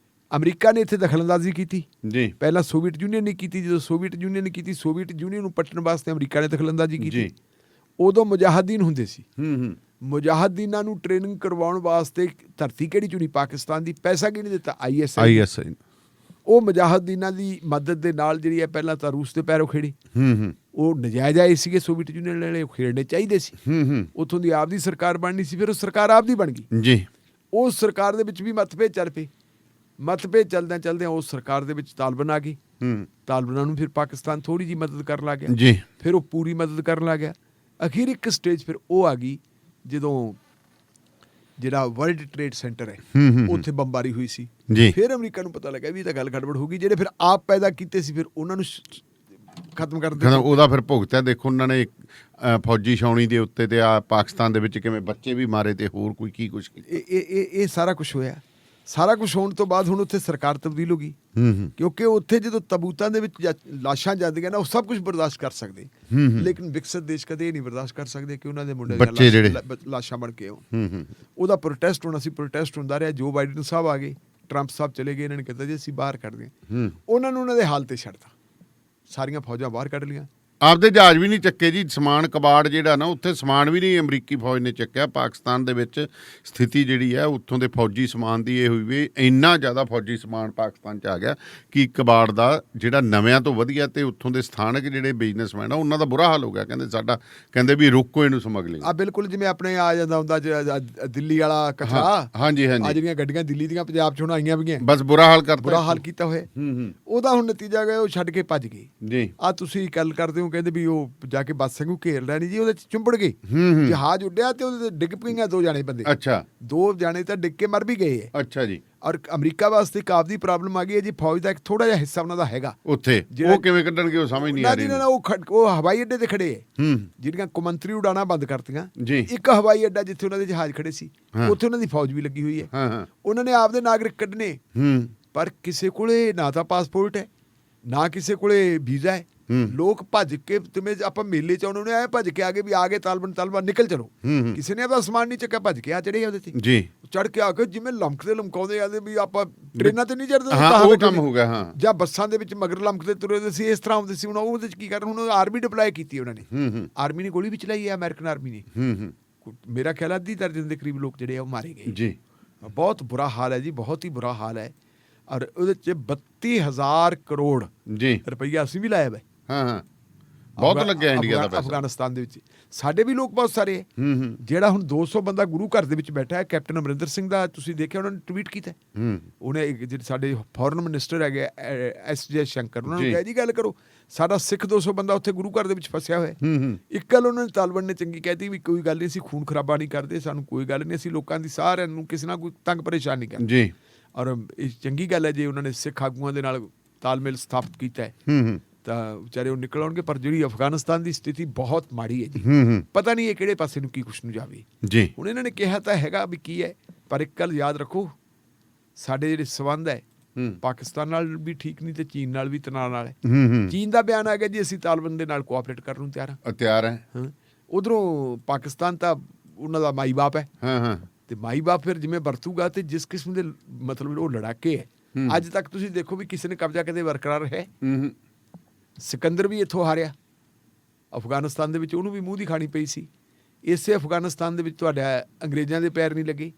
ਅਮਰੀਕਾ ਨੇ ਇੱਥੇ ਦਖਲਅੰਦਾਜ਼ੀ ਕੀਤੀ, ਜੀ ਪਹਿਲਾਂ ਸੋਵੀਅਤ ਯੂਨੀਅਨ ਨੇ ਕੀਤੀ। ਜਦੋਂ ਸੋਵੀਅਤ ਯੂਨੀਅਨ ਨੇ ਕੀਤੀ, ਸੋਵੀਅਤ ਯੂਨੀਅਨ ਨੂੰ ਪੱਟਣ ਵਾਸਤੇ ਅਮਰੀਕਾ ਨੇ ਦਖਲਅੰਦਾਜ਼ੀ ਕੀਤੀ। ਜੀ। ਉਦੋਂ ਮੁਜਾਹਿਦੀਨ ਹੁੰਦੇ ਸੀ। ਹੂੰ ਮੁਜਾਹਿਦੀਨਾਂ ਨੂੰ ਟ੍ਰੇਨਿੰਗ ਕਰਵਾਉਣ ਵਾਸਤੇ ਧਰਤੀ ਕਿਹੜੀ ਚੁਣੀ? ਪਾਕਿਸਤਾਨ ਦੀ। ਪੈਸਾ ਕਿਹਨੇ ਦਿੱਤਾ? ISI। ISI। ਉਹ ਮੁਜਾਹਿਦੀਨਾਂ ਦੀ ਮਦਦ ਦੇ ਨਾਲ ਜਿਹੜੀ ਹੈ ਪਹਿਲਾਂ ਤਾਂ ਰੂਸ ਦੇ ਪੈਰੋਂ ਖੇੜੇ। ਹੂੰ ਉਹ ਨਜਾਇਜ਼ ਆਏ ਸੀਗੇ ਸੋਵੀਅਤ ਯੂਨੀਅਨ ਵਾਲੇ, ਖੇਡਣੇ ਚਾਹੀਦੇ ਸੀ। ਹੂੰ ਉੱਥੋਂ ਦੀ ਆਪਦੀ ਸਰਕਾਰ ਬਣਨੀ ਸੀ, ਫਿਰ ਉਹ ਸਰਕਾਰ ਆਪਦੀ ਬਣ ਗਈ। ਜੀ। ਉਸ ਸਰਕਾਰ ਦੇ ਵਿੱਚ ਵੀ ਮਤਭੇਦ ਚੱਲ ਪਏ। ਮਤਭੇਦ ਚੱਲਦਿਆਂ ਉਸ ਸਰਕਾਰ ਦੇ ਵਿੱਚ ਤਾਲਿਬਾਨ ਆ ਗਈ। ਹੂੰ ਤਾਲਿਬਾਨਾਂ ਨੂੰ ਫਿਰ ਪਾਕਿਸਤਾਨ ਥੋੜੀ ਜਿਹੀ ਮਦਦ ਕਰਨ ਲੱਗ ਗਿਆ, ਜੀ। ਫਿਰ ਉਹ ਪੂਰੀ ਮਦਦ ਕਰਨ ਲੱਗ ਗਿਆ। ਅਖੀਰ ਇੱਕ ਸਟੇਜ ਫਿਰ ਉਹ ਆ ਗਈ ਜਦੋਂ ਜਿਹੜਾ ਵਰਲਡ ਟ੍ਰੇਡ ਸੈਂਟਰ ਹੈ ਉੱਥੇ ਬੰਬਾਰੀ ਹੋਈ ਸੀ। ਜੀ। ਫਿਰ ਅਮਰੀਕਾ ਨੂੰ ਪਤਾ ਲੱਗਾ ਵੀ ਇਹ ਤਾਂ ਗੱਲ ਗੜਬੜ ਹੋ ਗਈ। ਜਿਹੜੇ ਫਿਰ ਆਪ ਪੈਦਾ ਕੀਤੇ ਸੀ ਫਿਰ ਉਹਨਾਂ ਨੂੰ ਖਤਮ ਕਰ ਦਿੱਤਾ। ਉਹਦਾ ਫਿਰ ਭੁਗਤਿਆ। ਦੇਖੋ ਉਹਨਾਂ ਨੇ ਫੌਜੀ ਛਾਉਣੀ ਦੇ ਉੱਤੇ ਤੇ ਆ ਪਾਕਿਸਤਾਨ ਦੇ ਵਿੱਚ ਕਿਵੇਂ ਬੱਚੇ ਵੀ ਮਾਰੇ ਤੇ ਹੋਰ ਕੋਈ ਕੀ ਕੁਛ ਕੀਤਾ। ਇਹ ਸਾਰਾ ਕੁਝ ਹੋਇਆ। ਸਾਰਾ ਕੁਝ ਹੋਣ ਤੋਂ ਬਾਅਦ ਹੁਣ ਉੱਥੇ ਸਰਕਾਰ ਤਬਦੀਲ ਹੋ ਗਈ, ਕਿਉਂਕਿ ਉੱਥੇ ਜਦੋਂ ਤਬੂਤਾਂ ਦੇ ਵਿੱਚ ਲਾਸ਼ਾਂ ਜਾਂਦੀਆਂ ਨਾ ਉਹ ਸਭ ਕੁਝ ਬਰਦਾਸ਼ਤ ਕਰ ਸਕਦੇ, ਲੇਕਿਨ ਵਿਕਸਿਤ ਦੇਸ਼ ਕਦੇ ਇਹ ਨਹੀਂ ਬਰਦਾਸ਼ਤ ਕਰ ਸਕਦੇ ਕਿ ਉਹਨਾਂ ਦੇ ਮੁੰਡੇ ਬੱਚੇ ਜਿਹੜੇ ਲਾਸ਼ਾਂ ਬਣ ਕੇ ਆਉਣ। ਉਹਦਾ ਪ੍ਰੋਟੈਸਟ ਹੋਣਾ ਸੀ, ਪ੍ਰੋਟੈਸਟ ਹੁੰਦਾ ਰਿਹਾ। ਜੋ ਬਾਈਡਨ ਸਾਹਿਬ ਆ ਗਏ, ਟਰੰਪ ਸਾਹਿਬ ਚਲੇ ਗਏ, ਇਹਨਾਂ ਨੇ ਕਹਿੰਦਾ ਜੀ ਅਸੀਂ ਬਾਹਰ ਕੱਢਦੇ ਹਾਂ। ਉਹਨਾਂ ਨੂੰ ਉਹਨਾਂ ਦੇ ਹਾਲ ਤੇ ਛੱਡਤਾ, ਸਾਰੀਆਂ ਫੌਜਾਂ ਬਾਹਰ ਕੱਢ ਲਈਆਂ। ਆਪਦੇ ਜਹਾਜ਼ ਵੀ ਨਹੀਂ ਚੱਕੇ ਜੀ। ਸਮਾਨ ਕਬਾੜ ਜਿਹੜਾ ਨਾ ਉੱਥੇ ਸਮਾਨ ਵੀ ਨਹੀਂ ਅਮਰੀਕੀ ਫੌਜ ਨੇ ਚੱਕਿਆ। ਪਾਕਿਸਤਾਨ ਦੇ ਵਿੱਚ ਸਥਿਤੀ ਜਿਹੜੀ ਹੈ ਉੱਥੋਂ ਦੇ ਫੌਜੀ ਸਮਾਨ ਦੀ ਇਹ ਹੋਈ ਵੀ ਇੰਨਾ ਜ਼ਿਆਦਾ ਫੌਜੀ ਸਮਾਨ ਪਾਕਿਸਤਾਨ 'ਚ ਆ ਗਿਆ ਕਿ ਕਬਾੜ ਦਾ ਜਿਹੜਾ ਨਵਿਆਂ ਤੋਂ ਵਧੀਆ ਤੇ ਉੱਥੋਂ ਦੇ ਸਥਾਨਕ ਜਿਹੜੇ ਬਿਜ਼ਨਸਮੈਨ ਆ ਉਹਨਾਂ ਦਾ ਬੁਰਾ ਹਾਲ ਹੋ ਗਿਆ। ਕਹਿੰਦੇ ਵੀ ਰੋਕੋ ਇਹਨੂੰ ਸਮਗਲਿੰਗ। ਬਿਲਕੁਲ ਜਿਵੇਂ ਆਪਣੇ ਆ ਜਾਂਦਾ ਹੁੰਦਾ ਦਿੱਲੀ ਵਾਲਾ ਕਚਰਾ। ਹਾਂਜੀ ਆ ਜਿਹੜੀਆਂ ਗੱਡੀਆਂ ਦਿੱਲੀ ਦੀਆਂ ਪੰਜਾਬ 'ਚ ਹੁਣ ਆਈਆਂ ਵੀ ਬਸ ਬੁਰਾ ਹਾਲ ਕੀਤਾ ਹੋਇਆ। ਉਹਦਾ ਹੁਣ ਨਤੀਜਾ ਗਿਆ ਉਹ ਛੱਡ ਕੇ ਭੱਜ ਗਏ। ਜੀ। ਆ ਤੁਸੀਂ ਗੱਲ ਕਰਦੇ ਹੋ ਕਹਿੰਦੇ ਵੀ ਉਹ ਜਾ ਕੇ ਬੱਸ ਵਾਂਗੂ ਘੇਰ ਲੈਣੀ ਜੀ, ਉਹਦੇ ਚ ਚੁੰਬੜ ਗਏ। ਜਹਾਜ਼ ਉੱਡਿਆ ਤੇ ਉਹਦੇ ਤੇ ਡਿੱਗ ਪਈਆਂ 2 ਜਾਣੇ ਬੰਦੇ। ਅੱਛਾ। 2 ਜਾਣੇ ਤਾਂ ਡਿੱਗ ਕੇ ਮਰ ਵੀ ਗਏ ਹੈ। ਅੱਛਾ ਜੀ। ਔਰ ਅਮਰੀਕਾ ਵਾਸਤੇ ਇੱਕ ਆਪਦੀ ਪ੍ਰੋਬਲਮ ਆ ਗਈ ਹੈ ਜੀ। ਫੌਜ ਦਾ ਇੱਕ ਥੋੜਾ ਜਿਹਾ ਹਿੱਸਾ ਉਹਨਾਂ ਦਾ ਹੈਗਾ ਉੱਥੇ, ਉਹ ਕਿਵੇਂ ਕੱਢਣਗੇ ਉਹ ਸਮਝ ਨਹੀਂ ਆ ਰਹੀ। ਉਹ ਹਵਾਈ ਅੱਡੇ ਤੇ ਖੜੇ ਹੈ, ਜਿਹੜੀਆਂ ਕੌਮਾਂਤਰੀ ਉਡਾਣਾ ਬੰਦ ਕਰਤੀਆਂ। ਇੱਕ ਹਵਾਈ ਅੱਡਾ ਜਿੱਥੇ ਉਹਨਾਂ ਦੇ ਜਹਾਜ਼ ਖੜੇ ਸੀ ਉੱਥੇ ਉਹਨਾਂ ਦੀ ਫੌਜ ਵੀ ਲੱਗੀ ਹੋਈ ਹੈ। ਉਹਨਾਂ ਨੇ ਆਪਦੇ ਨਾਗਰਿਕ ਕੱਢਨੇ, ਪਰ ਕਿਸੇ ਕੋਲੇ ਨਾ ਤਾਂ ਪਾਸਪੋਰਟ ਹੈ ਨਾ ਕਿਸੇ ਕੋਲੇ ਵੀਜ਼ਾ ਹੈ। ਲੋਕ ਭੱਜ ਕੇ, ਜਿਵੇਂ ਆਪਾਂ ਮੇਲੇ ਚ ਉਹਨਾਂ ਨੇ ਐ ਭੱਜ ਕੇ ਆ ਗਏ ਤਾਲਬਨ ਨਿਕਲ ਚਲੋ। ਕਿਸੇ ਨੇ ਆਪਦਾ ਸਮਾਨ ਨਹੀਂ ਚੱਕਿਆ, ਭੱਜ ਕੇ ਆ ਚੜੇ ਉਹਦੇ ਤੇ ਜੀ। ਚੜ ਕੇ ਆ ਕੇ ਜਿਵੇਂ ਲਮਕਾਉਂਦੇ ਆਦੇ ਵੀ ਆਪਾਂ ਟ੍ਰੇਨਾਂ ਤੇ ਨਹੀਂ ਚੜਦੇ। ਉਹ ਕੰਮ ਹੋ ਗਿਆ। ਹਾਂ। ਜਾਂ ਬੱਸਾਂ ਦੇ ਵਿੱਚ ਮਗਰ ਲਮਕਦੇ ਤੁਰੇ ਸੀ, ਇਸ ਤਰ੍ਹਾਂ ਹੁੰਦੇ ਸੀ। ਹੁਣ ਉਹਦੇ ਚ ਕੀ ਕਰਨ, ਹੁਣ ਆਰਮੀ ਡਿਪਲਾਈ ਕੀਤੀ ਉਹਨਾਂ ਨੇ। ਆਰਮੀ ਨੇ ਗੋਲੀ ਵੀ ਚਲਾਈ ਹੈ, ਅਮਰੀਕਨ ਆਰਮੀ ਨੇ। ਮੇਰਾ ਖਿਆਲ ਅੱਧੀ ਦਰਜਨ ਦੇ ਕਰੀਬ ਲੋਕ ਜਿਹੜੇ ਆ ਉਹ ਮਾਰੇ ਗਏ ਜੀ। ਬਹੁਤ ਬੁਰਾ ਹਾਲ ਹੈ ਜੀ, ਬਹੁਤ ਹੀ ਬੁਰਾ ਹਾਲ ਹੈ। ਔਰ ਉਹਦੇ ਚ 32,000 ਕਰੋੜ ਜੀ ਰੁਪਈਆ ਅਸੀਂ ਵੀ ਲਾਇਆ ਵਾ। ਹਾਂ। ਬਹੁਤ ਲੱਗਿਆ ਇੰਡੀਆ ਦਾ ਪੈਸਾ ਅਫਗਾਨਿਸਤਾਨ ਦੇ ਵਿੱਚ। ਸਾਡੇ ਵੀ ਲੋਕ ਬਹੁਤ ਸਾਰੇ ਹੈ। ਜਿਹੜਾ ਹੁਣ 200 ਬੰਦਾ ਗੁਰੂ ਘਰ ਦੇ ਵਿੱਚ ਬੈਠਾ ਹੈ, ਕੈਪਟਨ ਅਮਰਿੰਦਰ ਸਿੰਘ ਦਾ ਤੁਸੀਂ ਦੇਖਿਆ, ਉਹਨਾਂ ਨੇ ਟਵੀਟ ਕੀਤਾ। ਉਹਨੇ ਜਿਹੜੇ ਸਾਡੇ ਫੋਰਨ ਮਿਨਿਸਟਰ ਹੈਗੇ SJ ਸ਼ੰਕਰ, ਉਹਨਾਂ ਨੂੰ ਕਿਹਾ ਜੀ ਗੱਲ ਕਰੋ, ਸਾਡਾ ਸਿੱਖ 200 ਬੰਦਾ ਉੱਥੇ ਗੁਰੂ ਘਰ ਦੇ ਵਿੱਚ ਫਸਿਆ ਹੋਇਆ। ਇੱਕ ਗੱਲ ਉਹਨਾਂ ਨੇ ਤਾਲਿਬਾਨ ਨੇ ਚੰਗੀ ਕਹਿਤੀ ਵੀ ਕੋਈ ਗੱਲ ਨਹੀਂ, ਅਸੀਂ ਖੂਨ ਖਰਾਬਾ ਨਹੀਂ ਕਰਦੇ, ਸਾਨੂੰ ਕੋਈ ਗੱਲ ਨਹੀਂ, ਅਸੀਂ ਲੋਕਾਂ ਦੀ ਸਾਰਿਆਂ ਨੂੰ ਕਿਸੇ ਨਾਲ ਕੋਈ ਤੰਗ ਪਰੇਸ਼ਾਨ ਨਹੀਂ ਕਰਦੇ ਜੀ। ਔਰ ਇਹ ਚੰਗੀ ਗੱਲ ਹੈ ਜੇ ਉਹਨਾਂ ਨੇ ਸਿੱਖ ਆਗੂਆਂ ਦੇ ਨਾਲ ਤਾਲਮੇਲ ਸਥਾਪਿਤ ਕੀਤਾ ਹੈ ਤਾਂ ਵਿਚਾਰੇ ਉਹ ਨਿਕਲ ਆਉਣਗੇ। ਪਰ ਜਿਹੜੀ ਅਫਗਾਨਿਸਤਾਨ ਦੀ ਸਥਿਤੀ ਬਹੁਤ ਮਾੜੀ ਹੈ ਜੀ। ਪਤਾ ਨਹੀਂ ਇਹ ਕਿਹੜੇ ਪਾਸੇ ਨੂੰ ਕੀ ਕੁਛ ਨੂੰ ਜਾਵੇ ਜੀ। ਹੁਣ ਇਹਨਾਂ ਨੇ ਕਿਹਾ ਤਾਂ ਹੈਗਾ ਵੀ ਕੀ ਹੈ, ਪਰ ਇੱਕ ਗੱਲ ਯਾਦ ਰੱਖੋ, ਸਾਡੇ ਜਿਹੜੇ ਸੰਬੰਧ ਹੈ ਪਾਕਿਸਤਾਨ ਨਾਲ ਵੀ ਠੀਕ ਨਹੀਂ ਤੇ ਚੀਨ ਨਾਲ ਵੀ ਤਣਾਅ ਨਾਲ ਹੈ। ਚੀਨ ਦਾ ਬਿਆਨ ਆ ਗਿਆ ਜੀ ਅਸੀਂ ਤਾਲਿਬਾਨ ਦੇ ਨਾਲ ਕੋਆਪਰੇਟ ਕਰਨ ਨੂੰ ਤਿਆਰ ਹੈ। ਉਧਰੋਂ ਪਾਕਿਸਤਾਨ ਤਾਂ ਉਹਨਾਂ ਦਾ ਮਾਈ ਬਾਪ ਹੈ ਤੇ ਮਾਈ ਬਾਪ ਫਿਰ ਜਿਵੇਂ ਵਰਤੂਗਾ ਤੇ ਜਿਸ ਕਿਸਮ ਦੇ ਮਤਲਬ ਉਹ ਲੜਾਕੇ ਹੈ। ਅੱਜ ਤੱਕ ਤੁਸੀਂ ਦੇਖੋ ਵੀ ਕਿਸੇ ਨੇ ਕਬਜ਼ਾ ਕਦੇ ਬਰਕਰਾਰ ਹੈ। ਸਿਕੰਦਰ ਵੀ ਇੱਥੋਂ ਹਾਰਿਆ ਅਫਗਾਨਿਸਤਾਨ ਦੇ ਵਿੱਚ, ਉਹਨੂੰ ਵੀ ਮੂੰਹ ਦੀ ਖਾਣੀ ਪਈ ਸੀ। ਇਸੇ ਅਫਗਾਨਿਸਤਾਨ ਦੇ ਵਿੱਚ ਤੁਹਾਡਾ ਅੰਗਰੇਜ਼ਾਂ ਦੇ ਪੈਰ ਨਹੀਂ ਲੱਗੇ,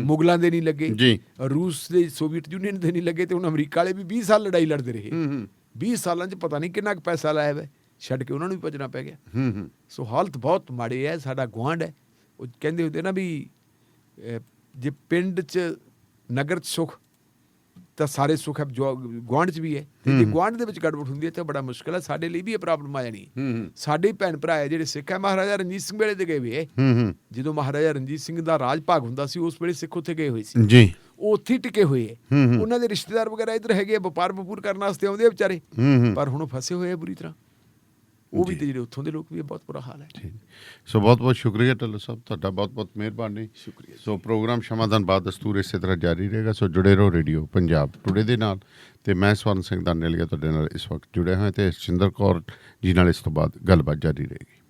ਮੁਗਲਾਂ ਦੇ ਨਹੀਂ ਲੱਗੇ, ਰੂਸ ਦੇ, ਸੋਵੀਅਤ ਯੂਨੀਅਨ ਦੇ ਨਹੀਂ ਲੱਗੇ, ਤੇ ਹੁਣ ਅਮਰੀਕਾ ਵਾਲੇ ਵੀ 20 ਸਾਲ ਲੜਾਈ ਲੜਦੇ ਰਹੇ। 20 ਸਾਲਾਂ 'ਚ ਪਤਾ ਨਹੀਂ ਕਿੰਨਾ ਕੁ ਪੈਸਾ ਲਾਇਆ ਵਾ, ਛੱਡ ਕੇ ਉਹਨਾਂ ਨੂੰ ਵੀ ਭੱਜਣਾ ਪੈ ਗਿਆ। ਸੋ ਹਾਲਤ ਬਹੁਤ ਮਾੜੇ ਹੈ। ਸਾਡਾ ਗੁਆਂਢ ਹੈ, ਉਹ ਕਹਿੰਦੇ ਹੁੰਦੇ ਨਾ ਵੀ ਜੇ ਪਿੰਡ 'ਚ ਨਗਰ 'ਚ ਸੁੱਖ ਤਾਂ ਸਾਰੇ ਸੁੱਖ ਹੈ ਗੁਆਂਢ 'ਚ ਵੀ ਹੈ। ਤੇ ਜੇ ਗੁਆਂਢ ਦੇ ਵਿੱਚ ਗੜਬੜ ਹੁੰਦੀ ਹੈ ਤਾਂ ਬੜਾ ਮੁਸ਼ਕਿਲ ਹੈ। ਸਾਡੇ ਲਈ ਵੀ ਇਹ ਪ੍ਰੋਬਲਮ ਆ ਜਾਣੀ। ਸਾਡੇ ਭੈਣ ਭਰਾ ਹੈ ਜਿਹੜੇ ਸਿੱਖ ਹੈ, ਮਹਾਰਾਜਾ ਰਣਜੀਤ ਸਿੰਘ ਵੇਲੇ ਤੇ ਗਏ ਹੋਏ। ਜਦੋਂ ਮਹਾਰਾਜਾ ਰਣਜੀਤ ਸਿੰਘ ਦਾ ਰਾਜ ਭਾਗ ਹੁੰਦਾ ਸੀ ਉਸ ਵੇਲੇ ਸਿੱਖ ਉੱਥੇ ਗਏ ਹੋਏ ਸੀ ਜੀ। ਉਹ ਉੱਥੇ ਟਿਕੇ ਹੋਏ ਹੈ। ਉਹਨਾਂ ਦੇ ਰਿਸ਼ਤੇਦਾਰ ਵਗੈਰਾ ਇੱਧਰ ਹੈਗੇ, ਵਪਾਰ ਵਪੂਰ ਕਰਨ ਵਾਸਤੇ ਆਉਂਦੇ ਆ ਵਿਚਾਰੇ, ਪਰ ਹੁਣ ਫਸੇ ਹੋਏ ਆ ਬੁਰੀ ਤਰ੍ਹਾਂ। ਉਹ ਵੀ ਤੇ ਜਿਹੜੇ ਉੱਥੋਂ ਦੇ ਲੋਕ ਵੀ ਬਹੁਤ ਬੁਰਾ ਹਾਲ ਹੈ। ਠੀਕ। ਸੋ ਬਹੁਤ ਬਹੁਤ ਸ਼ੁਕਰੀਆ ਢਿੱਲੋਂ ਸਾਹਿਬ, ਤੁਹਾਡਾ ਬਹੁਤ ਬਹੁਤ ਮਿਹਰਬਾਨੀ। ਸ਼ੁਕਰੀਆ। ਸੋ ਪ੍ਰੋਗਰਾਮ ਸ਼ਮਾਦਾਨ ਬਾਅਦ ਦਸਤੂਰ ਇਸੇ ਤਰ੍ਹਾਂ ਜਾਰੀ ਰਹੇਗਾ। ਸੋ ਜੁੜੇ ਰਹੋ ਰੇਡੀਓ ਪੰਜਾਬ ਟੁਡੇ ਦੇ ਨਾਲ, ਤੇ ਮੈਂ ਸਵਰਨ ਸਿੰਘ ਦਾਨੇਲੀਆ ਤੁਹਾਡੇ ਨਾਲ ਇਸ ਵਕਤ ਜੁੜਿਆ ਹਾਂ, ਤੇ ਸਿੰਦਰ ਕੌਰ ਜੀ ਨਾਲ ਇਸ ਤੋਂ ਬਾਅਦ ਗੱਲਬਾਤ ਜਾਰੀ ਰਹੇਗੀ।